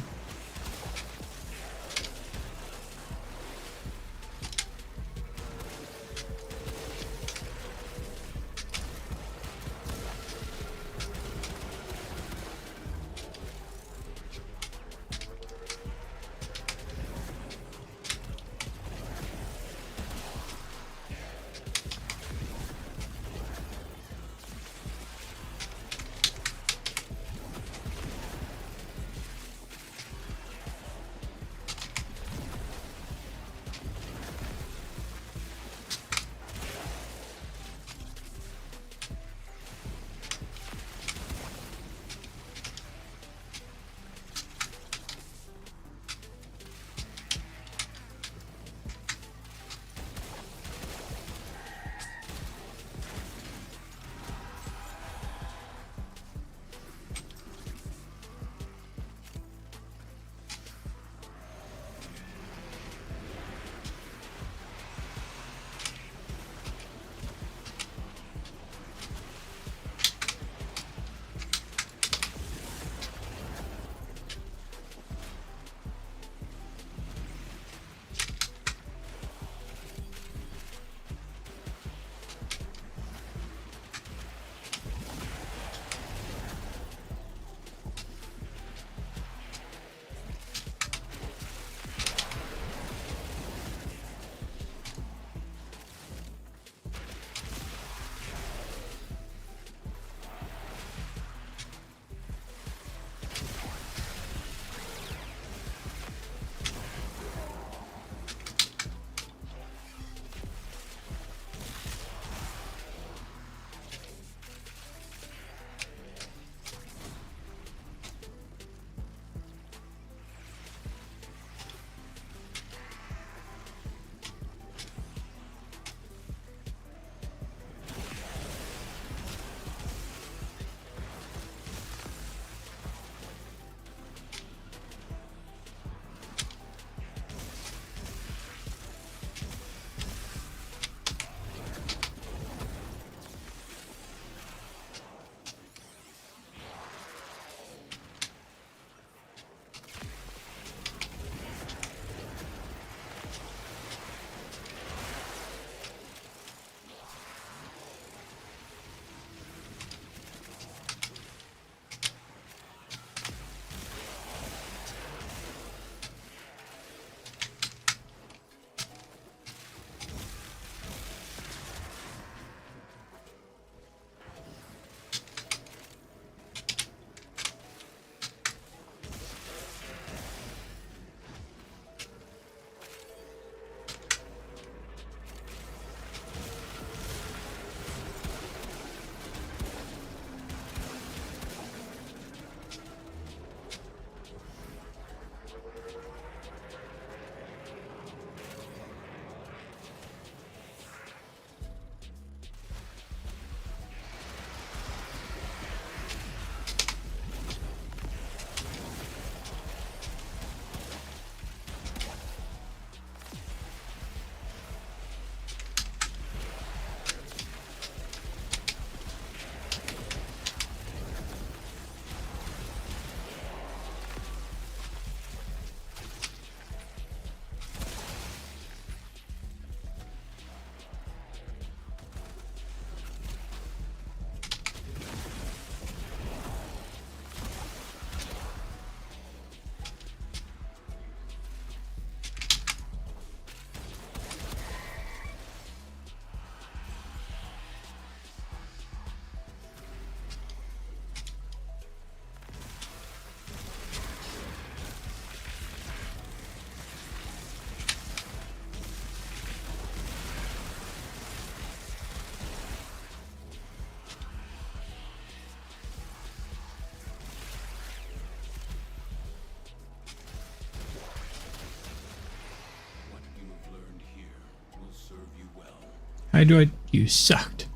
Hydroid, you sucked.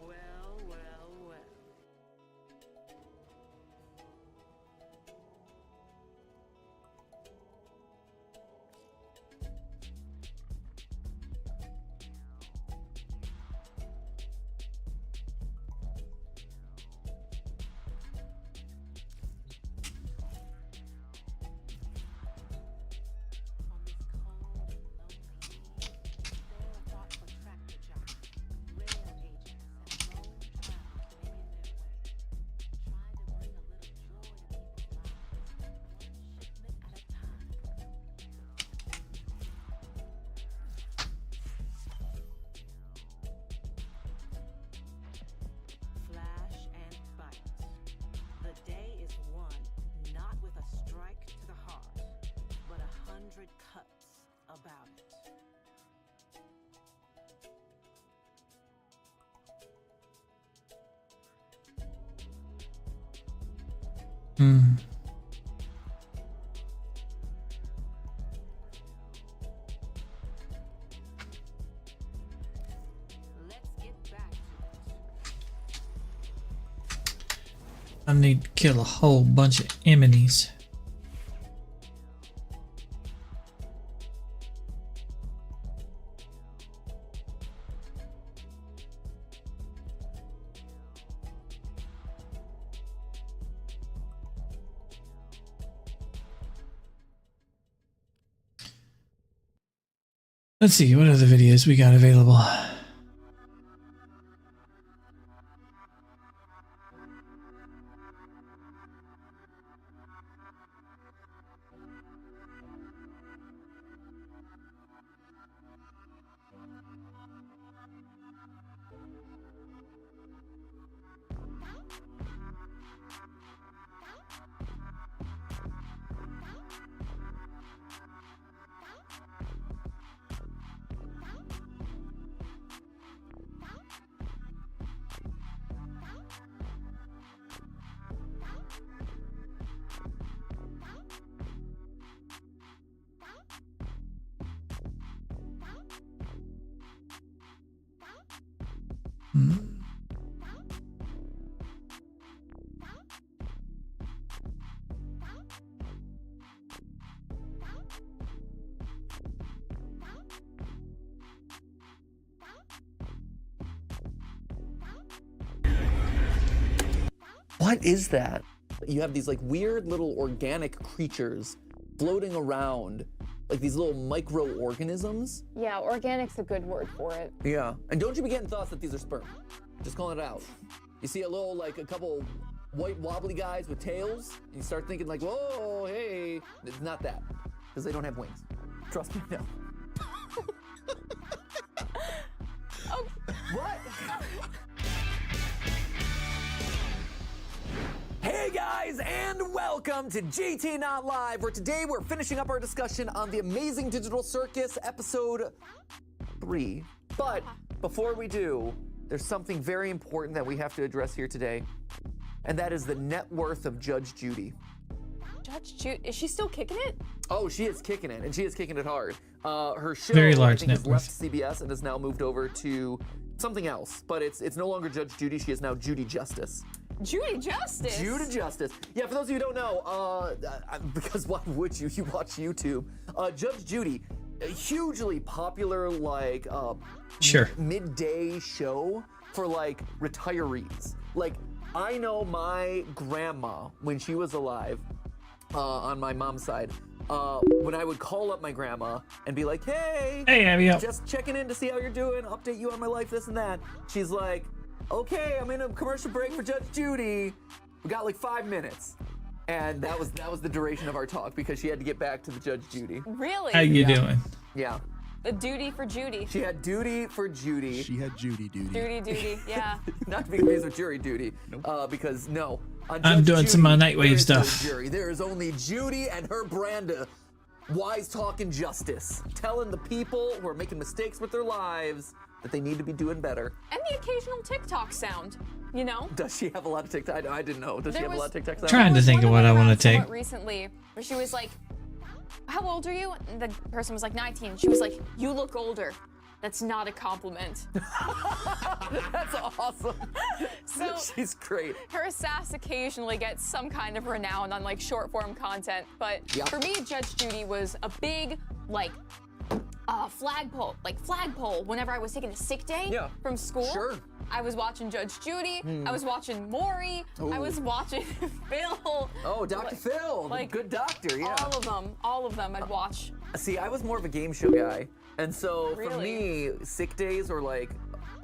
Well, well, well. On this cold and lonely beach, there a thoughtful tractor jockey, rail agents, and lone travelers making their way, trying to bring a little joy to people's lives, one shipment at a time. Flash and bite. The day is won, not with a strike to the heart, but 100 cuts about it. Hmm. Let's get back to it. I need to kill a whole bunch of enemies. Let's see, what other videos we got available? Hmm. What is that? You have these like weird little organic creatures floating around, like these little microorganisms. Yeah, organic's a good word for it. Yeah. And don't you be getting thoughts that these are sperm. Just calling it out. You see a little, like a couple white wobbly guys with tails, and you start thinking like, whoa, hey. It's not that, because they don't have wings. Trust me, no. Oh. What? Hey guys, and welcome to GT Not Live, where today we're finishing up our discussion on the Amazing Digital Circus episode 3. But before we do, there's something very important that we have to address here today, and that is the net worth of Judge Judy. Judge Judy, is she still kicking it? Oh, she is kicking it, and she is kicking it hard. Her show, Very large I think, net has worth. left CBS and has now moved over to something else, but it's no longer Judge Judy. She is now Judy Justice. Judy Justice? Judy Justice. Yeah, for those of you who don't know, because why would you? You watch YouTube. Judge Judy, a hugely popular, like, Sure. midday show for, like, retirees. Like, I know my grandma, when she was alive, on my mom's side, when I would call up my grandma and be like, hey, Abby, just checking in to see how you're doing, update you on my life, this and that. She's like, okay, I'm in a commercial break for Judge Judy. We got like 5 minutes. And that was the duration of our talk because she had to get back to the Judge Judy. Really? How you doing? Yeah. The duty for Judy. She had duty for Judy. She had Judy duty. Duty, yeah. Not to be confused with jury duty. Because no. On I'm Judge doing some Judy, Nightwave there is no stuff. jury. There is only Judy and her Branda. Wise talking justice. Telling the people who are making mistakes with their lives that they need to be doing better. And the occasional TikTok sound, you know? Does she have a lot of TikTok? I didn't know. Does she There have a lot was- of TikTok sounds? Trying to think of what I want to take. Somewhat recently, where she was like, how old are you? And the person was like 19. She was like, you look older. That's not a compliment. That's awesome. So She's great. her sass occasionally gets some kind of renown on like short form content, but Yep. for me, Judge Judy was a big like flagpole. Whenever I was taking a sick day Yeah. from school, Sure. I was watching Judge Judy. I was watching Maury. I was watching Phil. Oh, Dr. Phil, like, good doctor, yeah. All of them I'd watch. See, I was more of a game show guy. And so for Really? me, sick days or like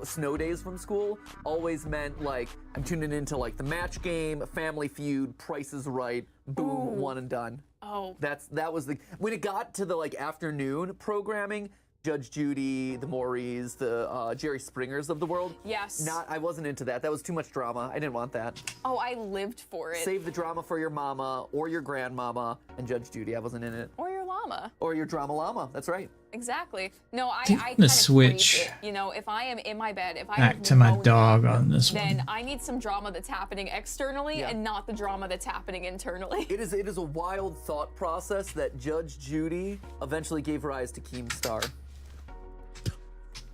snow days from school always meant like I'm tuning into like the Match Game, Family Feud, Price is Right, boom, one and done. Oh. That was the when it got to the like afternoon programming, Judge Judy, the Maurys, the Jerry Springers of the world. Yes. I wasn't into that. That was too much drama. I didn't want that. Oh, I lived for it. Save the drama for your mama or your grandmama and Judge Judy. I wasn't in it. Or your llama. Or your drama llama. That's right. Exactly. No, I think kind the of switch crave it. You know, if I am in my bed, if I back have to my no dog nap, on this then one. I need some drama that's happening externally Yeah. and not the drama that's happening internally. It is a wild thought process that Judge Judy eventually gave rise to Keemstar.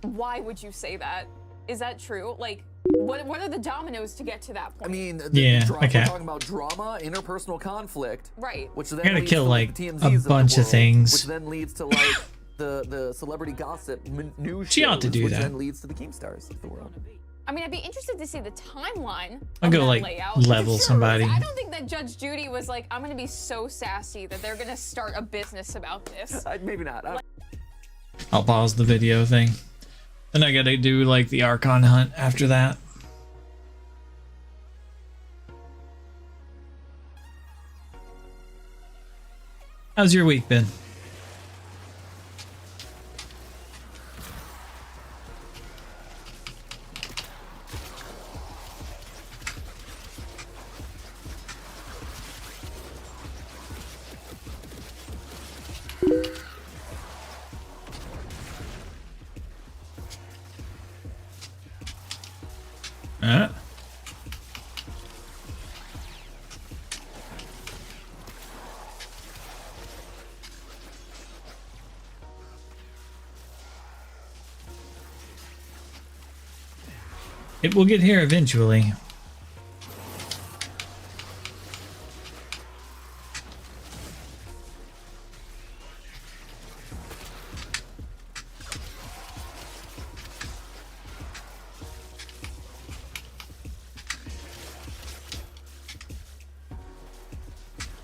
Why would you say that? Is that true? Like, what are the dominoes to get to that point? I mean, Yeah, we're okay. talking about drama, interpersonal conflict, right. which then Gotta leads kill, to like, the a TMZs of the bunch of world, things. which then leads to like the celebrity gossip news She ought to shows, do which that. then leads to the Keemstars of the world. I mean, I'd be interested to see the timeline I'll of go, that like, layout. level Sure, somebody. I don't think that Judge Judy was like, I'm gonna be so sassy that they're gonna start a business about this. Maybe not. I'll pause the video thing. Then I gotta do like the Archon hunt after that. How's your week been? It will get here eventually.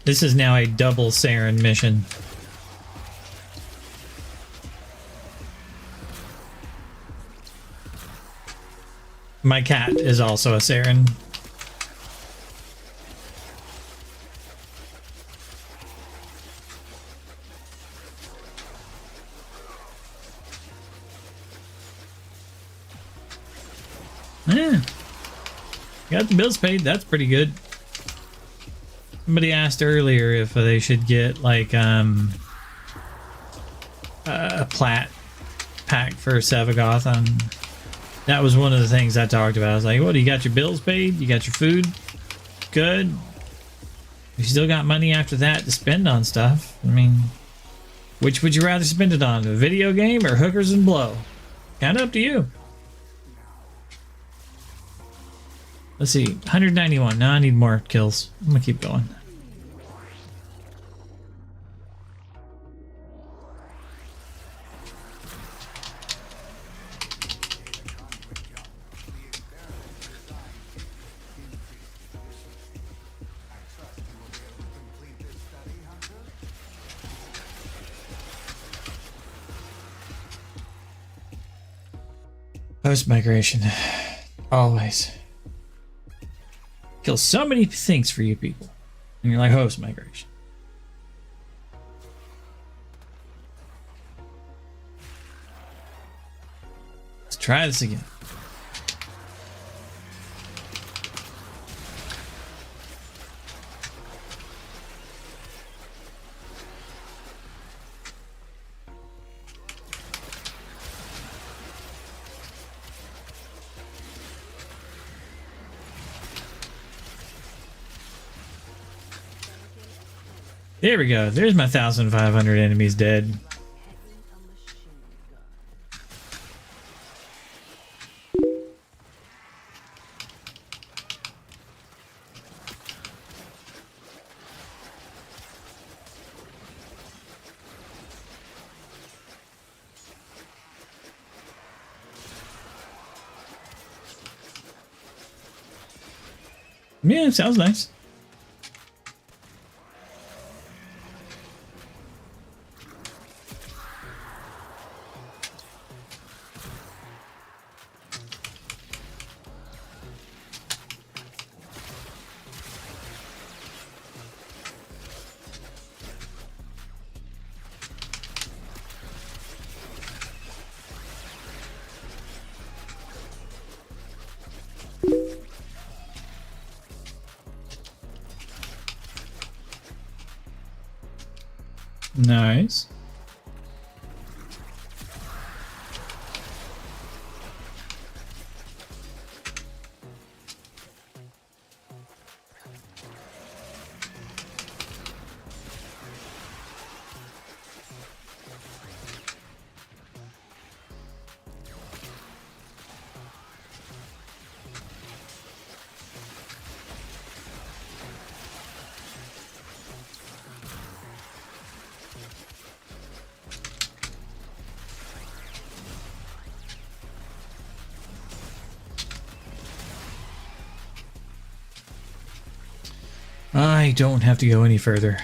This is now a double Saren mission. My cat is also a Saren. Yeah. Got the bills paid. That's pretty good. Somebody asked earlier if they should get like a plat pack for Sevagoth. That was one of the things I talked about. I was like, "What? You got your bills paid? You got your food? Good. You still got money after that to spend on stuff. I mean, which would you rather spend it on? A video game or hookers and blow? Kind of up to you." Let's see, 191. Now I need more kills. I'm gonna keep going. Post migration, always. Kill so many things for you people. And you're like, host migration. Let's try this again. There we go. There's my 1,500 enemies dead. Yeah, sounds nice. Nice. I don't have to go any further.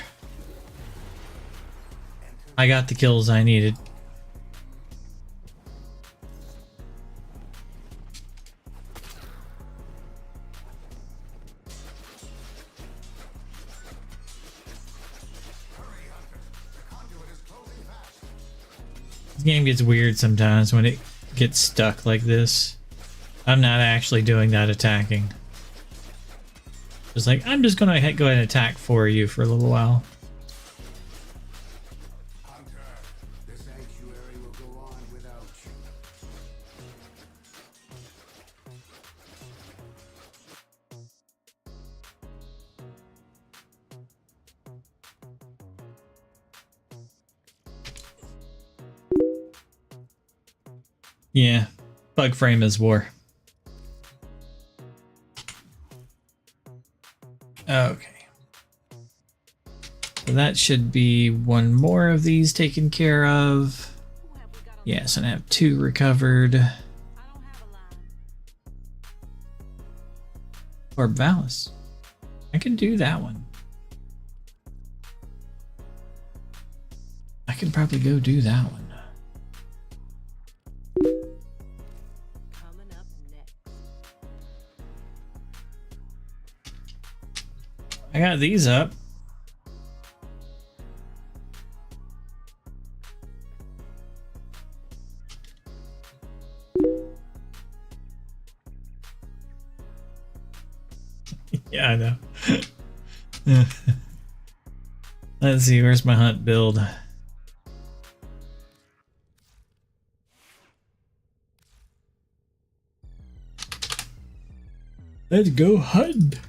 I got the kills I needed. This game gets weird sometimes when it gets stuck like this. I'm not actually doing that attacking. It's like, I'm just gonna go ahead and attack for you for a little while. Hunter, the sanctuary will go on without you. Yeah, bug frame is war. Okay. So that should be one more of these taken care of. Yes, and I have 2 recovered. Or Valis. I can do that one. I can probably go do that one. Coming up next. I got these up. Yeah, I know. Let's see, where's my hunt build? Let's go hunt.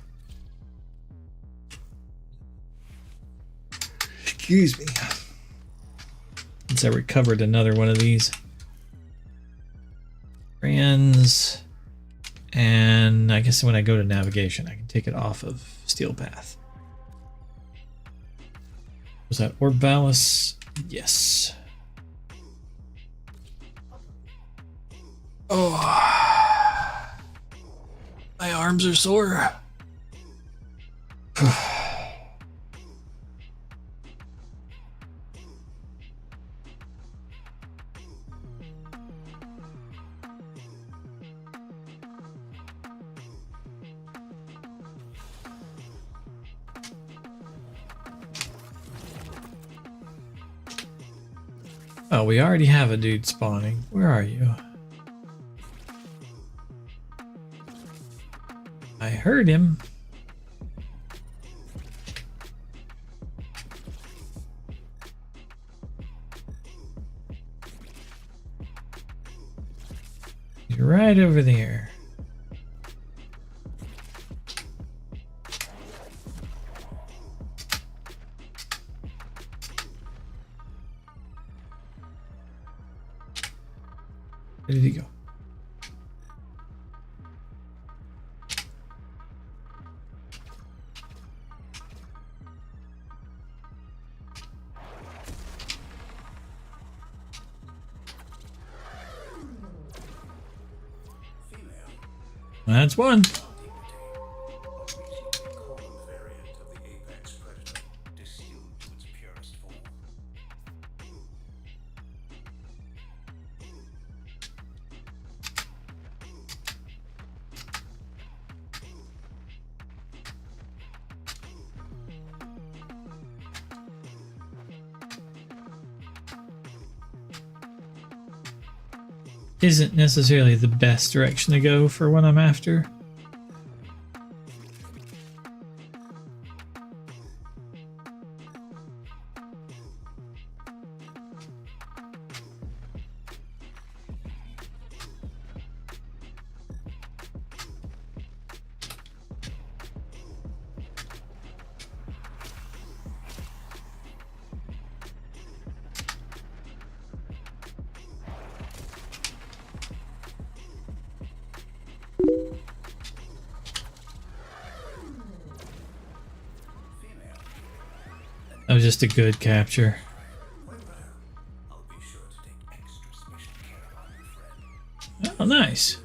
Excuse me. Since I recovered another one of these. Friends. And I guess when I go to navigation, I can take it off of Steel Path. Was that Orbalis? Yes. Oh. My arms are sore. Oh, we already have a dude spawning. Where are you? I heard him. He's right over there. Where did he go? That's one. isn't necessarily the best direction to go for what I'm after. That was just a good capture. Oh, nice.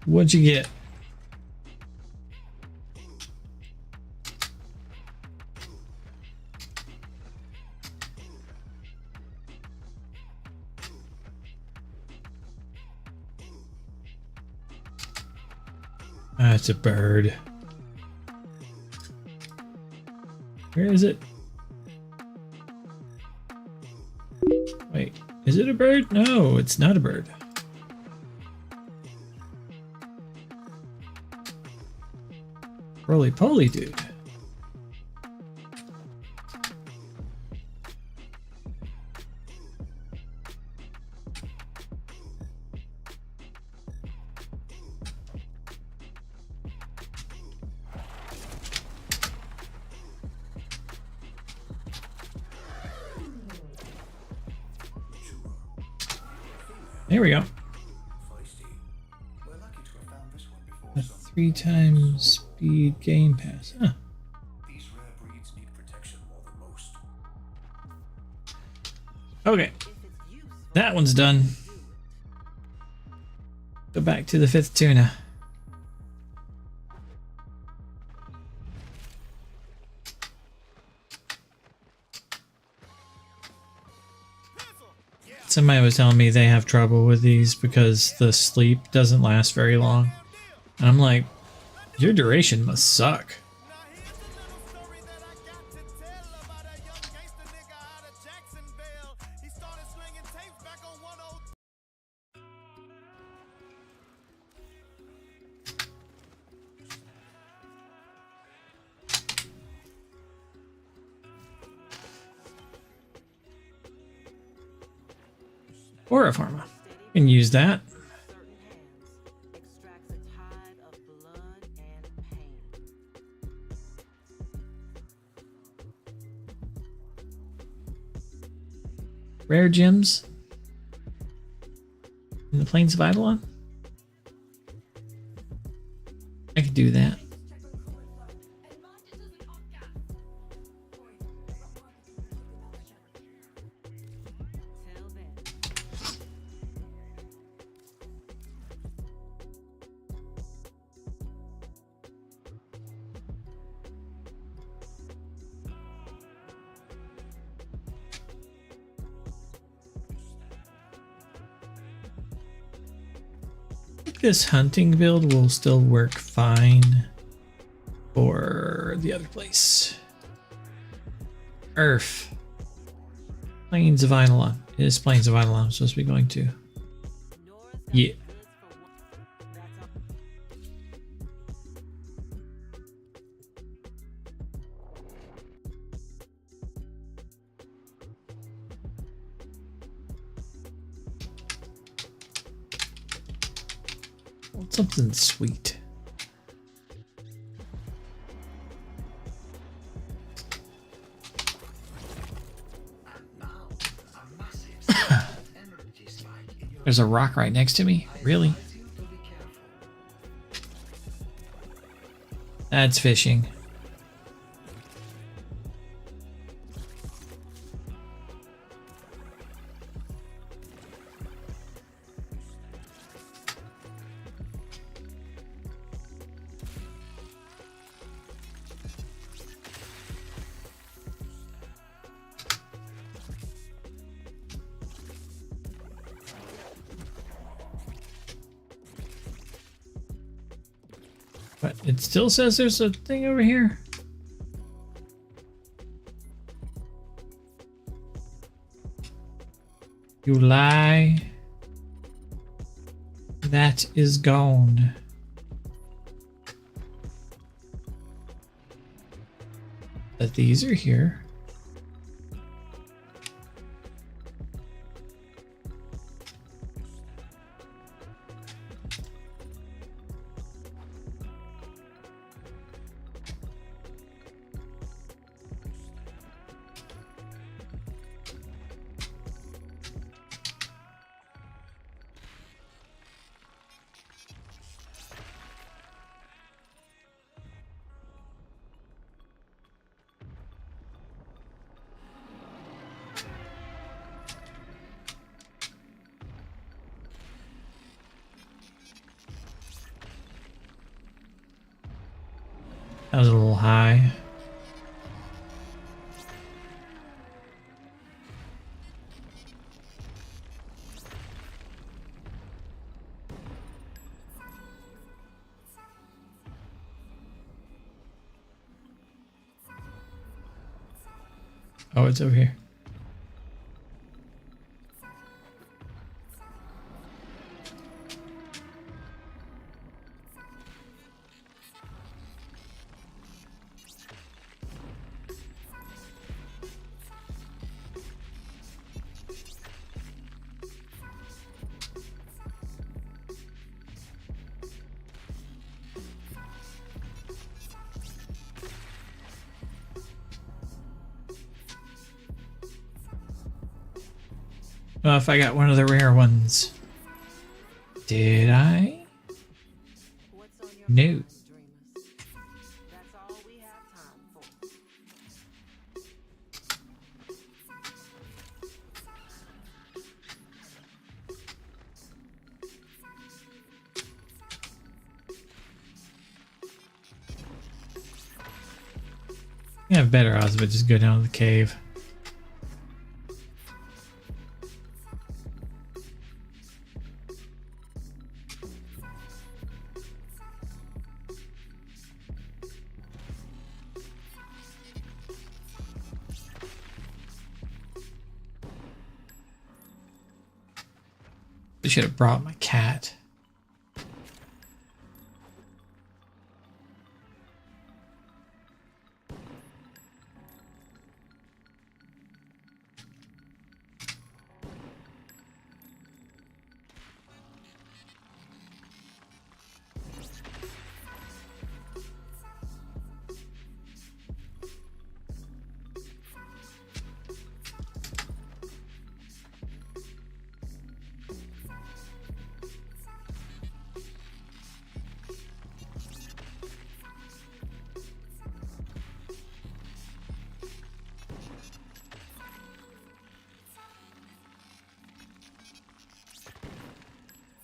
What'd you get? Ah, it's a bird. Where is it? Wait, is it a bird? No, it's not a bird. Roly-poly, dude. There we go. A 3 times speed game pass. Huh. Okay. That one's done. Go back to the 5th tuna. Somebody was telling me they have trouble with these because the sleep doesn't last very long. And I'm like, your duration must suck. Warframe. Can use that. Rare gems in the Plains of Eidolon. I could do that. This hunting build will still work fine for the other place. Earth. Plains of Eidolon. It is Plains of Eidolon I'm supposed to be going to. Yeah. Something sweet. There's a rock right next to me? Really? That's fishing. It still says there's a thing over here. You lie. That is gone. But these are here. That was a little high. Oh, it's over here. Well, if I got one of the rare ones. Did I? No. That's all we have time for. I have better odds if I just go down to the cave. I should have brought my cat.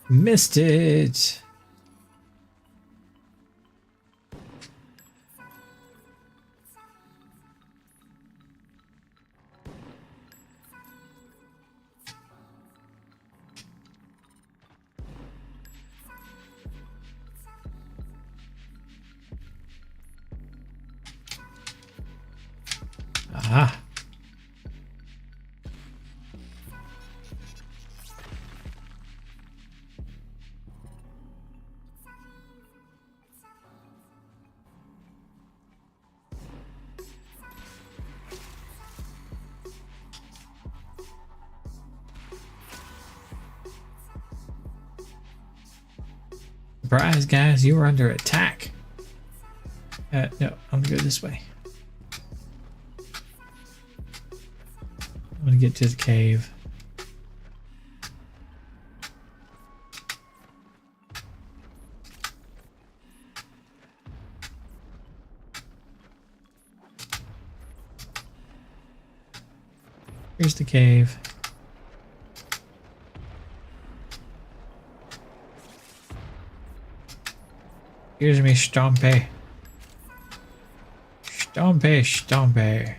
Missed it. Aha. Surprise, guys, you were under attack. No, I'm gonna go this way. I'm gonna get to the cave. Here's the cave. Here's me stompy. Stompy, stompy.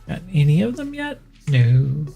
Got any of them yet? No.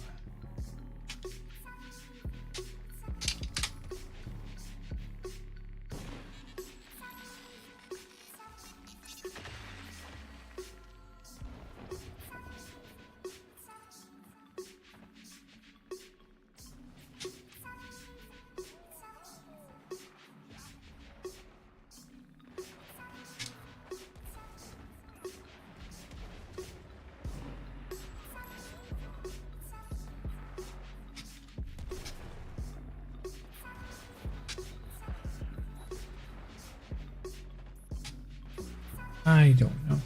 I don't know.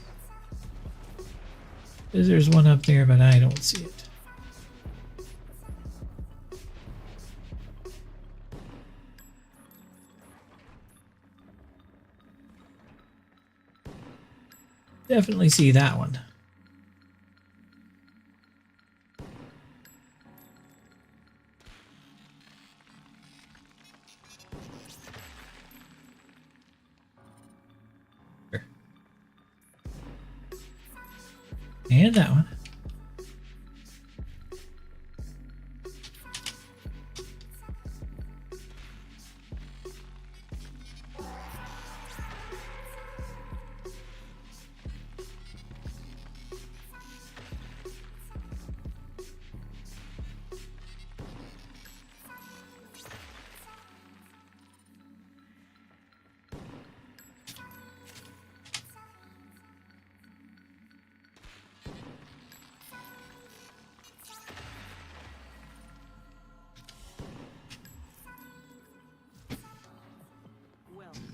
There's one up there, but I don't see it. Definitely see that one. And that one.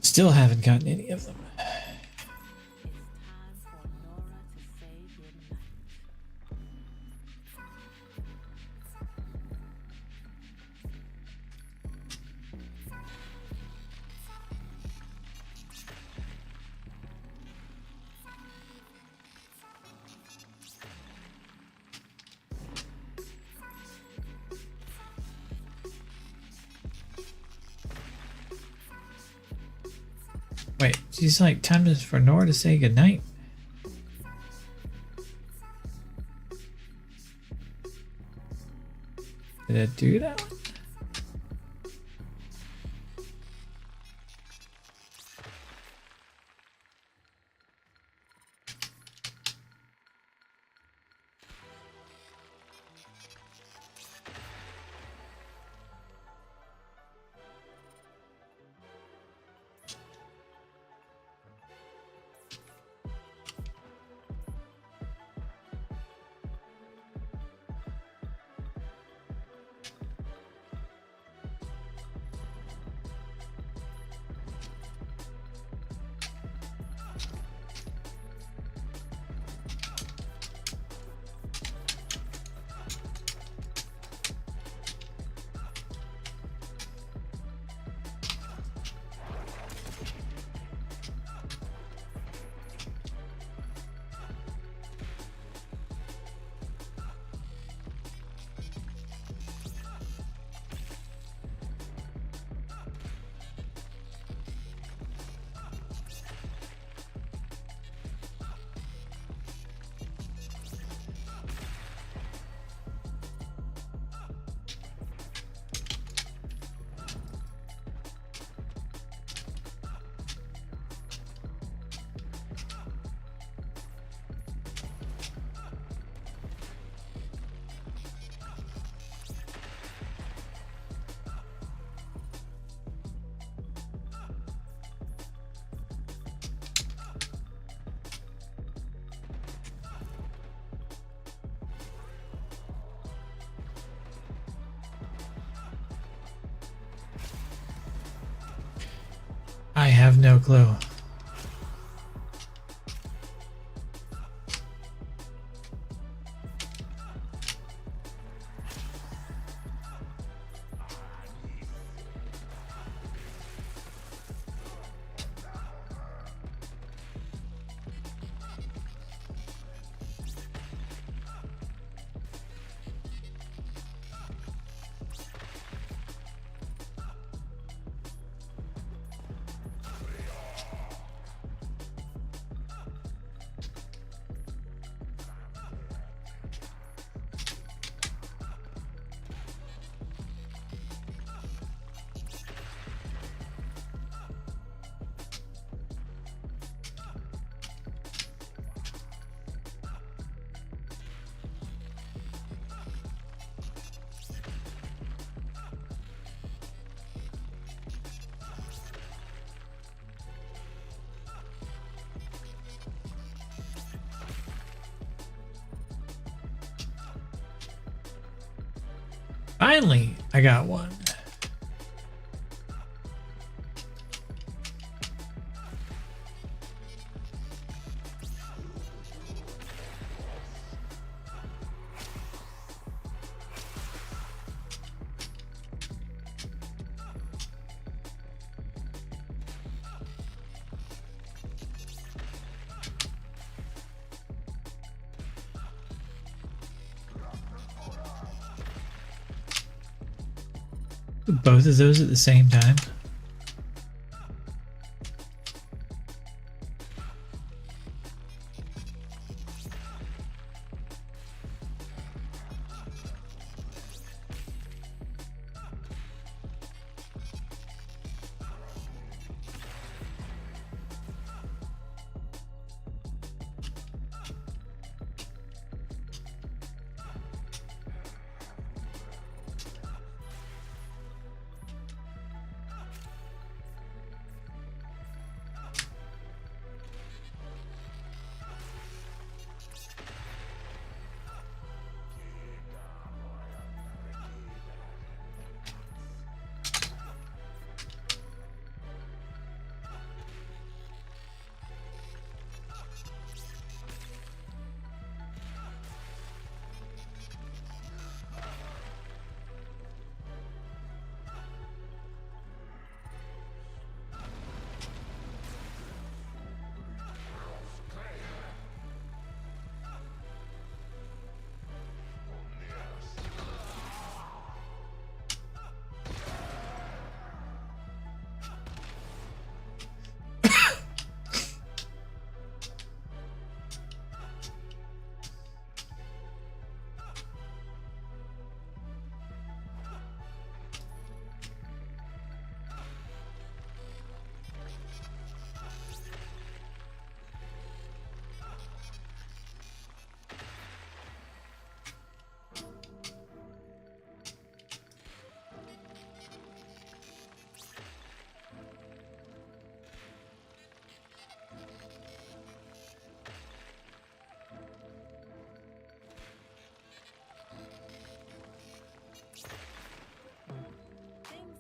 Still haven't gotten any of them. Wait, she's like, time for Nora to say goodnight. Did I do that one? I have no clue. Finally, I got one. Both of those at the same time.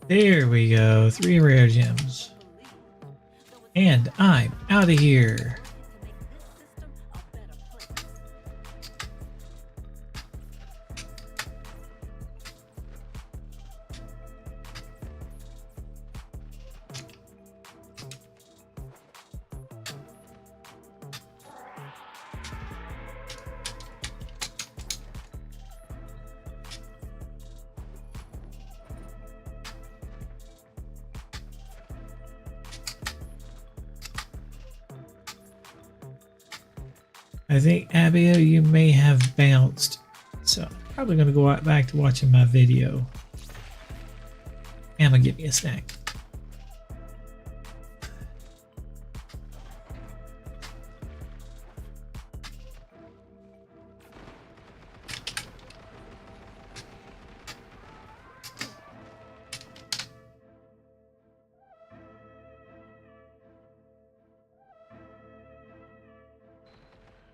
There we go. 3 rare gems. And I'm out of here. I think, Abio, you may have bounced. So I'm probably going to go right back to watching my video. And I'm going to get me a snack.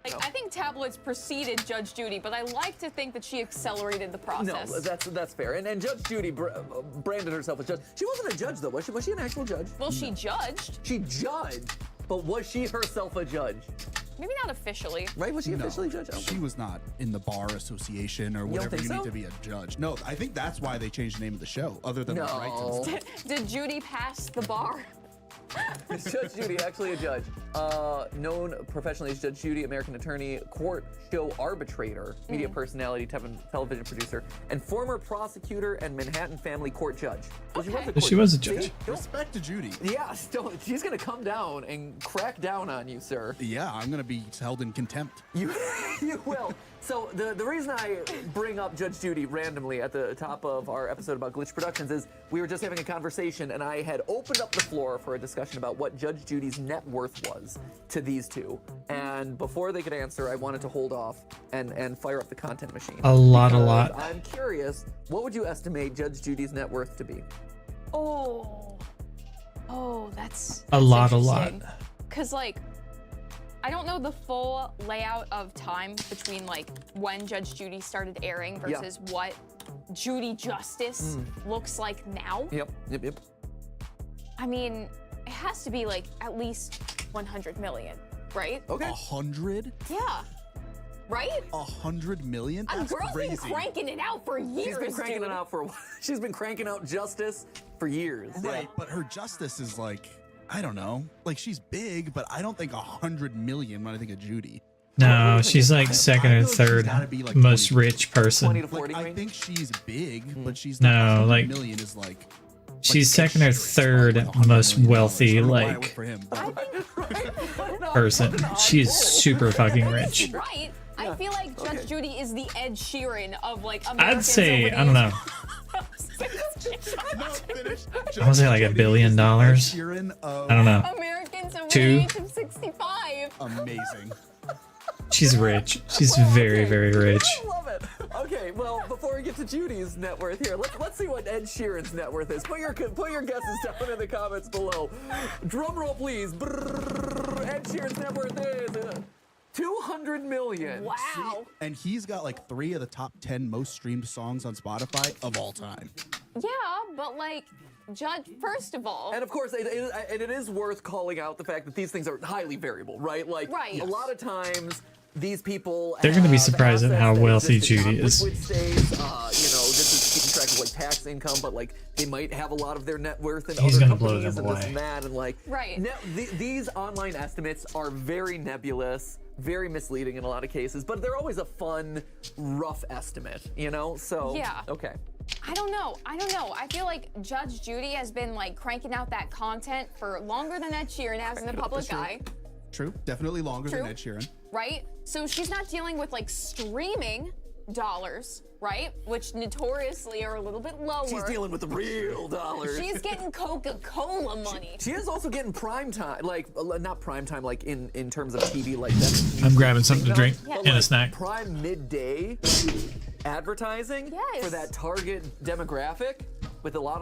Like, I think Tablets preceded Judge Judy, but I like to think that she accelerated the process. No, that's fair. And Judge Judy branded herself as judge. She wasn't a judge, though, was she? Was she an actual judge? Well, she judged. She judged, but was she herself a judge? Maybe not officially. Right? Was she officially judge? She was not in the bar association or whatever you need to be a judge. No, I think that's why they changed the name of the show, other than the rights and stuff. Did Judy pass the bar? Is Judge Judy actually a judge? Known professionally as Judge Judy, American attorney, court show arbitrator, media personality, television producer, and former prosecutor and Manhattan family court judge. So She was a judge. See? Respect to Judy. Yeah, she's gonna come down and crack down on you, sir. Yeah, I'm gonna be held in contempt. You will. So the reason I bring up Judge Judy randomly at the top of our episode about Glitch Productions is we were just having a conversation and I had opened up the floor for a discussion about what Judge Judy's net worth was to these two. And before they could answer, I wanted to hold off and fire up the content machine. A lot. I'm curious, what would you estimate Judge Judy's net worth to be? Oh, that's A lot. Because, like, I don't know the full layout of time between, like, when Judge Judy started airing versus what Judy Justice looks like now, Yep. I mean, it has to be like at least 100 million, right? Okay. 100? Yeah. Right? 100 million? A That's girl's crazy. been cranking it out for years. She's been cranking dude. it out for a while. She's been cranking out Justice for years. Right, but her Justice is like, I don't know. Like, she's big, but I don't think 100 million when I think of Judy. No, she's like second or I feel like she's third gotta be like most 20 rich person. 20 to 40 Like, I range? think she's big, but she's No, not. 100 like- million is like. She's second or third most wealthy like For him, but person. She's super fucking rich. Right? I feel like Judge Judy is the Ed Sheeran of like Americans I'd say, over the I don't know. I would say like $1 billion. I don't know. Americans over Two. the age of 65. Amazing. She's rich. She's very, very rich. I love it. Okay, well, before we get to Judy's net worth here, let's see what Ed Sheeran's net worth is. Put your guesses down in the comments below. Drum roll, please. Brrr. Ed Sheeran's net worth is 200 million. Wow. And he's got like 3 of the top 10 most streamed songs on Spotify of all time. Yeah, but like, Judge, first of all. And of course, it is worth calling out the fact that these things are highly variable, right? Like, Right. a lot of times, these people They're gonna be have surprised at assets how that wealthy exist in Judy is. non-liquid states. This is keeping track of like tax income, but like they might have a lot of their net worth in He's other gonna blow companies them and this away. and that, and like Right. these online estimates are very nebulous, very misleading in a lot of cases, but they're always a fun, rough estimate, you know? So Yeah. okay. I don't know. I feel like Judge Judy has been like cranking out that content for longer than Ed Sheeran has in the public eye, True. Definitely longer True. than Ed Sheeran. right? So she's not dealing with like streaming dollars, right? Which notoriously are a little bit lower. She's dealing with the real dollars. She's getting Coca-Cola money. She is also getting prime time, like not prime time, like in terms of TV, like that. I'm grabbing something to drink But, and a like, snack. Prime midday advertising Yes. for that target demographic with a lot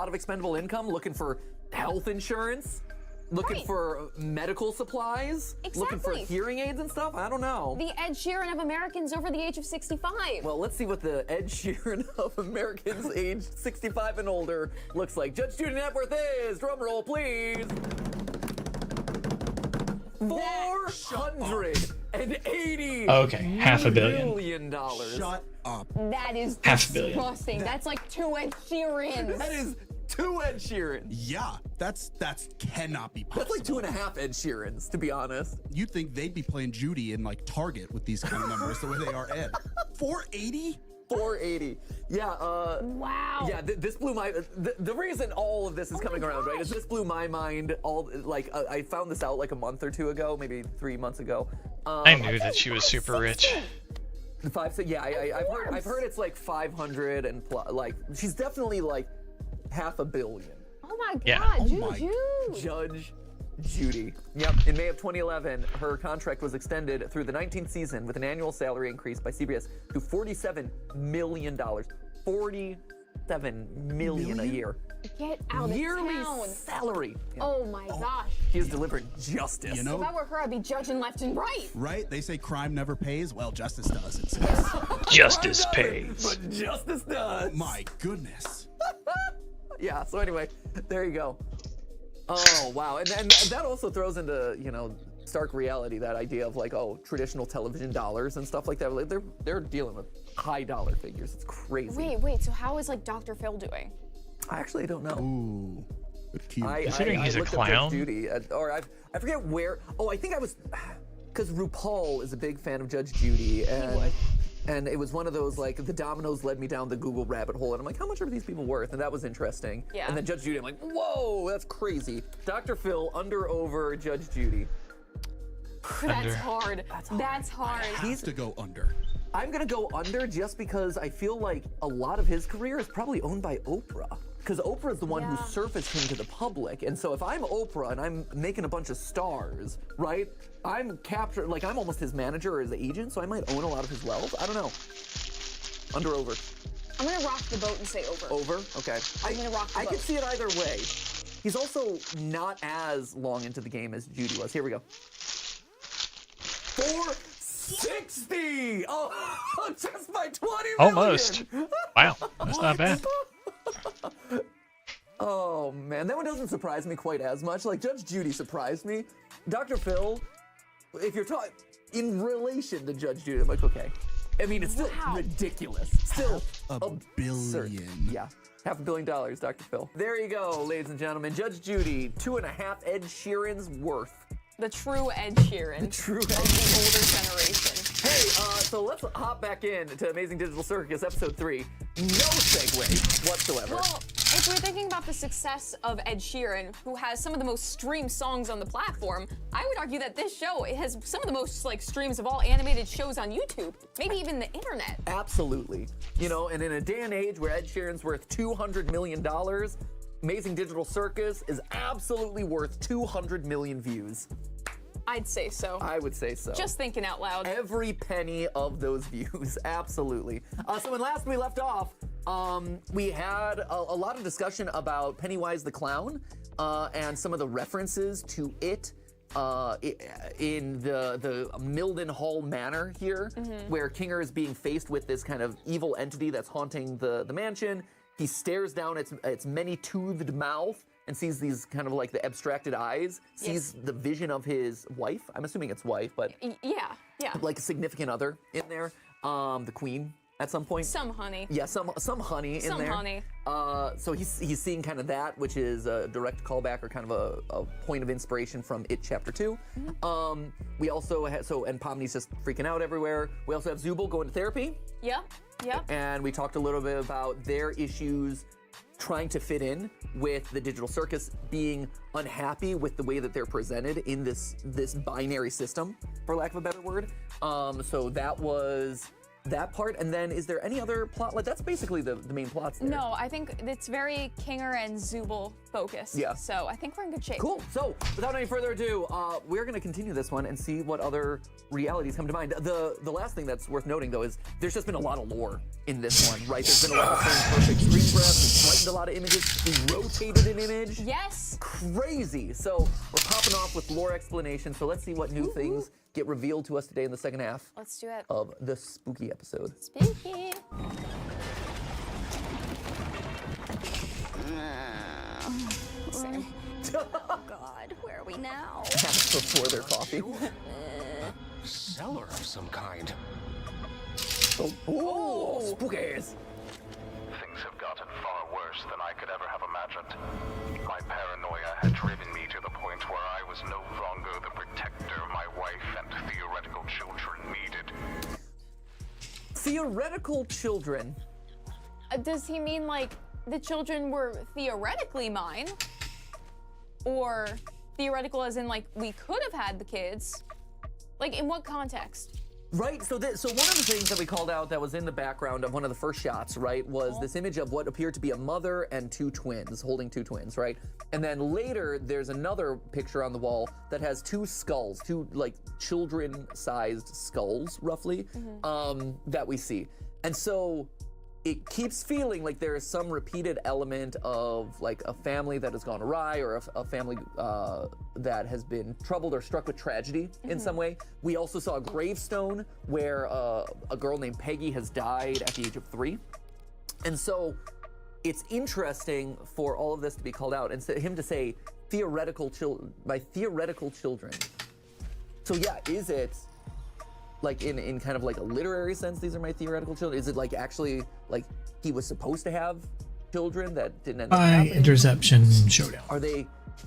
of expendable income, looking for health insurance, looking Right. for medical supplies, looking for Exactly. hearing aids and stuff. I don't know. The Ed Sheeran of Americans over the age of 65. Well, let's see what the Ed Sheeran of Americans aged 65 and older looks like. Judge Judy net worth is, drum roll please, $480 Okay, $500 million. million dollars. Shut up. That is $500 million. disgusting. That's like 2 Ed Sheerans. That is 2 Ed Sheeran. Yeah, that's cannot be possible. That's like 2.5 Ed Sheerans, to be honest. You'd think they'd be playing Judy in like Target with these kind of numbers the way they are Ed. 480? 480. Yeah, Wow. yeah, this blew my, the reason all of this is coming around, right, is gosh. this blew my mind all, like, I found this out like a month or two ago, maybe 3 months ago. I knew that she was super rich. Yeah, I've heard it's like 500 and plus, like, she's definitely like $500 million. Oh my God, Yeah. Oh Jude. my- Judge Judy. Yep, in May of 2011, her contract was extended through the 19th season with an annual salary increase by CBS to $47 million. $47 million a year. Get out of Yearly town. salary. Oh my gosh. She has delivered justice. You If know, I were her, I'd be judging left and right. right? They say crime never pays. Well, justice does. It says. Justice Crime pays. doesn't, But justice does. My goodness. Yeah, so anyway, there you go. Oh, wow. And that also throws into, you know, stark reality, that idea of like, oh, traditional television dollars and stuff like that. Like, they're dealing with high dollar figures. It's crazy. Wait, so how is like Dr. Phil doing? I actually don't know. Ooh. Good cue. Considering he's a looked up Judge clown? Judy, or I forget where. Oh, I think I was, because RuPaul is a big fan of Judge Judy, and it was one of those, like, the dominoes led me down the Google rabbit hole, and I'm like, how much are these people worth? And that was interesting. Yeah. And then Judge Judy, I'm like, whoa, that's crazy. Dr. Phil, under, over, Judge Judy. That's hard. That's hard. Has to go under. I'm gonna go under just because I feel like a lot of his career is probably owned by Oprah. Because Oprah's the one who Yeah. surfaced him to the public. And so if I'm Oprah and I'm making a bunch of stars, right? I'm captured, like I'm almost his manager or his agent, so I might own a lot of his wealth. I don't know. Under, over. I'm gonna rock the boat and say over. Over? Okay. I'm gonna rock the I boat. could see it either way. He's also not as long into the game as Judy was. Here we go. 60! Oh, just by 20 Almost. million! Wow, that's not bad. Oh man, that one doesn't surprise me quite as much. Like Judge Judy surprised me. Dr. Phil, if you're talking in relation to Judge Judy, I'm like, okay. I mean, it's still ridiculous. Still a billion. Yeah. $500 million, Dr. Phil. There you go, ladies and gentlemen. Judge Judy, 2.5 Ed Sheeran's worth. The true Ed Sheeran. The true Ed of the older generation. Hey, so let's hop back in to Amazing Digital Circus episode 3. No segue whatsoever. Well, if we're thinking about the success of Ed Sheeran, who has some of the most streamed songs on the platform, I would argue that this show has some of the most streams of all animated shows on YouTube, maybe even the internet. Absolutely. You know, and in a day and age where Ed Sheeran's worth $200 million, Amazing Digital Circus is absolutely worth 200 million views. I'd say so. I would say so. Just thinking out loud. Every penny of those views, absolutely. So when last we left off, we had a lot of discussion about Pennywise the Clown and some of the references to it in the Mildenhall Manor here, where Kinger is being faced with this kind of evil entity that's haunting the mansion. He stares down its many-toothed mouth and sees these kind of like the abstracted eyes, sees the vision of his wife. I'm assuming it's wife, but yeah. Like a significant other in there, the queen at some point. Some honey. Yeah, some honey in there. Some honey. So he's seeing kind of that, which is a direct callback or kind of a point of inspiration from It Chapter 2. We also had, and Pomni's just freaking out everywhere. We also have Zubul going to therapy. Yep. And we talked a little bit about their issues trying to fit in with the digital circus, being unhappy with the way that they're presented in this binary system, for lack of a better word. So that was that part. And then is there any other plot? Like, that's basically the main plots there. No, I think it's very Kinger and Zubul focused. Yeah. So I think we're in good shape. Cool. So without any further ado, we're going to continue this one and see what other realities come to mind. The last thing that's worth noting, though, is there's just been a lot of lore in this one, right? There's been a lot of perfect screen breaths. We frightened a lot of images. We rotated an image. Yes. Crazy. So we're popping off with lore explanation. So let's see what new things get revealed to us today in the second half. Let's do it. Of the spooky episode. Spooky. Same. Oh God, where are we now? Before their coffee. Cellar of some kind. Oh, spookies. Things have gotten far worse than I could ever have imagined. My paranoia had driven me to the point where I was no longer the protector my wife and theoretical children needed. Theoretical children? Does he mean like the children were theoretically mine? Or theoretical as in like we could have had the kids? Like in what context? Right, so one of the things that we called out that was in the background of one of the first shots, right, was this image of what appeared to be a mother and two twins, holding two twins, right? And then later, there's another picture on the wall that has two skulls, two like children-sized skulls, roughly, that we see. And so it keeps feeling like there is some repeated element of like a family that has gone awry or a family that has been troubled or struck with tragedy in some way. We also saw a gravestone where a girl named Peggy has died at the age of 3. And so it's interesting for all of this to be called out and him to say my theoretical children. So yeah, is it like in kind of like a literary sense, these are my theoretical children? Is it like actually like he was supposed to have children that didn't end up happening? Interception showdown. Are they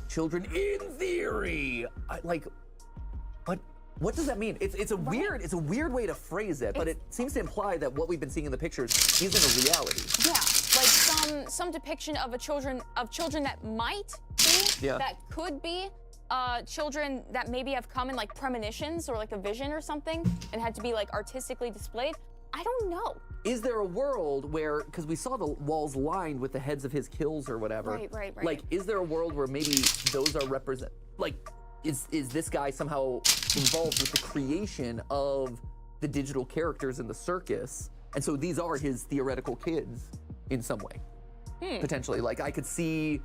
children in theory? But what does that mean? It's a weird way to phrase it, but it seems to imply that what we've been seeing in the pictures isn't a reality. Yeah, like some depiction of children that might be, that could be. Children that maybe have come in like premonitions or like a vision or something and had to be like artistically displayed. I don't know. Is there a world where, because we saw the walls lined with the heads of his kills or whatever. Right. Like, is there a world where maybe those are is this guy somehow involved with the creation of the digital characters in the circus? And so these are his theoretical kids in some way, potentially. Like I could see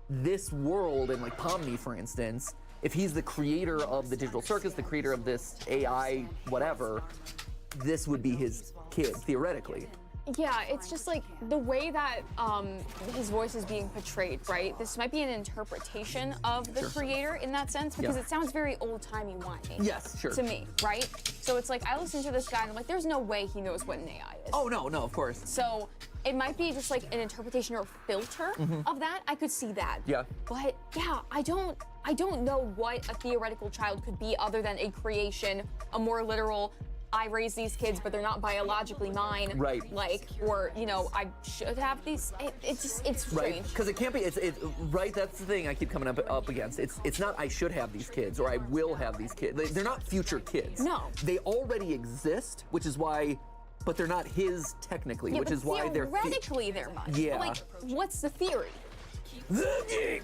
this world in like Pomni, for instance, if he's the creator of the digital circus, the creator of this AI, whatever, this would be his kid, theoretically. Yeah, it's just like the way that his voice is being portrayed, right? This might be an interpretation of the creator in that sense, because it sounds very old-timey whiny. Yes, sure. To me, right? So it's like, I listen to this guy and I'm like, there's no way he knows what an AI is. Oh, no, of course. So it might be just like an interpretation or filter of that. I could see that. Yeah. But yeah, I don't know what a theoretical child could be other than a creation, a more literal, I raise these kids, but they're not biologically mine. Right. Like, or, you know, I should have these. It's strange. Right, because it can't be. It's right. That's the thing I keep coming up against. It's not I should have these kids or I will have these kids. They're not future kids. No. They already exist, which is why. But they're not his technically, Yeah, which but is why they're. theoretically they're mine. Yeah. But, like, what's the theory? The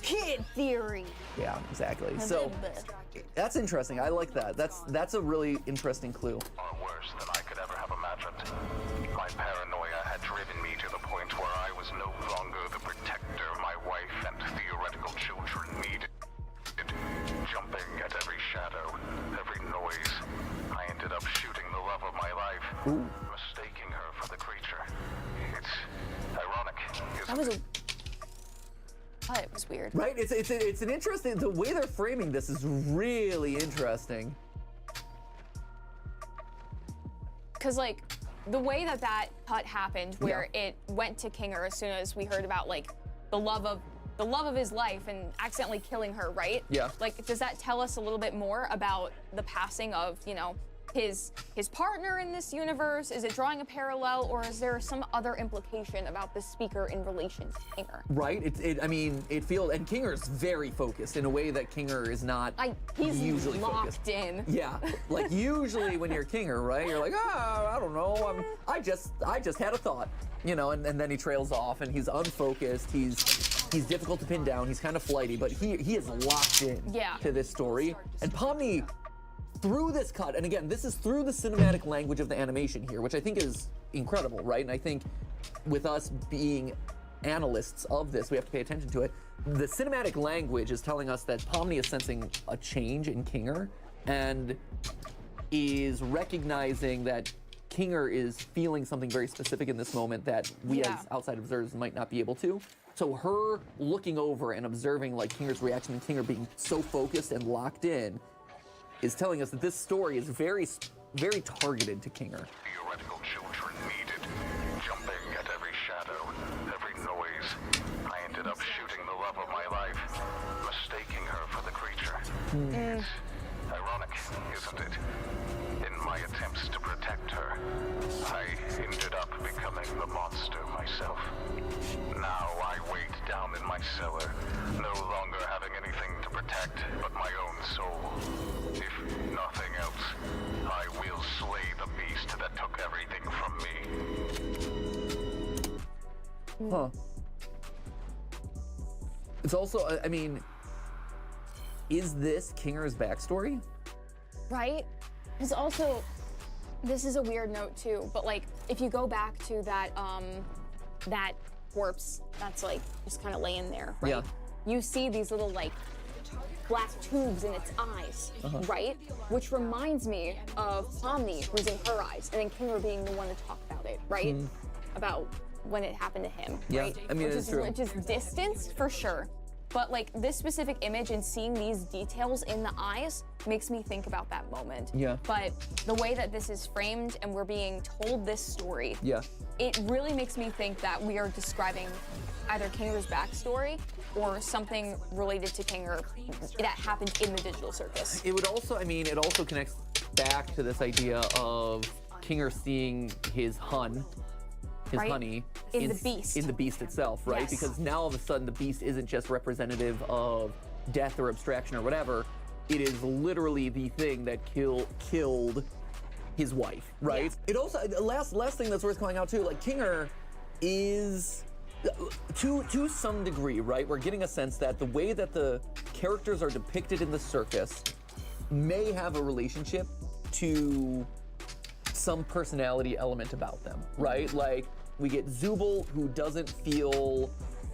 kid theory. Yeah, exactly. So that's interesting. I like that. That's a really interesting clue. Far worse than I could ever have imagined. My paranoia had driven me to the point where I was no longer the protector my wife and theoretical children needed. Jumping at every shadow, every noise, I ended up shooting the love of my life, mistaking her for the creature. It's ironic, isn't it? It was weird. Right? It's an interesting. The way they're framing this is really interesting. Because, like, the way that cut happened, where it went to Kinger as soon as we heard about, like, the love of his life and accidentally killing her, right? Yeah. Like, does that tell us a little bit more about the passing of, you know, his partner in this universe? Is it drawing a parallel, or is there some other implication about the speaker in relation to Kinger? Right? I mean, it feels, and Kinger's very focused in a way that Kinger is not He's usually locked focused. in. Yeah, like usually when you're Kinger, right? You're like, I don't know. I just had a thought, you know, and then he trails off, and he's unfocused. He's difficult to pin down. He's kind of flighty, but he is locked in to this story. And Pomni, through this cut, and again, this is through the cinematic language of the animation here, which I think is incredible, right? And I think with us being analysts of this, we have to pay attention to it. The cinematic language is telling us that Pomni is sensing a change in Kinger and is recognizing that Kinger is feeling something very specific in this moment that we as outside observers might not be able to. So her looking over and observing like Kinger's reaction and Kinger being so focused and locked in is telling us that this story is very, very targeted to Kinger. Theoretical children needed. Jumping at every shadow, every noise. I ended up shooting the love of my life, mistaking her for the creature. It's ironic, isn't it? In my attempts to protect her, I ended up becoming the monster myself. Now I wait down in my cellar, no longer having anything to protect but my own soul. If nothing else, I will slay the beast that took everything from me. Huh. It's also, I mean, is this Kinger's backstory? Right? Because also, this is a weird note too, but like, if you go back to that, that corpse that's like just kind of laying there, right? Yeah. You see these little like black tubes in its eyes, right? Which reminds me of Pomni losing her eyes, and then Kinger being the one to talk about it, right? About when it happened to him, Yeah, right? I mean, which it's true. Which is distance for sure. But like this specific image and seeing these details in the eyes makes me think about that moment. Yeah. But the way that this is framed and we're being told this story, it really makes me think that we are describing either Kinger's backstory or something related to Kinger that happened in the digital circus. It would also, I mean, it also connects back to this idea of Kinger seeing his honey in the beast. In the beast itself, right? Yes. Because now all of a sudden the beast isn't just representative of death or abstraction or whatever. It is literally the thing that killed his wife, right? Yeah. It also, last thing that's worth calling out too, like Kinger is, to some degree, right? We're getting a sense that the way that the characters are depicted in the circus may have a relationship to some personality element about them, right? Like we get Zubul, who doesn't feel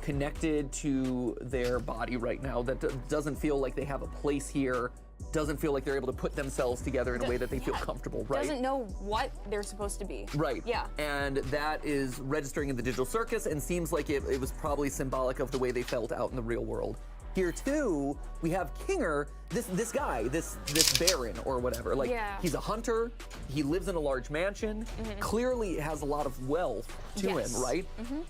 connected to their body right now, that doesn't feel like they have a place here, doesn't feel like they're able to put themselves together in a way that they feel comfortable, right? Doesn't know what they're supposed to be. Right. Yeah. And that is registering in the digital circus and seems like it was probably symbolic of the way they felt out in the real world. Here too, we have Kinger, this guy, this Baron or whatever. Like, he's a hunter, he lives in a large mansion, clearly has a lot of wealth to him, right?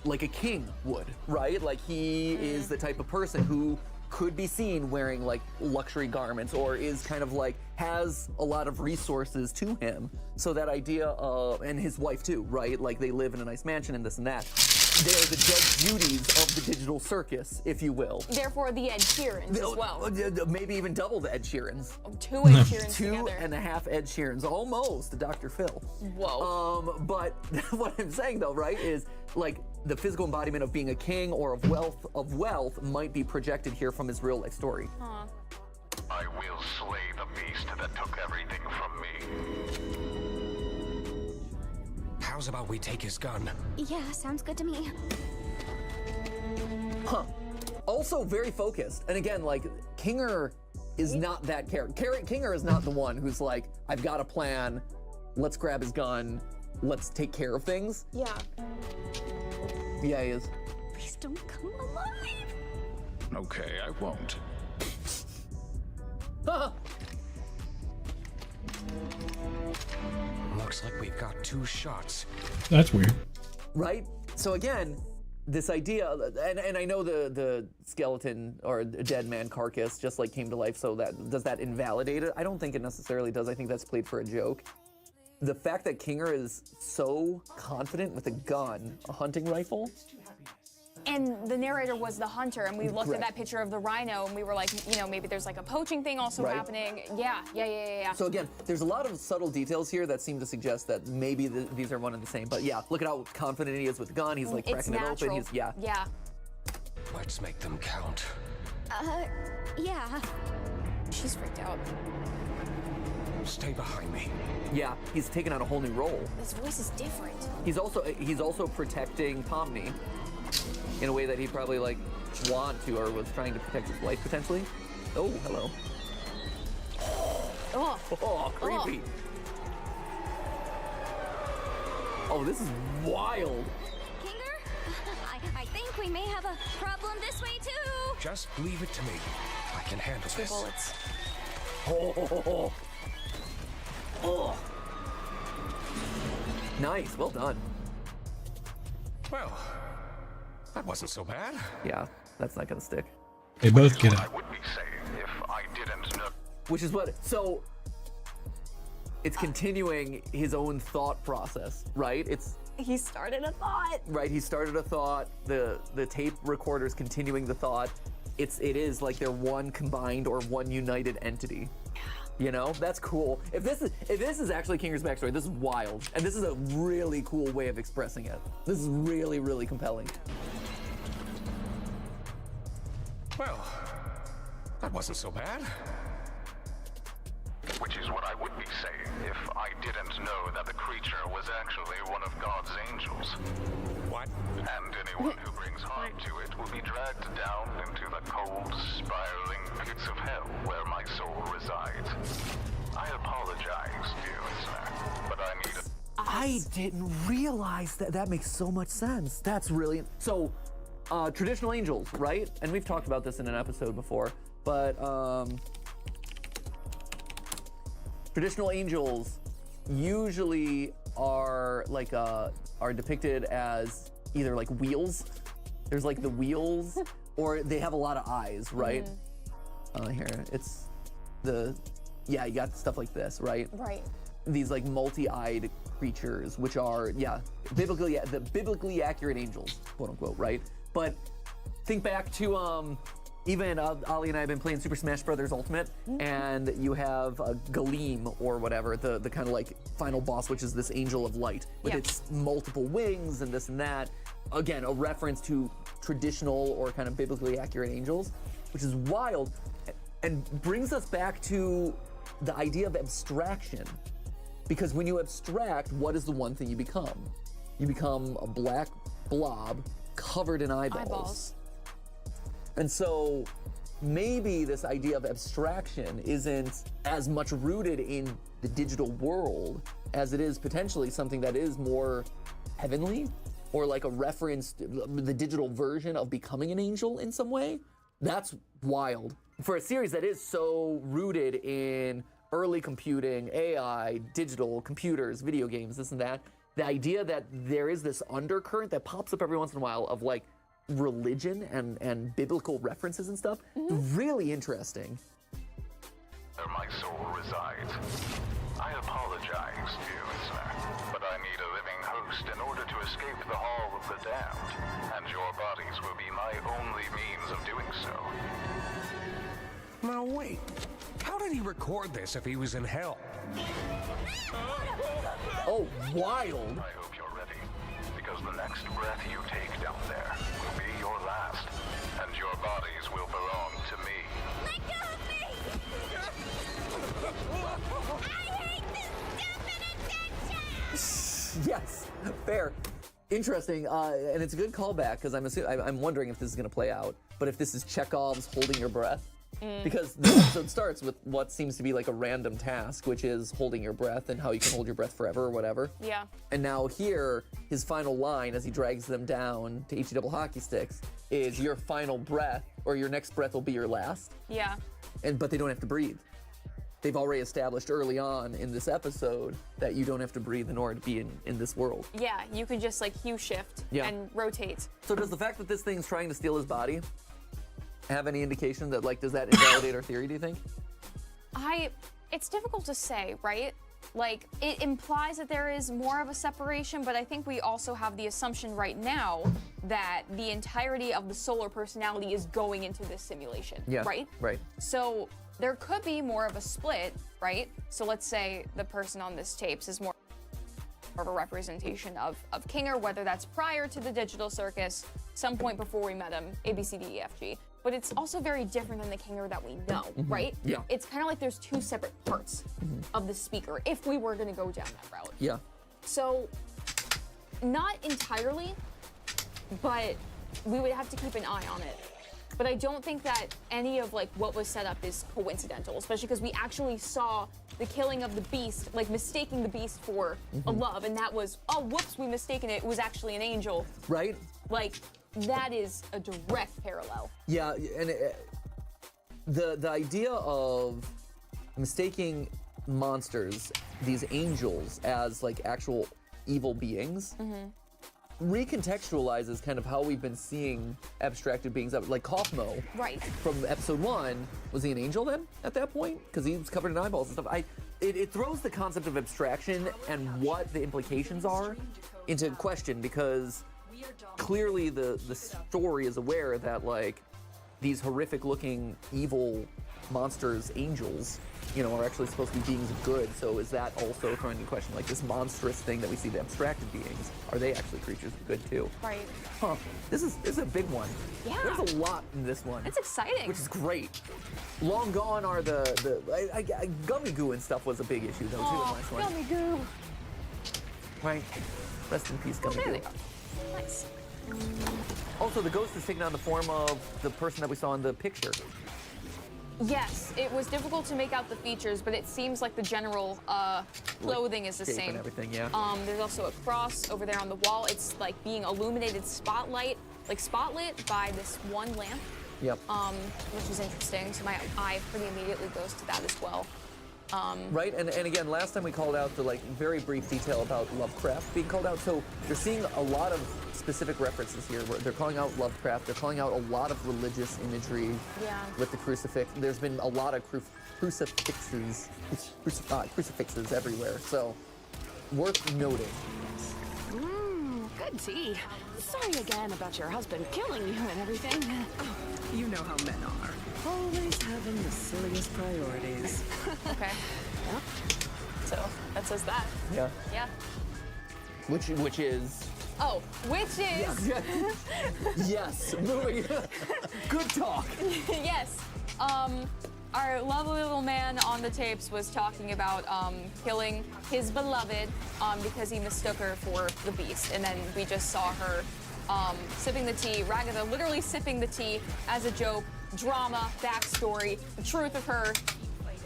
Like a king would, right? Like he is the type of person who could be seen wearing like luxury garments or is kind of like has a lot of resources to him. So that idea of, and his wife too, right? Like they live in a nice mansion and this and that. They're the Judge Judys of the digital circus, if you will. Therefore, the Ed Sheerans as well. Maybe even double the Ed Sheerans. 2 Ed Sheerans Two together. and a half Ed Sheerans, almost Dr. Phil. Whoa. But what I'm saying though, right, is like the physical embodiment of being a king or of wealth might be projected here from his real life story. Huh. I will slay the beast that took everything from me. How's about we take his gun? Yeah, sounds good to me. Huh. Also very focused. And again, like, Kinger is not that character. Kinger is not the one who's like, I've got a plan, let's grab his gun, let's take care of things. Yeah. Yeah, he is. Please don't come alive. Okay, I won't. Looks like we've got 2 shots. That's weird. Right? So again, this idea, and I know the skeleton or dead man carcass just like came to life, so that does that invalidate it? I don't think it necessarily does. I think that's played for a joke. The fact that Kinger is so confident with a gun, a hunting rifle. And the narrator was the hunter, and we looked at that picture of the rhino, and we were like, you know, maybe there's like a poaching thing also happening. Yeah. So again, there's a lot of subtle details here that seem to suggest that maybe these are one and the same. But yeah, look at how confident he is with the gun. He's like cracking it open. He's Yeah. Let's make them count. Yeah. She's freaked out. Stay behind me. Yeah, he's taking on a whole new role. His voice is different. He's also protecting Pomni in a way that he probably like want to or was trying to protect his life potentially. Oh, hello. Oh, creepy. Oh, this is wild. Kinger, I think we may have a problem this way too. Just leave it to me. I can handle 2 this. bullets. Oh. Nice, well done. Well, that wasn't so bad. Yeah, that's not gonna stick. They both get it. I would be saying if I didn't know. Which is what, so it's continuing his own thought process, right? He started a thought. Right, he started a thought, the tape recorder's continuing the thought. It is like they're one combined or one united entity. You know, that's cool. If this is actually Kinger's backstory, this is wild. And this is a really cool way of expressing it. This is really, really compelling. Well, that wasn't so bad. Which is what I would be saying if I didn't know that the creature was actually one of God's angels. What? And anyone who brings harm to it will be dragged down into the cold, spiraling pits of hell where my soul resides. I apologize, dear listener, but I need a... I didn't realize that. That makes so much sense. That's really... So, traditional angels, right? And we've talked about this in an episode before, but traditional angels usually are like are depicted as either like wheels. There's like the wheels, or they have a lot of eyes, right? Here, it's you got stuff like this, right? Right. These like multi-eyed creatures, which are the biblically accurate angels, quote unquote, right? But think back to even Ollie and I have been playing Super Smash Bros. Ultimate, and you have Galeem or whatever, the kind of like final boss, which is this angel of light with its multiple wings and this and that. Again, a reference to traditional or kind of biblically accurate angels, which is wild, and brings us back to the idea of abstraction. Because when you abstract, what is the one thing you become? You become a black blob covered in eyeballs. And so maybe this idea of abstraction isn't as much rooted in the digital world as it is potentially something that is more heavenly, or like a reference to the digital version of becoming an angel in some way. That's wild. For a series that is so rooted in early computing, AI, digital, computers, video games, this and that, the idea that there is this undercurrent that pops up every once in a while of like religion and biblical references and stuff, really interesting. Where my soul resides. I apologize, dear listener, but I need a living host in order to escape the Hall of the Damned, and your bodies will be my only means of doing so. Now wait, how did he record this if he was in hell? Oh, wild. I hope you're ready, because the next breath you take down there will be your last, and your bodies will belong to me. Let go of me! I hate this stupid attention! Yes, fair. Interesting, and it's a good callback because I'm wondering if this is going to play out, but if this is Chekhov's holding your breath. Because the episode starts with what seems to be like a random task, which is holding your breath and how you can hold your breath forever or whatever. Yeah. And now here, his final line as he drags them down to HE double hockey sticks is your final breath, or your next breath will be your last. Yeah. But they don't have to breathe. They've already established early on in this episode that you don't have to breathe in order to be in this world. Yeah, you can just like hue shift and rotate. So does the fact that this thing's trying to steal his body have any indication that, like, does that invalidate our theory, do you think? It's difficult to say, right? Like, it implies that there is more of a separation, but I think we also have the assumption right now that the entirety of the solar personality is going into this simulation, right? Right. So there could be more of a split, right? So let's say the person on this tapes is more of a representation of Kinger, whether that's prior to the digital circus, some point before we met him, A, B, C, D, E, F, G. But it's also very different than the Kinger that we know, right? Yeah. It's kind of like there's two separate parts of the speaker, if we were going to go down that route. Yeah. So, not entirely, but we would have to keep an eye on it. But I don't think that any of like what was set up is coincidental, especially because we actually saw the killing of the beast, like mistaking the beast for a love, and that was, oh, whoops, we mistaken it. It was actually an angel. Right? Like, that is a direct parallel. Yeah, and the idea of mistaking monsters, these angels, as like actual evil beings, recontextualizes kind of how we've been seeing abstracted beings, like Kaufmo. Right. From episode 1, was he an angel then at that point? Because he was covered in eyeballs and stuff. It throws the concept of abstraction and what the implications are into question, because clearly the story is aware that like these horrific looking evil monsters, angels, you know, are actually supposed to be beings of good. So is that also throwing into question like this monstrous thing that we see, the abstracted beings, are they actually creatures of good too? Right. Huh. This is a big one. Yeah. There's a lot in this one. It's exciting. Which is great. Long gone are the gummy goo and stuff was a big issue though too. Oh, in the last one. gummy goo. Right. Rest in peace, gummy There goo. they go. Nice. Also, the ghost is taking on the form of the person that we saw in the picture. Yes, it was difficult to make out the features, but it seems like the general clothing is the shape same. and everything, yeah. There's also a cross over there on the wall. It's like being illuminated spotlit by this one lamp. Yep. Which is interesting. So my eye pretty immediately goes to that as well. Right, and again, last time we called out the like very brief detail about Lovecraft being called out. So you're seeing a lot of specific references here. Where they're calling out Lovecraft. They're calling out a lot of religious imagery with the crucifix. There's been a lot of crucifixes everywhere. So worth noting. Good tea. Sorry again about your husband killing you and everything. Oh, you know how men are. Always having the silliest priorities. Okay. Yep. So that says that. Yeah. Yeah. Which is. Oh, which is. Yes. Moving. Good talk. Yes. Our lovely little man on the tapes was talking about killing his beloved because he mistook her for the beast, and then we just saw her sipping the tea. Ragatha literally sipping the tea as a joke. Drama, backstory, the truth of her,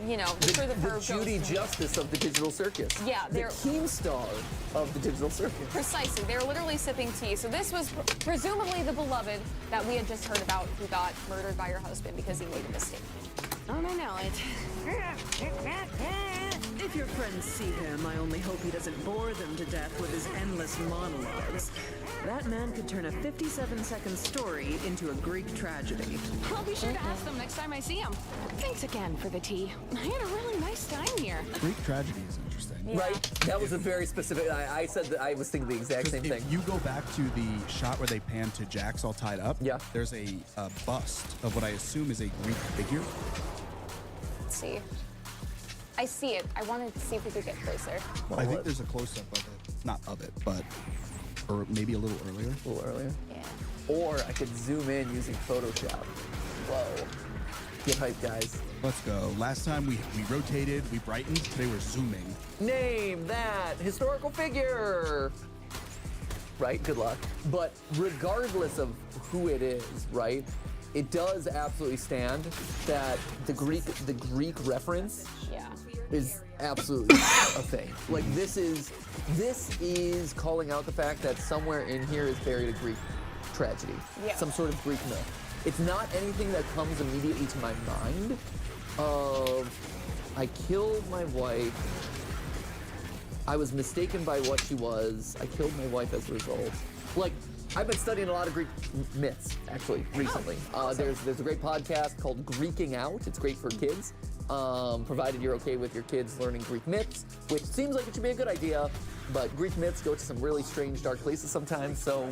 you know, the truth of her. The Judy Justice of the digital circus. Yeah, the they're Keemstar of the digital circus. Precisely, they're literally sipping tea. So this was presumably the beloved that we had just heard about, who got murdered by her husband because he made a mistake. Oh, I know it. If your friends see him, I only hope he doesn't bore them to death with his endless monologues. That man could turn a 57-second story into a Greek tragedy. I'll be sure to ask them next time I see him. Thanks again for the tea. I had a really nice time here. Greek tragedy is interesting. Right? That was a very specific. I said that I was thinking the exact same thing. If you go back to the shot where they pan to Jax all tied up, there's a bust of what I assume is a Greek figure. Let's see. I see it. I wanted to see if we could get closer. I think there's a close-up of it. Not of it, but or maybe a little earlier. A little earlier. Yeah. Or I could zoom in using Photoshop. Whoa. Get hyped, guys. Let's go. Last time we rotated, we brightened. Today we're zooming. Name that historical figure. Right? Good luck. But regardless of who it is, right? It does absolutely stand that the Greek reference is absolutely a thing. Like this is calling out the fact that somewhere in here is buried a Greek tragedy. Yeah. Some sort of Greek myth. It's not anything that comes immediately to my mind of I killed my wife. I was mistaken by what she was. I killed my wife as a result. Like, I've been studying a lot of Greek myths, actually, recently. There's a great podcast called Greeking Out. It's great for kids, provided you're okay with your kids learning Greek myths, which seems like it should be a good idea, but Greek myths go to some really strange, dark places sometimes, so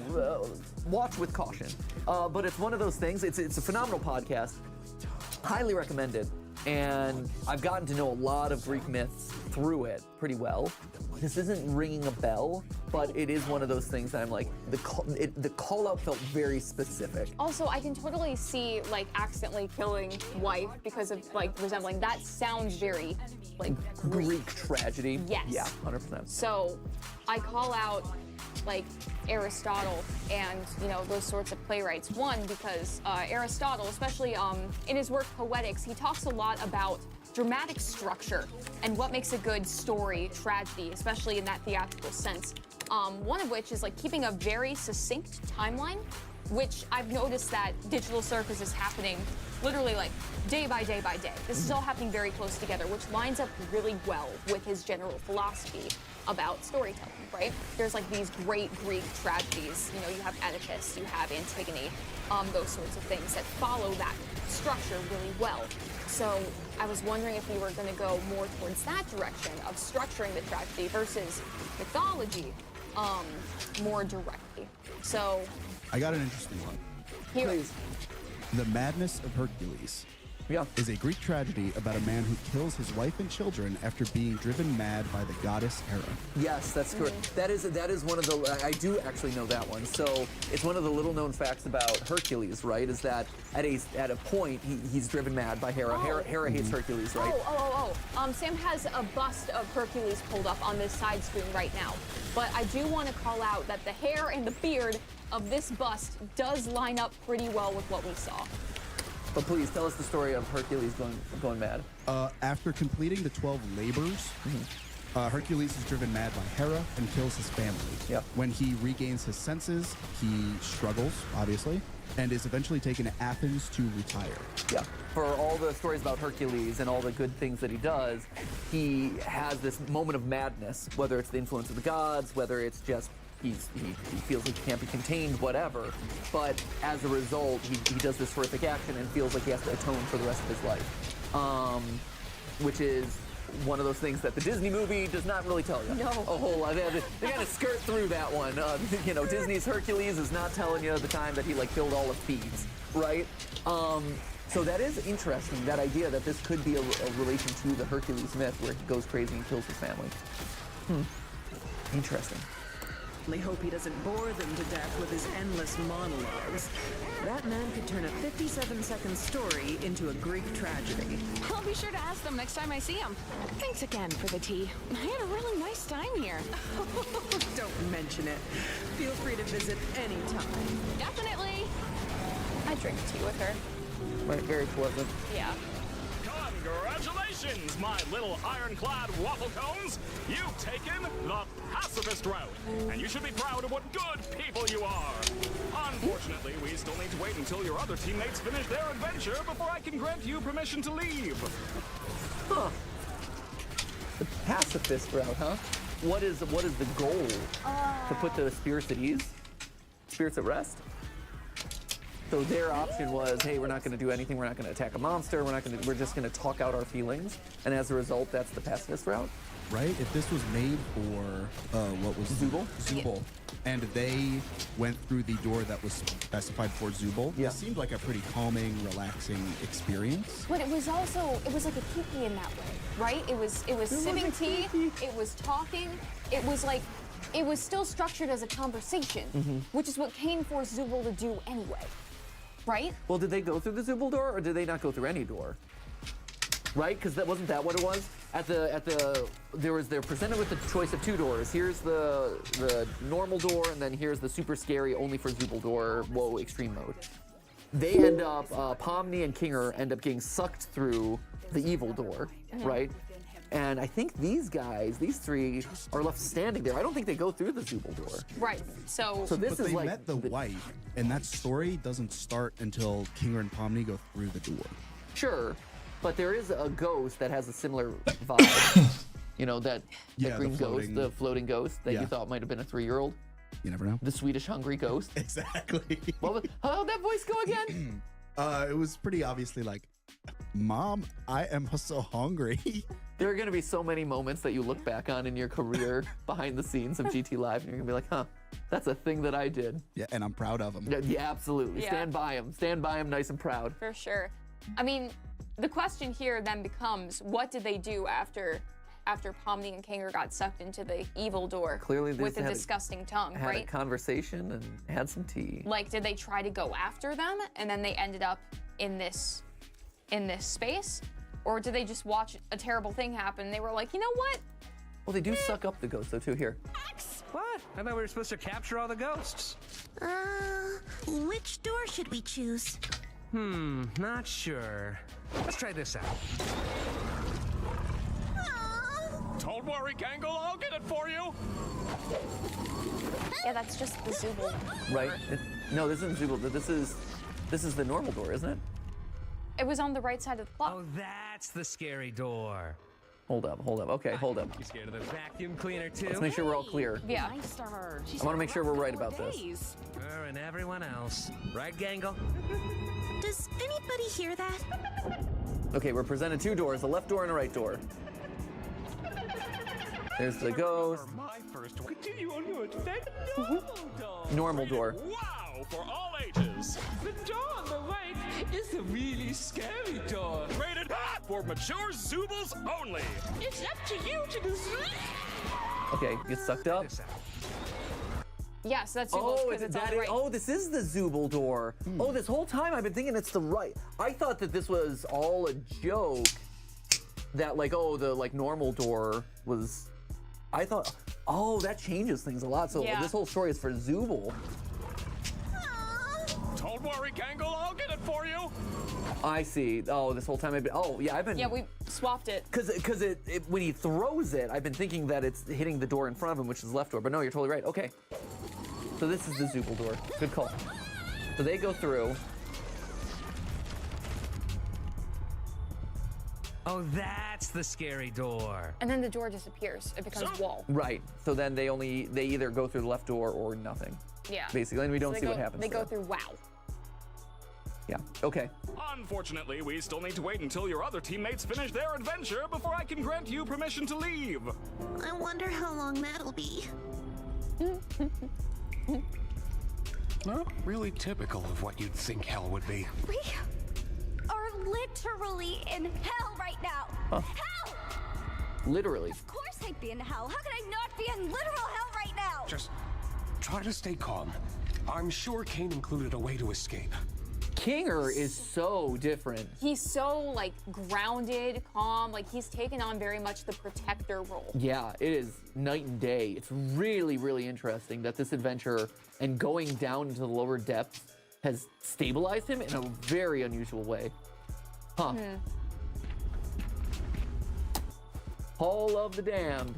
watch with caution. But it's one of those things. It's a phenomenal podcast. Highly recommended. And I've gotten to know a lot of Greek myths through it pretty well. This isn't ringing a bell, but it is one of those things that I'm like, the call out felt very specific. Also, I can totally see like accidentally killing wife because of like resembling. That sounds very like Greek tragedy. Yes. Yeah, 100%. So I call out like Aristotle and those sorts of playwrights. One, because Aristotle, especially in his work Poetics, he talks a lot about dramatic structure and what makes a good story, tragedy, especially in that theatrical sense. One of which is like keeping a very succinct timeline, which I've noticed that Digital Circus is happening literally like day by day by day. This is all happening very close together, which lines up really well with his general philosophy about storytelling, right? There's like these great Greek tragedies. You have Oedipus, you have Antigone, those sorts of things that follow that structure really well. So I was wondering if we were going to go more towards that direction of structuring the tragedy versus mythology more directly. So I got an interesting one. Please. The Madness of Hercules is a Greek tragedy about a man who kills his wife and children after being driven mad by the goddess Hera. Yes, that's correct. That is one of the, I do actually know that one. So it's one of the little known facts about Hercules, right? Is that at a point he's driven mad by Hera. Hera hates Hercules, right? Sam has a bust of Hercules pulled up on this side screen right now. But I do want to call out that the hair and the beard of this bust does line up pretty well with what we saw. But please tell us the story of Hercules going mad. After completing the 12 labors, Hercules is driven mad by Hera and kills his family. Yep. When he regains his senses, he struggles, obviously, and is eventually taken to Athens to retire. Yeah. For all the stories about Hercules and all the good things that he does, he has this moment of madness, whether it's the influence of the gods, whether it's just he feels like he can't be contained, whatever. But as a result, he does this horrific action and feels like he has to atone for the rest of his life. Which is one of those things that the Disney movie does not really tell you. No. A whole lot. They kind of skirt through that one. Disney's Hercules is not telling you the time that he killed all of Thebes, right? So that is interesting, that idea that this could be a relation to the Hercules myth where he goes crazy and kills his family. Interesting. only hope he doesn't bore them to death with his endless monologues. That man could turn a 57-second story into a Greek tragedy. I'll be sure to ask them next time I see him. Thanks again for the tea. I had a really nice time here. Don't mention it. Feel free to visit anytime. Definitely. I drink tea with her. Right, very pleasant. Yeah. Congratulations, my little ironclad waffle cones! You've taken the pacifist route, and you should be proud of what good people you are. Unfortunately, we still need to wait until your other teammates finish their adventure before I can grant you permission to leave. Huh. The pacifist route, huh? What is the goal? To put the spirits at ease? Spirits at rest? So their option was, hey, we're not going to do anything. We're not going to attack a monster. We're just going to talk out our feelings. And as a result, that's the pacifist route. Right? If this was made for, what was Zubul? Zubul. And they went through the door that was specified for Zubul. Yeah. It seemed like a pretty calming, relaxing experience. But it was also, it was like a tiki in that way, right? It was sipping tea, it was talking, it was like, it was still structured as a conversation, which is what Kane forced Zubul to do anyway, right? Well, did they go through the Zubul door, or did they not go through any door? Right? Because wasn't that what it was? They're presented with the choice of two doors. Here's the normal door, and then here's the super scary, only for Zubul door, whoa, extreme mode. They end up, Pomni and Kinger end up getting sucked through the evil door, right? And I think these three, are left standing there. I don't think they go through the Zubul door. Right. So But they met the wife, and that story doesn't start until Kinger and Pomni go through the door. Sure, but there is a ghost that has a similar vibe. That green ghost, the floating ghost that you thought might have been a 3-year-old. You never know. The Swedish hungry ghost. Exactly. How'd that voice go again? It was pretty obviously like, Mom, I am so hungry. There are going to be so many moments that you look back on in your career behind the scenes of GT Live, and you're going to be like, huh, that's a thing that I did. Yeah, and I'm proud of him. Yeah, absolutely. Yeah. Stand by him. Stand by him nice and proud. For sure. I mean, the question here then becomes, what did they do after Pomni and Kinger got sucked into the evil door? Clearly they with the had disgusting tongue, had right? a conversation and had some tea. Like, did they try to go after them and then they ended up in this space? Or did they just watch a terrible thing happen and they were like, you know what? Well, they do suck up the ghost though too. Here. What? I thought we were supposed to capture all the ghosts. Which door should we choose? Not sure. Let's try this out. Don't worry, Gangle, I'll get it for you. Yeah, that's just the Zubul. Right? No, this isn't Zubul. This is the normal door, isn't it? It was on the right side of the clock. Oh, that's the scary door. Hold up. Okay, hold up. You scared of the vacuum cleaner too? Let's make sure we're all clear. Yeah. Nice to her. I want to make sure we're right about this. Her and everyone else. Right, Gangle? Does anybody hear that? Okay, we're presented two doors, a left door and a right door. There's the ghost. My first one. Continue on your adventure. Normal door. Wow, for all ages. The door on the right is a really scary door. Rated for mature Zubuls only. It's up to you to decide. Okay, get sucked up. Yes, that's Zubul's because it's on the right. Oh, this is the Zubul door. Oh, this whole time I've been thinking it's the right. I thought that this was all a joke. That the normal door was. I thought, that changes things a lot. So this whole story is for Zubul. Don't worry, Gangle, I'll get it for you. I see. Oh, this whole time I've been. Yeah, we swapped it. Because when he throws it, I've been thinking that it's hitting the door in front of him, which is the left door. But no, you're totally right. Okay. So this is the Zubul door. Good call. So they go through. Oh, that's the scary door. And then the door disappears. It becomes wall. Right. So then they either go through the left door or nothing. Yeah. Basically, and we don't see what happens. They go through wow. Yeah. Okay. Unfortunately, we still need to wait until your other teammates finish their adventure before I can grant you permission to leave. I wonder how long that'll be. Not really typical of what you'd think hell would be. We are literally in hell right now. Huh. Hell! Literally. Of course I'd be in hell. How could I not be in literal hell right now? Just Try to stay calm. I'm sure Kane included a way to escape. Kinger is so different. He's so like grounded, calm, like he's taken on very much the protector role. Yeah, it is night and day. It's really, really interesting that this adventure and going down into the lower depths has stabilized him in a very unusual way. Huh. Hall of the Damned.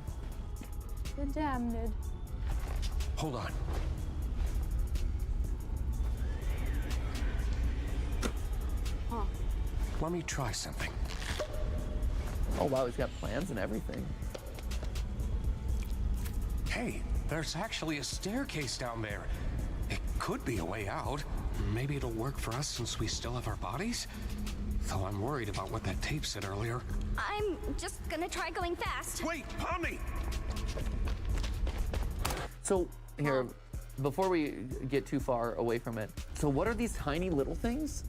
The damned. Hold on. Huh. Let me try something. Oh wow, he's got plans and everything. Hey, there's actually a staircase down there. It could be a way out. Maybe it'll work for us since we still have our bodies? Though I'm worried about what that tape said earlier. I'm just gonna try going fast. Wait, Pomni! So, here, before we get too far away from it, so what are these tiny little things?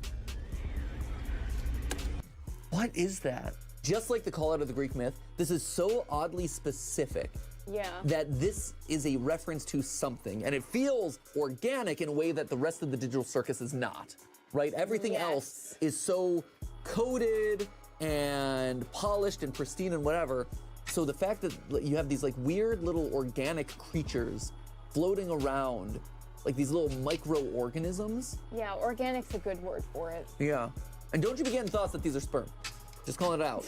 What is that? Just like the call out of the Greek myth, this is so oddly specific Yeah. that this is a reference to something, and it feels organic in a way that the rest of the digital circus is not, right? Everything else is so coded and polished and pristine and whatever. So the fact that you have these like weird little organic creatures floating around, like these little microorganisms. Yeah, organic's a good word for it. Yeah. And don't you be getting thoughts that these are sperm. Just calling it out.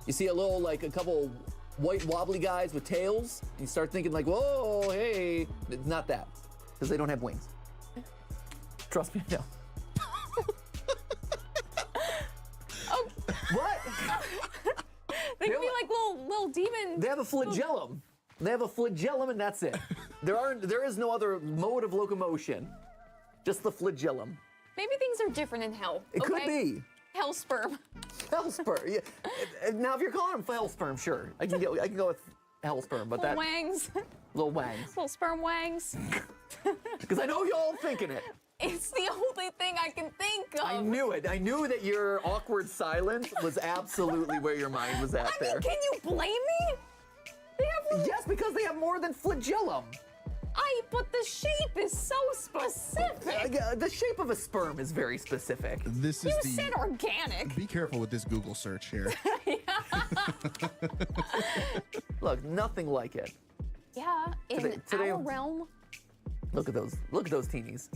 You see a little, like a couple white wobbly guys with tails, and you start thinking like, whoa, hey, it's not that, because they don't have wings. Trust me, no. Oh. What? They can be like little demon. They have a flagellum. They have a flagellum, and that's it. There is no other mode of locomotion. Just the flagellum. Maybe things are different in hell. It could be. Hell sperm. Hell sperm. Yeah. Now, if you're calling them hell sperm, sure, I can go with hell sperm, but Little that wangs. little wangs. Little sperm wangs. Because I know y'all thinking it. It's the only thing I can think of. I knew it. I knew that your awkward silence was absolutely where your mind was at there. Can you blame me? They have Yes, because they have more than flagellum. but the shape is so specific. The shape of a sperm is very specific. This You is the. said organic. Be careful with this Google search here. Look, nothing like it. Yeah, in Today- our realm. Look at those. Look at those teenies.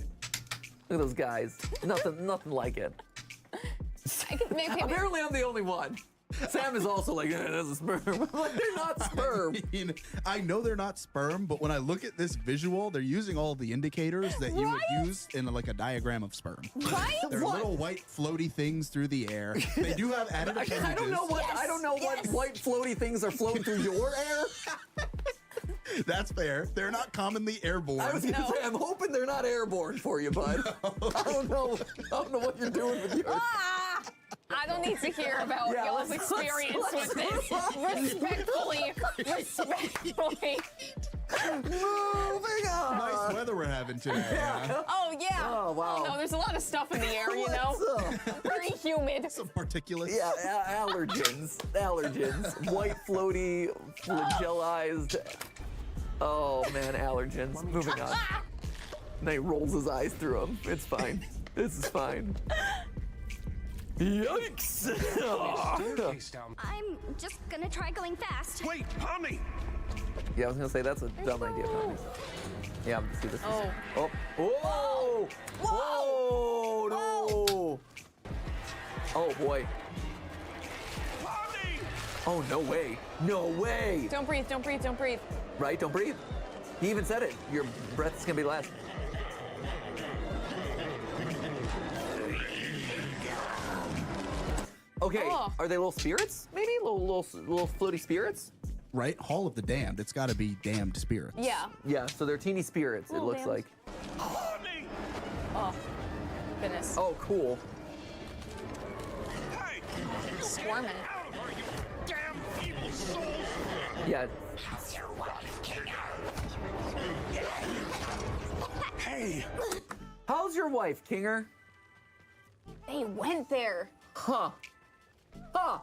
Look at those guys. Nothing like it. Maybe. Apparently, I'm the only one. Sam is also like, that's a sperm. Like, they're not sperm. I mean, I know they're not sperm, but when I look at this visual, they're using all the indicators that you would use in like a diagram of sperm. Right? They're little white floaty things through the air. They do have added appendages. I don't know what white floaty things are floating through your air. That's fair. They're not commonly airborne. I was gonna say, I'm hoping they're not airborne for you, bud. No. I don't know what you're doing with yours. I don't need to hear about y'all's experience with this. Respectfully. Moving on. Nice weather we're having today. Yeah. Oh, yeah. Oh, wow. No, there's a lot of stuff in the air, you know? Very humid. Some particulates. Yeah, allergens. White floaty, flagellized. Oh man, allergens. Moving on. And he rolls his eyes through them. It's fine. This is fine. Yikes! I'm just gonna try going fast. Wait, Pomni! Yeah, I was gonna say that's a dumb idea, Tommy. Yeah, let's see this. Oh. Oh! Whoa! No! Oh boy. Oh, no way. No way! Don't breathe, don't breathe, don't breathe. Right? Don't breathe. He even said it. Your breath is gonna be last. Okay, are they little spirits? Maybe little floaty spirits? Right? Hall of the Damned. It's got to be damned spirits. Yeah. Yeah, so they're teeny spirits, it Little looks damned. like. Oh, goodness. Oh, cool. Squirming. Yeah. Hey! How's your wife, Kinger? They went there. Huh. Huh.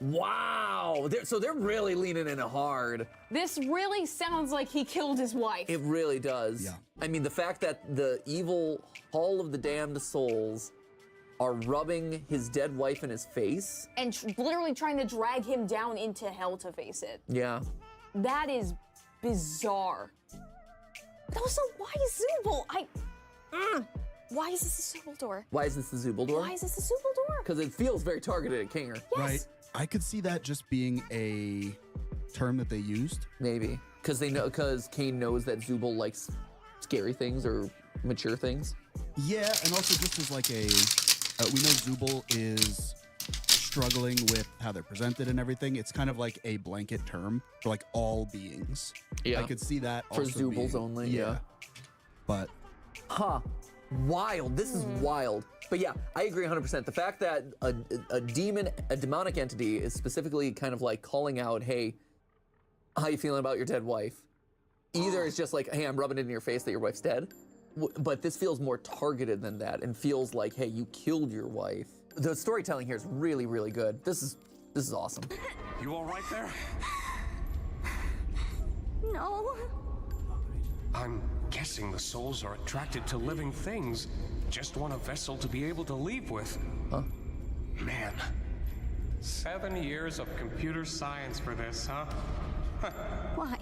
Wow. So they're really leaning in hard. This really sounds like he killed his wife. It really does. Yeah. I mean, the fact that the evil Hall of the Damned Souls are rubbing his dead wife in his face. And literally trying to drag him down into hell to face it. Yeah. That is bizarre. Also, why Zubul? Why is this a Zubul door? Why is this the Zubul door? Why is this a Zubul door? Because it feels very targeted at Kinger. Yes. Right. I could see that just being a term that they used. Maybe. Because Kane knows that Zubul likes scary things or mature things. Yeah, and also just as like a, we know Zubul is struggling with how they're presented and everything. It's kind of like a blanket term for like all beings. Yeah. I could see that For also Zubul's being, only, yeah. But. Huh. Wild. This is wild. But yeah, I agree 100%. The fact that a demonic entity is specifically kind of like calling out, hey, how you feeling about your dead wife? Either it's just like, hey, I'm rubbing it in your face that your wife's dead. But this feels more targeted than that and feels like, hey, you killed your wife. The storytelling here is really, really good. This is awesome. You all right there? No. I'm guessing the souls are attracted to living things. Just want a vessel to be able to leave with. Huh? Man. 7 years of computer science for this, huh? Why?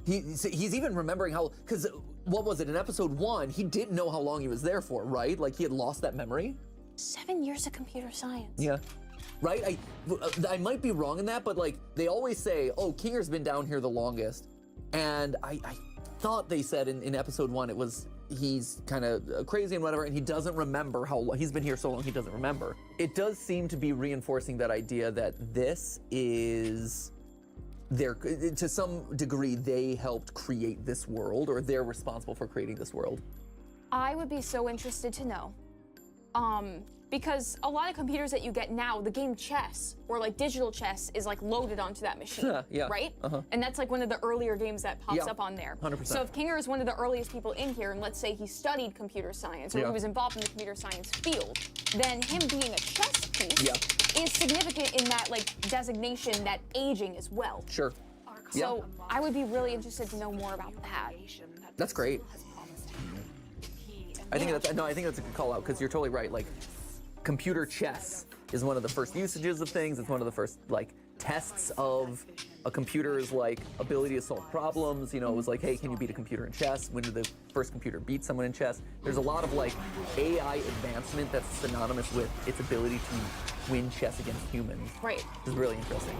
He's even remembering how, because what was it, in episode 1, he didn't know how long he was there for, right? Like he had lost that memory. 7 years of computer science. Yeah. Right? I might be wrong in that, but like they always say, oh, Kinger's been down here the longest. And I thought they said in episode 1 it was he's kind of crazy and whatever, and he doesn't remember how long he's been here so long he doesn't remember. It does seem to be reinforcing that idea that this is to some degree they helped create this world, or they're responsible for creating this world. I would be so interested to know. Because a lot of computers that you get now, the game chess, or like digital chess, is like loaded onto that machine, Yeah. right? Uh-huh. And that's like one of the earlier games that pops Yeah, up on there. 100%. So if Kinger is one of the earliest people in here, and let's say he studied computer science, or Yeah. he was involved in the computer science field, then him being a chess piece is significant in that like designation, that aging as well. Sure. So I would be really interested to know more about that. That's great. I think that's a good call out, because you're totally right. Like, computer chess is one of the first usages of things. It's one of the first like tests of a computer's like ability to solve problems. You know, it was like, hey, can you beat a computer in chess? When did the first computer beat someone in chess? There's a lot of like AI advancement that's synonymous with its ability to win chess against humans. Right. This is really interesting.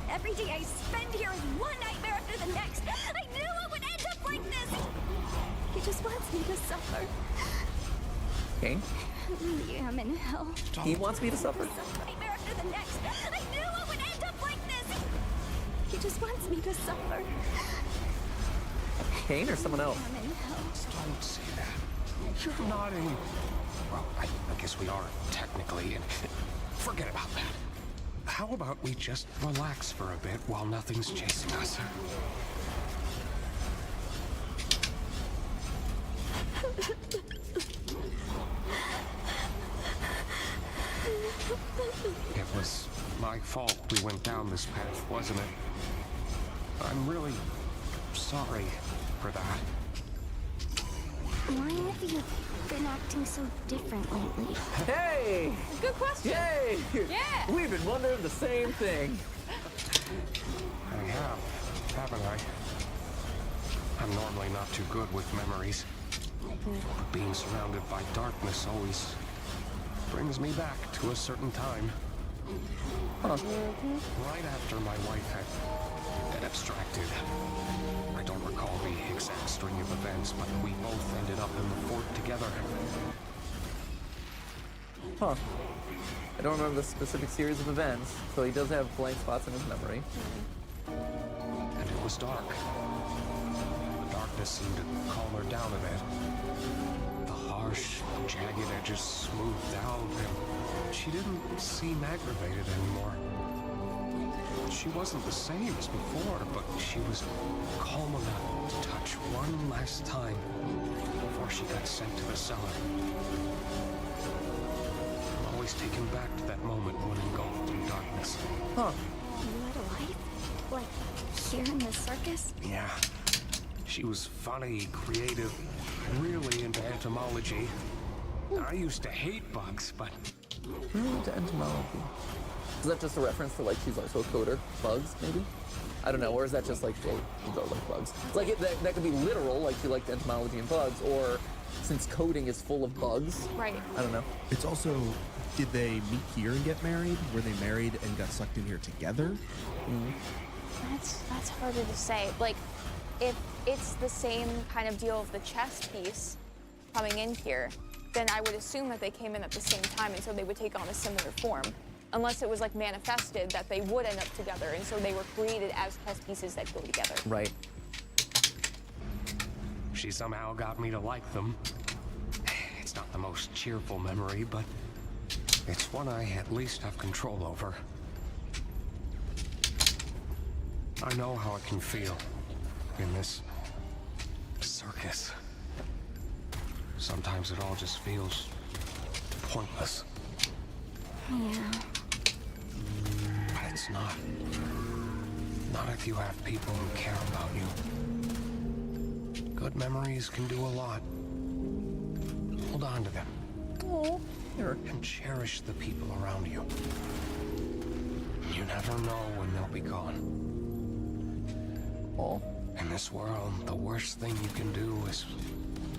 Every day I spend here is one nightmare after the next. I knew it would end up like this. He just wants me to suffer. Kane? Yeah, I'm in hell. He wants me to suffer. Nightmare after the next. I knew it would end up like this. He just wants me to suffer. Kane or someone else? I'm in hell. Don't say that. You're not in... Well, I guess we are technically in... Forget about that. How about we just relax for a bit while nothing's chasing us? It was my fault we went down this path, wasn't it? I'm really sorry for that. Why have you been acting so different lately? Hey! Good question. Yay! Yeah! We've been wondering the same thing. I have, haven't I? I'm normally not too good with memories. But being surrounded by darkness always brings me back to a certain time. Right after my wife had abstracted. I don't recall the exact string of events, but we both ended up in the fort together. Huh. I don't remember the specific series of events, so he does have blank spots in his memory. And it was dark. The darkness seemed to calm her down a bit. The harsh, jagged edges smoothed out, and she didn't seem aggravated anymore. She wasn't the same as before, but she was calm enough to touch one last time before she got sent to the cellar. I'm always always taken back to that moment when engulfed in darkness. Huh. You had a wife? Like, here in the circus? Yeah. She was funny, creative, really into entomology. I used to hate bugs, but... Really into entomology. Is that just a reference to, like, she's also a coder? Bugs, maybe? I don't know, or is that just like, well, you don't like bugs? Like, that could be literal, like she liked entomology and bugs, or since coding is full of bugs. Right. I don't know. It's also, did they meet here and get married? Were they married and got sucked in here together? That's harder to say. Like, if it's the same kind of deal of the chess piece coming in here, then I would assume that they came in at the same time, and so they would take on a similar form. Unless it was like manifested that they would end up together, and so they were created as chess pieces that go together. Right. She somehow got me to like them. It's not the most cheerful memory, but it's one I at least have control over. I know how it can feel in this circus. Sometimes it all just feels pointless. Yeah. But it's not. Not if you have people who care about you. Good memories can do a lot. Hold on to them. Oh. And cherish the people around you. You never know when they'll be gone. Oh. In this world, the worst thing you can do is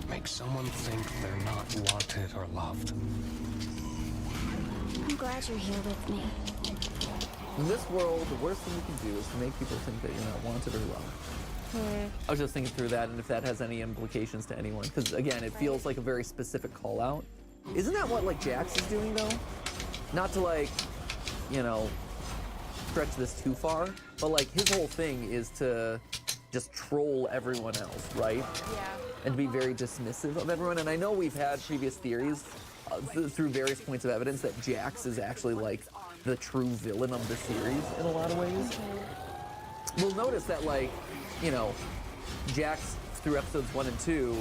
make someone think they're not wanted or loved. I'm glad you're here with me. In this world, the worst thing you can do is to make people think that you're not wanted or loved. I was just thinking through that, and if that has any implications to anyone, because again, it feels like a very specific call out. Isn't that what like Jax is doing though? Not to like, you know, stretch this too far, but like his whole thing is to just troll everyone else, right? Yeah. And to be very dismissive of everyone. And I know we've had previous theories through various points of evidence that Jax is actually like the true villain of the series in a lot of ways. We'll notice that, like, you know, Jax through episodes 1 and 2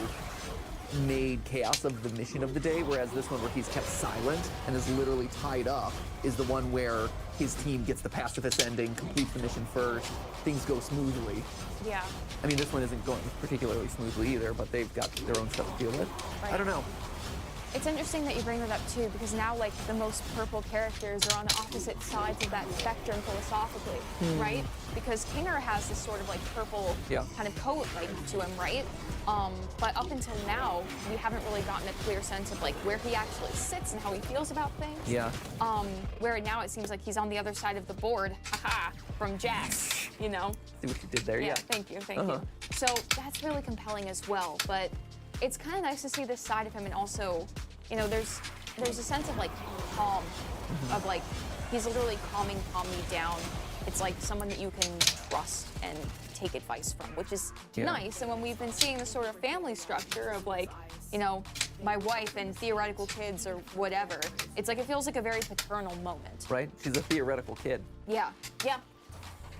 made chaos of the mission of the day, whereas this one where he's kept silent and is literally tied up is the one where his team gets the pacifist ending, completes the mission first, things go smoothly. Yeah. I mean, this one isn't going particularly smoothly either, but they've got their own stuff to deal with. Right. I don't know. It's interesting that you bring that up too, because now like the most purple characters are on the opposite sides of that spectrum philosophically, right? Because Kinger has this sort of like purple kind of coat like to him, right? But up until now, we haven't really gotten a clear sense of like where he actually sits and how he feels about things. Yeah. Where now it seems like he's on the other side of the board, haha, from Jax, you know? See what you did there, yeah. Thank you, thank you. So that's really compelling as well, but it's kind of nice to see this side of him, and also, you know, there's a sense of like calm, of like he's literally calm me down. It's like someone that you can trust and take advice from, which is nice. And when we've been seeing this sort of family structure of like, you know, my wife and theoretical kids or whatever, it's like it feels like a very paternal moment. Right? She's a theoretical kid. Yeah, yeah,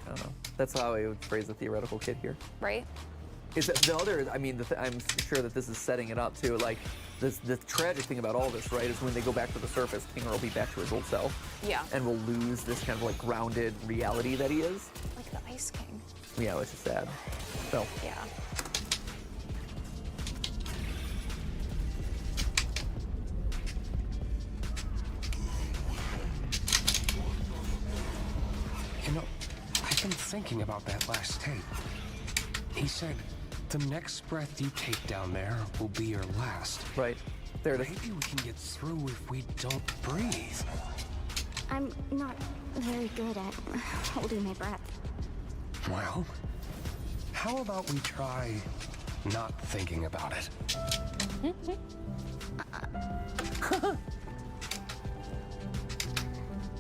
I don't know. That's how I would phrase a theoretical kid here. right? Is that the other? I mean, I'm sure that this is setting it up too. Like, the tragic thing about all this, right, is when they go back to the surface, Kinger will be back to his old self. Yeah. And will lose this kind of like grounded reality that he is. Like the Ice King. Yeah, which is sad. So. Yeah. You know, I've been thinking about that last tape. He said, the next breath you take down there will be your last. Right. There it is. Maybe we can get through if we don't breathe. I'm not very good at holding my breath. Well, how about we try not thinking about it?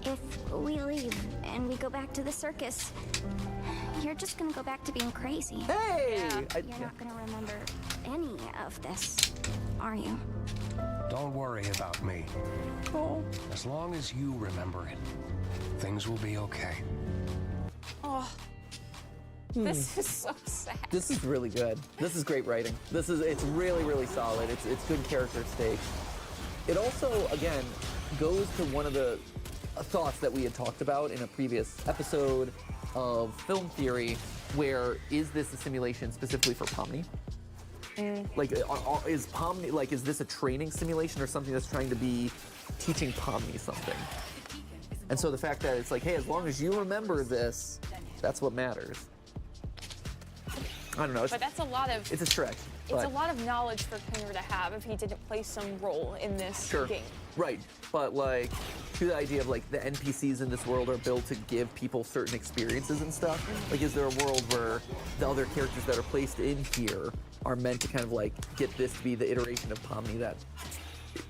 If we leave and we go back to the circus, you're just gonna go back to being crazy. Hey! You're not gonna remember any of this, are you? Don't worry about me. Oh. As long as you remember it, things will be okay. Oh. This is so sad. This is really good. This is great writing. It's really, really solid. It's good character stakes. It also, again, goes to one of the thoughts that we had talked about in a previous episode of Film Theory, where is this a simulation specifically for Pomni? Like, is Pomni, like, is this a training simulation or something that's trying to be teaching Pomni something? And so the fact that it's like, hey, as long as you remember this, that's what matters. I don't know. But that's a lot of. It's a stretch. It's a lot of knowledge for Klinger to have if he didn't play some role in this game. Right, but like, to the idea of like the NPCs in this world are built to give people certain experiences and stuff. Like, is there a world where the other characters that are placed in here are meant to kind of like get this to be the iteration of Pomni that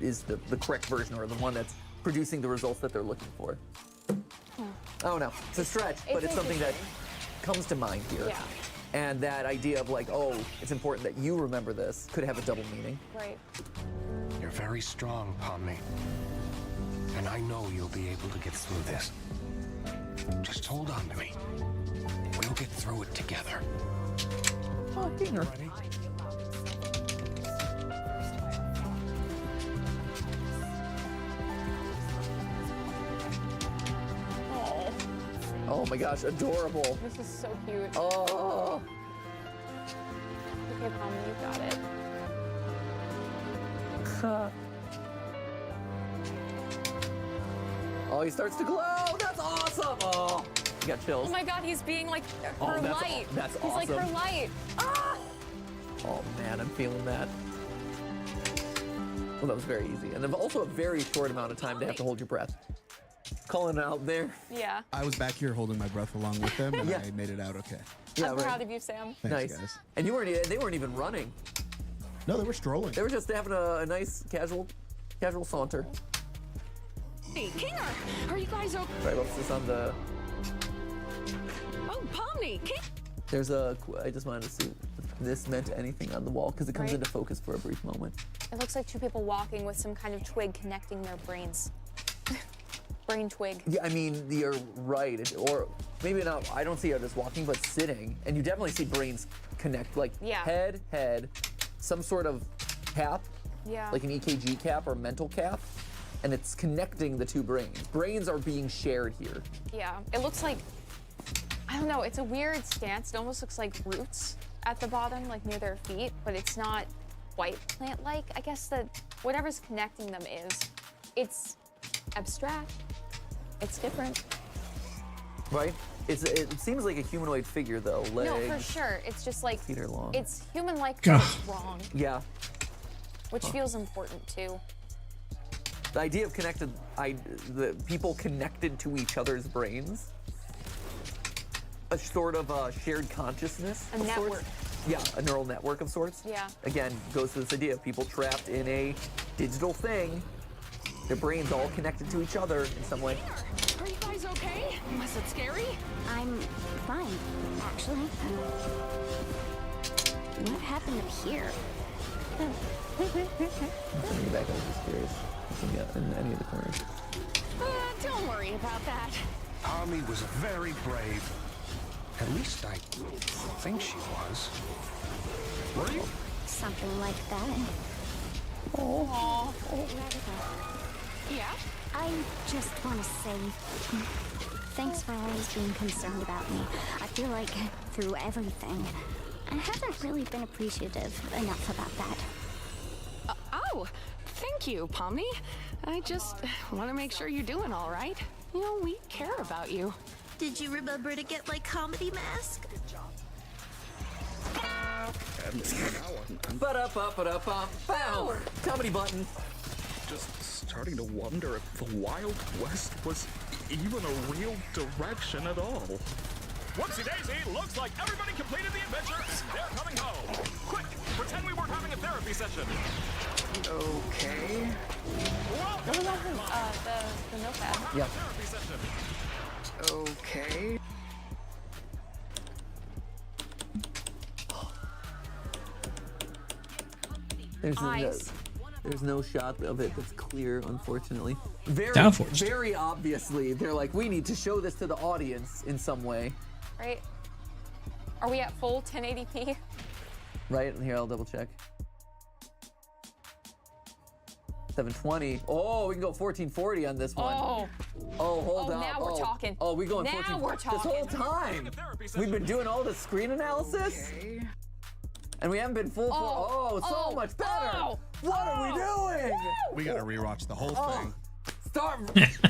is the correct version or the one that's producing the results that they're looking for? Oh no, it's a stretch, but it's something that comes to mind here. Yeah. And that idea of like, oh, it's important that you remember this could have a double meaning. Right. You're very strong, Pomni. And I know you'll be able to get through this. Just hold on to me. We'll get through it together. Oh, Klinger. Ready? Oh my gosh, adorable. This is so cute. Oh. Okay, Pomni, you got it. Oh, he starts to glow. That's awesome. Oh, you got chills. Oh my God, he's being like her Oh, that's light. that's He's like her awesome. light. Ah! Oh man, I'm feeling that. Well, that was very easy. And then also a very short amount of time to have to hold your breath. Calling it out there. Yeah. I was back here holding my breath along with them, and I made it out okay. Yeah, I'm right. proud of you, Sam. Thanks, Nice. guys. And they weren't even running. No, they were strolling. They were just having a nice casual saunter. Hey, Klinger, are you guys okay? Sorry, what's this on the? Oh, Pomni, There's a. I just wanted to see if this meant anything on the wall because it comes Right. into focus for a brief moment. It looks like two people walking with some kind of twig connecting their brains. Brain twig. Yeah, I mean, you're right. Or maybe not. I don't see her just walking, but sitting. And you definitely see brains connect. Like Yeah. head, some sort of cap. Yeah. Like an EKG cap or mental cap. And it's connecting the two brains. Brains are being shared here. Yeah. It looks like, I don't know, it's a weird stance. It almost looks like roots at the bottom, like near their feet, but it's not white plant-like. I guess that whatever's connecting them is. It's abstract. It's different. Right? It seems like a humanoid figure though. Legs. No, for sure. It's just like, Feet are long. it's human-like, but it's wrong, Yeah. which feels important too. The idea of the people connected to each other's brains, a sort of shared consciousness. A of sorts. network. Yeah, a neural network of sorts. Yeah. Again, goes to this idea of people trapped in a digital thing, their brains all connected to each other in some way. Are you guys okay? Was it scary? I'm fine, actually. What happened up here? Looking back, I was just curious. In any of the corners. Don't worry about that. Pomni was very brave. At least I think she was. Were you? Something like that. Oh. Yeah? I just want to say thanks for always being concerned about me. I feel like through everything, I haven't really been appreciative enough about that. Oh, thank you, Pomni. I just want to make sure you're doing all right. You know, we care about you. Did you remember to get my comedy mask? Ba-da-ba-ba-da-ba-bow. Comedy button. Just starting to wonder if the Wild West was even a real direction at all. Whoopsie daisy, looks like everybody completed the adventure. They're coming home. Quick, pretend we were having a therapy session. Okay. The notepad. Yeah. Therapy session. Okay. There's no shot of it that's clear, unfortunately. Very, Downforced. very obviously, they're like, we need to show this to the audience in some way. Right? Are we at full 1080p? Right? Here, I'll double check. 720. Oh, we can go 1440 on this one. Oh, hold up. Now we're talking. Oh, we going Now 14. we're talking. This whole time, we've been doing all the screen analysis, and we haven't been full. So much better. What are we doing? We gotta rewatch the whole thing.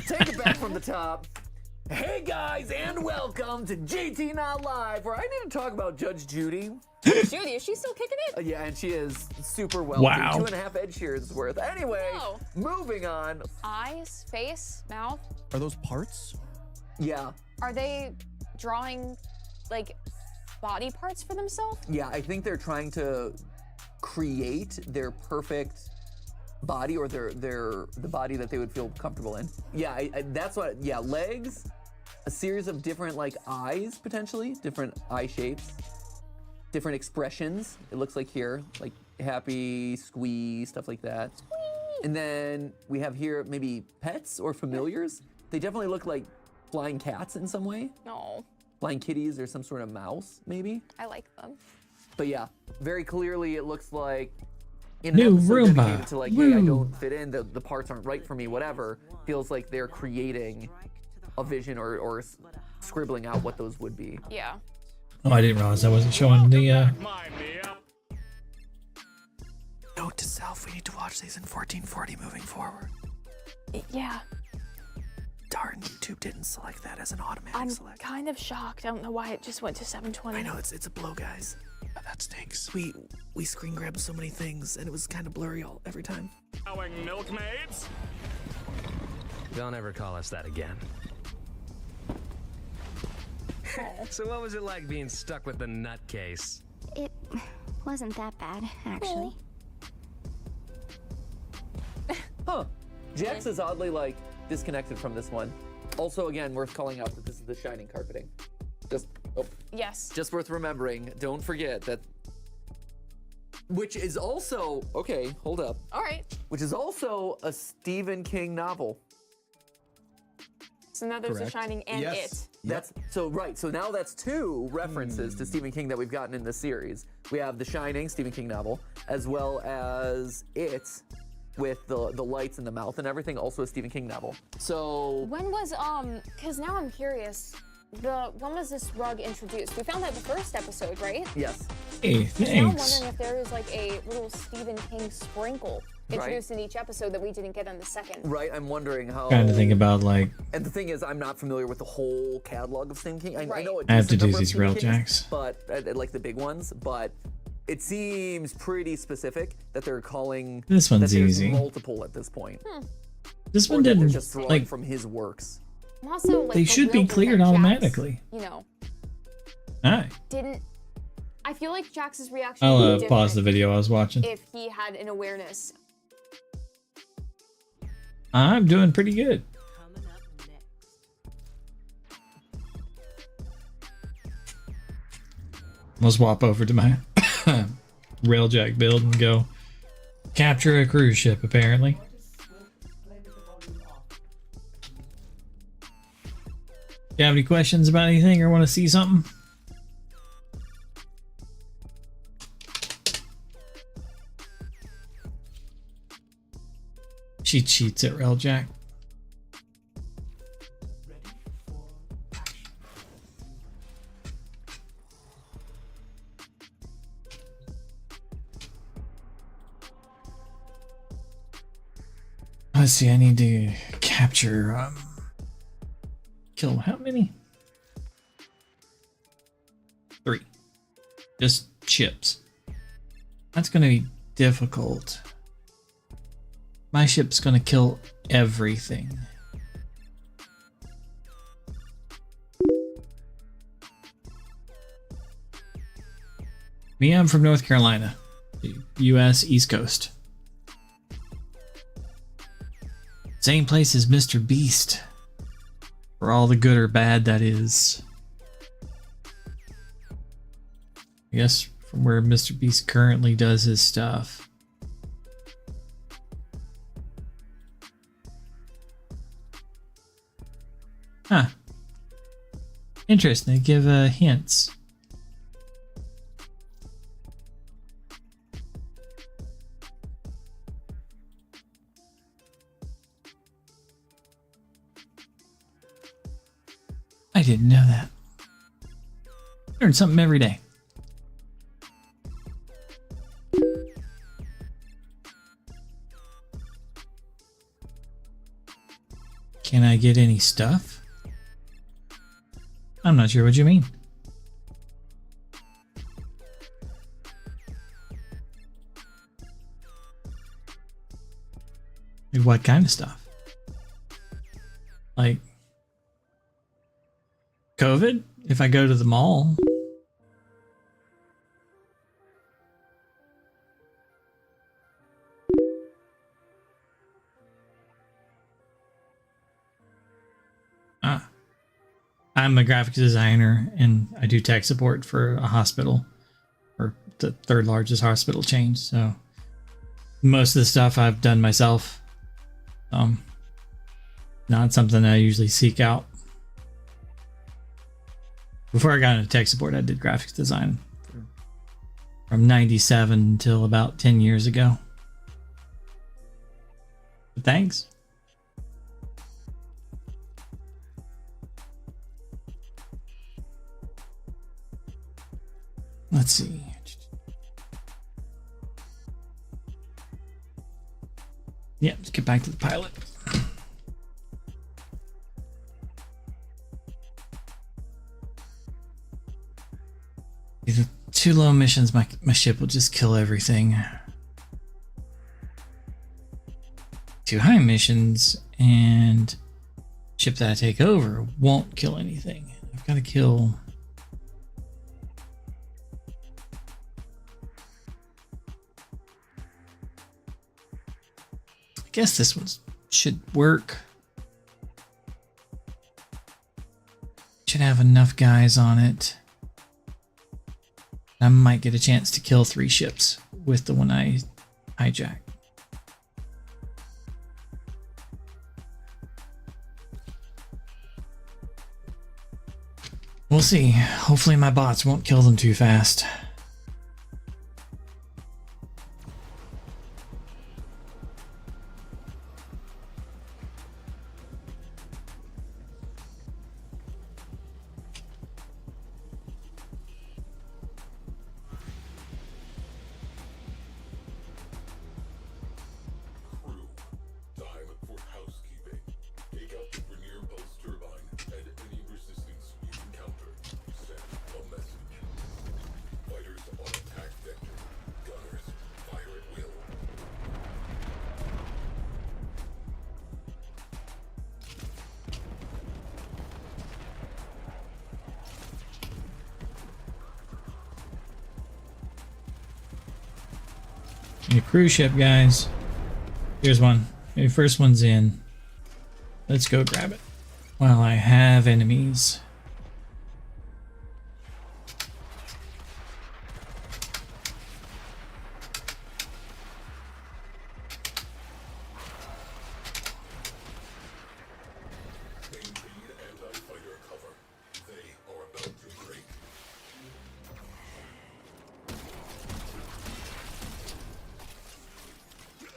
Take it back from the top. Hey guys, and welcome to GT Not Live, where I need to talk about Judge Judy. Judy, is she still kicking it? Yeah, and she is super wealthy. Wow. 2.5 Ed Sheeran's worth. Anyway, moving on. Eyes, face, mouth. Are those parts? Yeah. Are they drawing like body parts for themselves? Yeah, I think they're trying to create their perfect body, or the body that they would feel comfortable in. Yeah, that's what. Yeah, legs, a series of different like eyes, potentially different eye shapes, different expressions. It looks like here, like happy, squeeze, stuff like that. And then we have here maybe pets or familiars. They definitely look like flying cats in some way. No. Flying kitties or some sort of mouse, maybe. I like them. But yeah, very clearly it looks like in New an episode Roomba. dedicated to like, hey, I don't fit in, the parts aren't right for me, whatever. Feels like they're creating a vision or scribbling out what those would be. Yeah. Oh, I didn't realize I wasn't showing the. Note to self: we need to watch these in 1440 moving forward. Yeah. Darn, YouTube didn't select that as an automatic I'm select. kind of shocked. I don't know why it just went to 720. I know it's a blow, guys. That stinks. We screen grabbed so many things, and it was kind of blurry every time. Milkmaids. Don't ever call us that again. So what was it like being stuck with the nutcase? It wasn't that bad, actually. Huh. Jax is oddly like disconnected from this one. Also, again, worth calling out that this is the Shining carpeting. Just worth remembering. Don't forget that. Which is also okay. Hold up. All right. Which is also a Stephen King novel. So now there's The Shining and It. That's so right. So now that's two references to Stephen King that we've gotten in this series. We have The Shining, Stephen King novel, as well as It, with the lights in the mouth and everything, also a Stephen King novel. So When was because now I'm curious. When was this rug introduced? We found that the first episode, right? Yes. Hey, So now I'm thanks. wondering if there is like a little Stephen King sprinkle introduced in each episode that we didn't get in the second. Right, I'm wondering how. Trying to think about like. And the thing is, I'm not familiar with the whole catalog of Stephen King. I know I have to decent do number of these Stephen rail Kings, jacks. but like the big ones. But it seems pretty specific that they're calling. This one's that there's easy. Multiple at this point. This Or one that they're didn't just drawing like. from his works. And also, like, They the should be real cleared Jax, automatically. You know, Alright. didn't. I feel like Jax's reaction I'll would be pause the different video I was watching. if he had an awareness. I'm doing pretty good. I'll swap over to my railjack build and go capture a cruise ship, apparently. You have any questions about anything or want to see something? She cheats at railjack. Let's see, I need to capture, kill how many? 3. Just ships. That's gonna be difficult. My ship's gonna kill everything. Me, I'm from North Carolina, U.S. East Coast. Same place as Mr. Beast. For all the good or bad that is. I guess from where Mr. Beast currently does his stuff. Huh. Interesting. They give hints. I didn't know that. Learn something every day. Can I get any stuff? I'm not sure what you mean. Like what kind of stuff? Like COVID? If I go to the mall. I'm a graphic designer and I do tech support for a hospital, or the third largest hospital chain. So most of the stuff I've done myself. Not something I usually seek out. Before I got into tech support, I did graphics design from 97 until about 10 years ago. But thanks. Let's see. Yeah, let's get back to the pilot. These are too low missions. My ship will just kill everything. Too high missions and ship that I take over won't kill anything. I've got to kill. I guess this one should work. Should have enough guys on it. I might get a chance to kill 3 ships with the one I hijack. We'll see. Hopefully my bots won't kill them too fast. A cruise ship, guys. Here's one. The first one's in. Let's go grab it while I have enemies.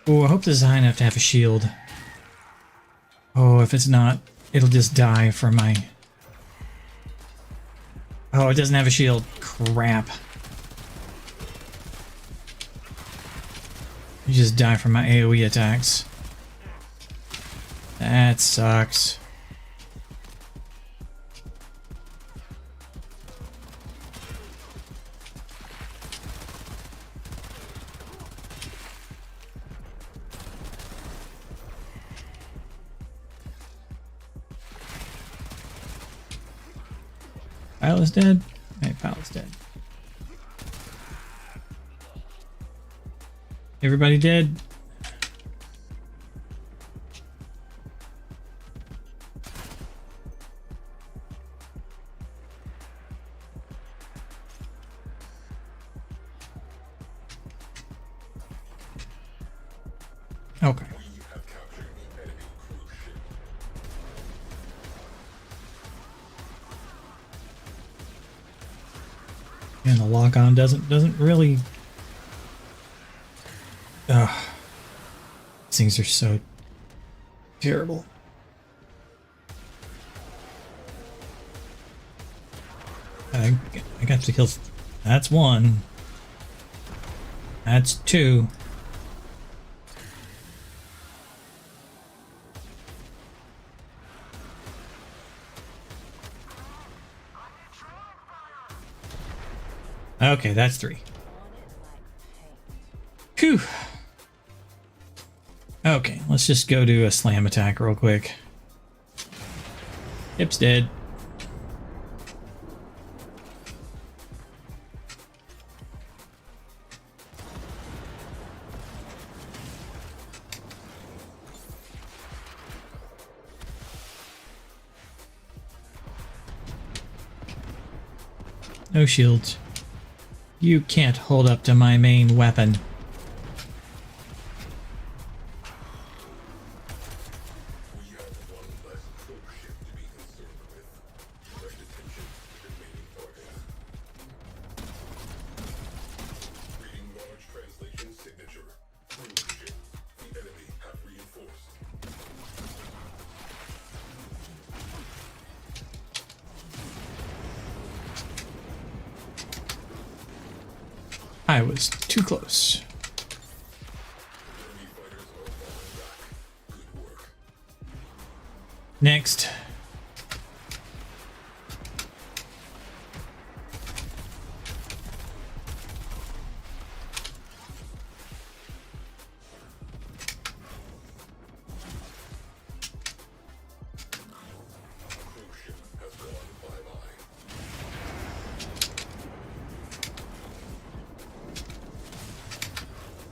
Oh, I hope this is high enough to have a shield. Oh, if it's not, it'll just die for my... Oh, it doesn't have a shield. Crap. You just die from my AoE attacks. That sucks. Pilot's dead? Hey, pilot's dead. Everybody dead? Okay. And the lock on doesn't really. Ugh. These things are so terrible. I got to kill. That's one. That's two. Okay, that's three. Phew. Okay, let's just go do a slam attack real quick. Hip's dead. No shields. You can't hold up to my main weapon. I was too close. Next.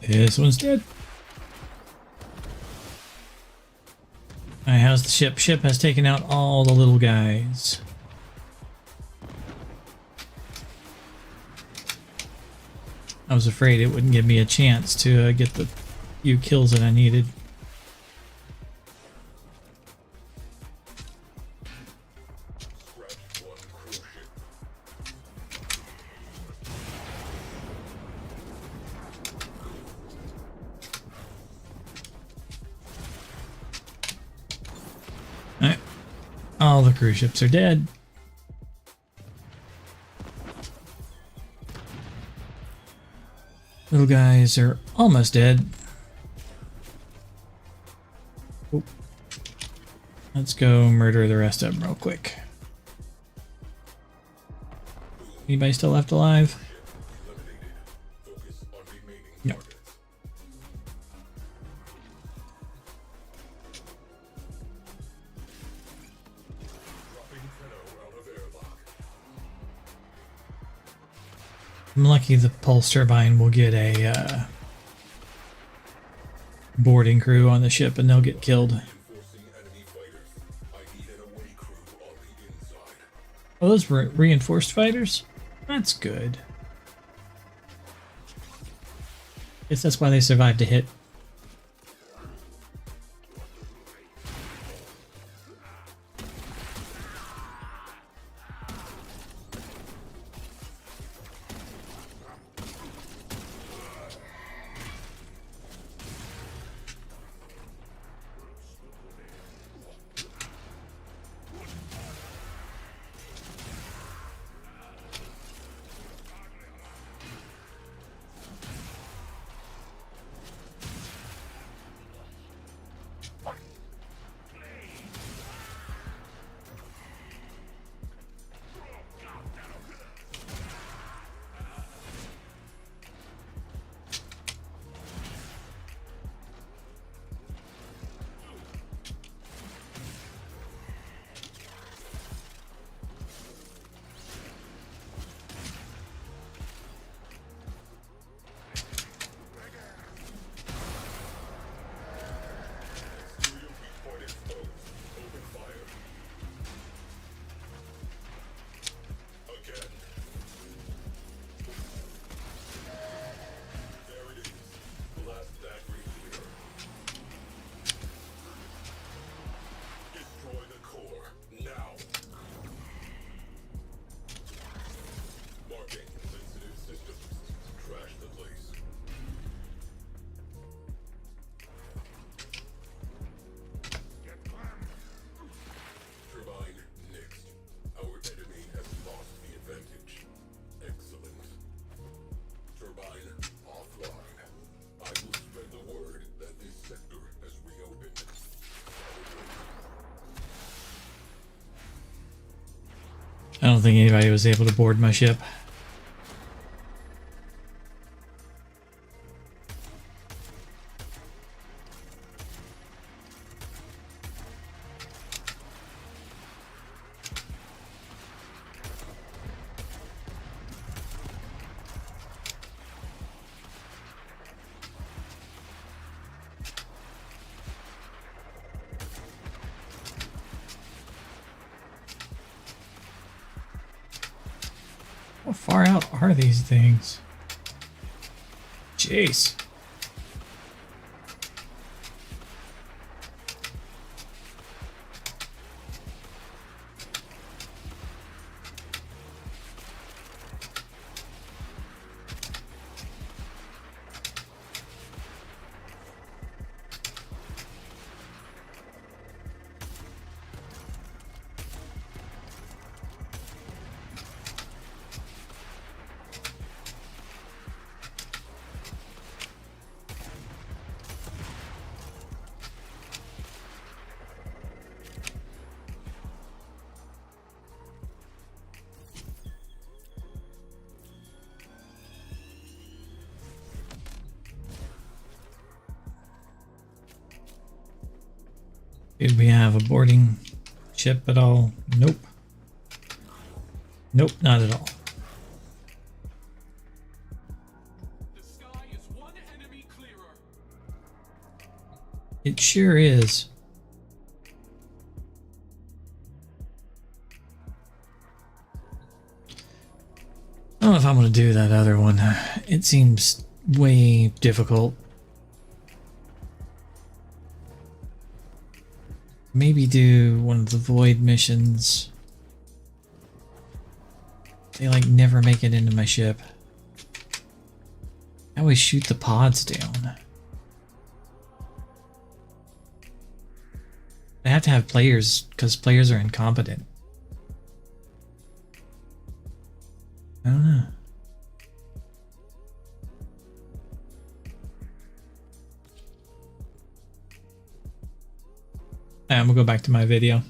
This one's dead. Alright, how's the ship? Ship has taken out all the little guys. I was afraid it wouldn't give me a chance to get the few kills that I needed. All the cruise ships are dead. Little guys are almost dead. Oop. Let's go murder the rest of them real quick. Anybody still left alive? No. I'm lucky the pulse turbine will get a boarding crew on the ship and they'll get killed. Oh, those were reinforced fighters? That's good. Guess that's why they survived a hit. don't think anybody was able to board my ship. How far out are these things? Jeez. Did we have a boarding ship at all? Nope. Nope, not at all. It sure is. I don't know if I'm going to do that other one. It seems way difficult. Maybe do one of the void missions. They like never make it into my ship. I always shoot the pods down. They have to have players because players are incompetent. I don't know. I'm gonna go back to my video.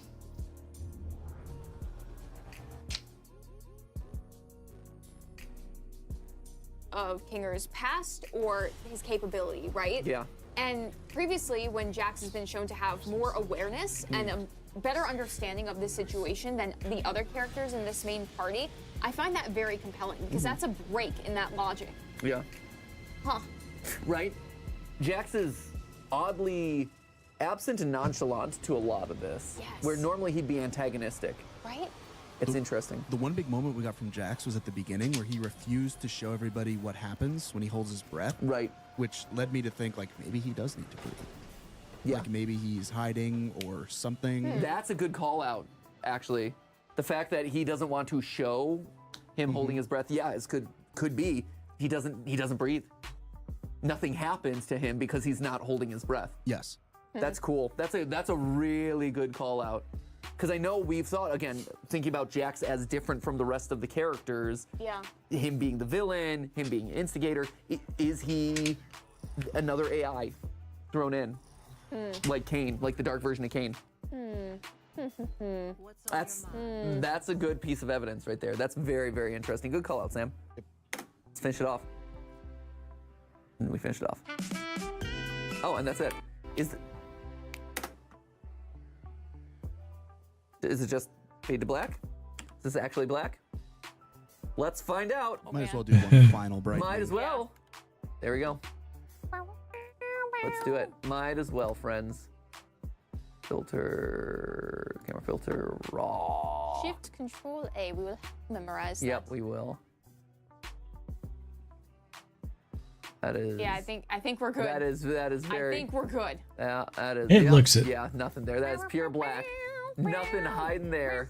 Of Kinger's past or his capability, right? Yeah. And previously, when Jax has been shown to have more awareness and a better understanding of this situation than the other characters in this main party, I find that very compelling because that's a break in that logic. Yeah. Huh. Right? Jax is oddly absent and nonchalant to a lot of this, where normally he'd be antagonistic. Right? It's interesting. The one big moment we got from Jax was at the beginning where he refused to show everybody what happens when he holds his breath. Right. Which led me to think, like, maybe he does need to breathe. Yeah. Like, maybe he's hiding or something. That's a good call out, actually. The fact that he doesn't want to show him holding his breath, yeah, it could be. He doesn't breathe. Nothing happens to him because he's not holding his breath. Yes. That's cool. That's a really good call out. Because I know we've thought, again, thinking about Jax as different from the rest of the characters. Yeah. Him being the villain, him being instigator. Is he another AI thrown in? Like Kane, like the dark version of Kane. That's a good piece of evidence right there. That's very, very interesting. Good call out, Sam. Let's finish it off. And we finish it off. Oh, and that's it. Is it just fade to black? Is this actually black? Let's find out. Might as well do one final bright. Might as well. There we go. Let's do it. Might as well, friends. Filter, camera filter, raw. Shift Control A. We will memorize that. Yep, we will. That is. Yeah, I think we're good. That is very. I think we're good. Yeah, that is. It looks it. Yeah, nothing there. That is pure black. Nothing hiding there.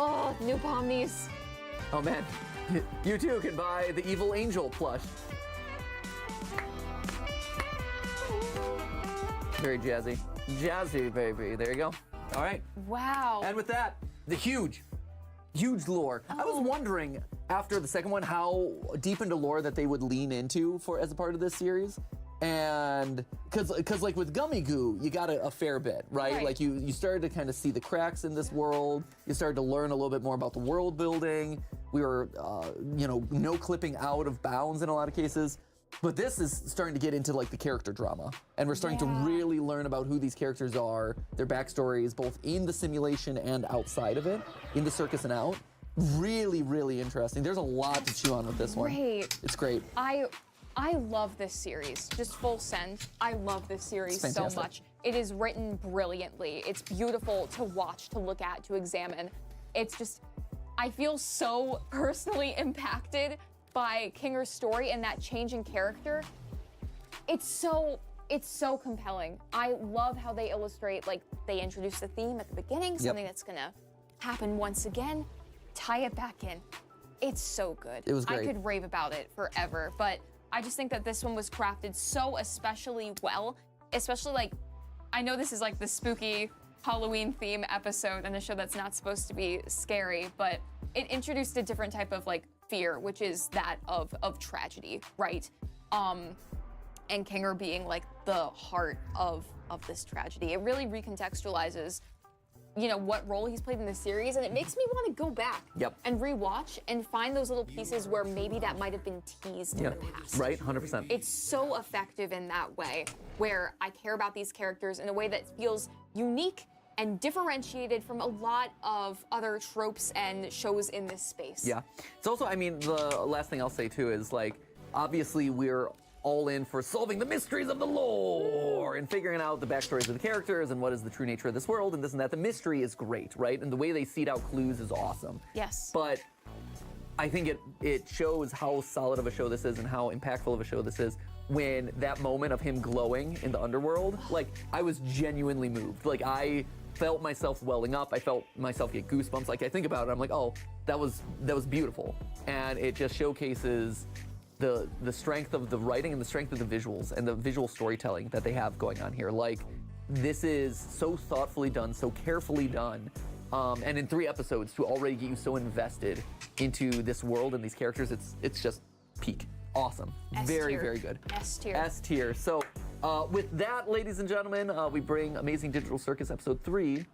Oh, new Pomnies. Oh man, you too can buy the Evil Angel plush. Very jazzy. Jazzy, baby. There you go. All right. Wow. And with that, the huge lore. I was wondering, after the second one how deep into lore that they would lean into for as a part of this series. And because like with Gummy Goo, you got a fair bit, right? Like you started to kind of see the cracks in this world. You started to learn a little bit more about the world building. We were, no clipping out of bounds in a lot of cases. But this is starting to get into like the character drama. And we're starting to really learn about who these characters are, their backstories, both in the simulation and outside of it, in the circus and out. Really, really interesting. There's a lot to chew on with this one. It's great. I love this series, just full send. I love this series so much. It is written brilliantly. It's beautiful to watch, to look at, to examine. It's just, I feel so personally impacted by Kinger's story and that change in character. It's so compelling. I love how they illustrate, like they introduce the theme at the beginning, something that's gonna happen once again, tie it back in. It's so good. It was great. I could rave about it forever, but I just think that this one was crafted so especially well, especially like, I know this is like the spooky Halloween theme episode and a show that's not supposed to be scary, but it introduced a different type of like fear, which is that of tragedy, right? And Kinger being like the heart of this tragedy. It really recontextualizes what role he's played in the series, and it makes me want to go back and rewatch and find those little pieces where maybe that might have been teased in the past. Right, 100%. It's so effective in that way, where I care about these characters in a way that feels unique and differentiated from a lot of other tropes and shows in this space. Yeah. It's also, I mean, the last thing I'll say too is like, obviously we're all in for solving the mysteries of the lore and figuring out the backstories of the characters and what is the true nature of this world and this and that. The mystery is great, right? And the way they seed out clues is awesome. Yes. But I think it shows how solid of a show this is and how impactful of a show this is when that moment of him glowing in the underworld, like I was genuinely moved. Like I felt myself welling up. I felt myself get goosebumps. Like I think about it, I'm like, oh, that was beautiful. And it just showcases the strength of the writing and the strength of the visuals and the visual storytelling that they have going on here. Like, this is so thoughtfully done, so carefully done, and in 3 episodes to already get you so invested into this world and these characters, it's just peak. Awesome. Very, very good. S tier. S tier. So, with that, ladies and gentlemen, we bring Amazing Digital Circus Episode 3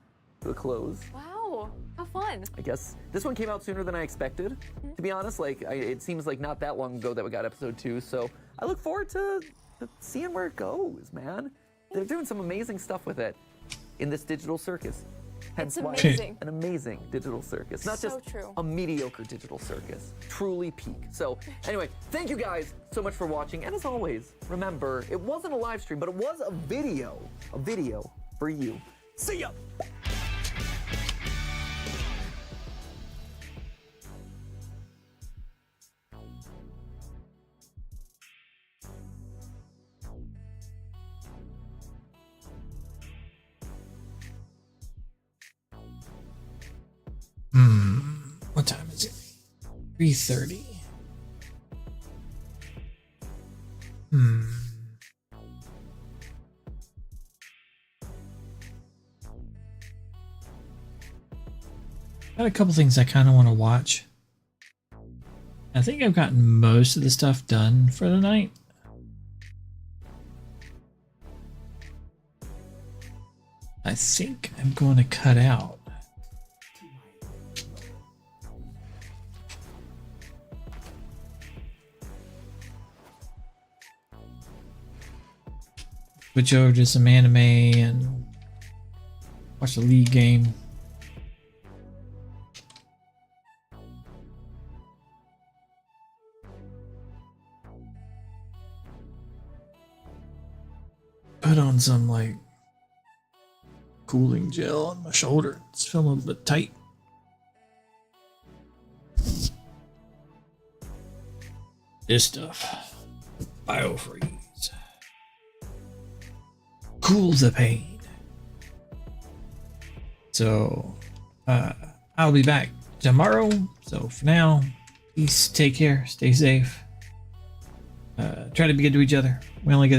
to a close. Wow, how fun. I guess this one came out sooner than I expected, to be honest. Like, it seems like not that long ago that we got episode 2, so I look forward to seeing where it goes, man. They're doing some amazing stuff with it in this digital circus. Hence why it's an amazing digital circus. Not just a mediocre digital circus. Truly peak. So anyway, thank you guys so much for watching. And as always, remember, it wasn't a live stream, but it was a video for you. See ya! What time is it? 3:30. Got a couple things I kind of want to watch. I think I've gotten most of the stuff done for the night. I think I'm going to cut out. Switch over to some anime and watch the league game. Put on some like cooling gel on my shoulder. It's feeling a little bit tight. This stuff, BioFreeze, cools the pain. So I'll be back tomorrow. So for now, peace, take care, stay safe. Try to be good to each other. We only get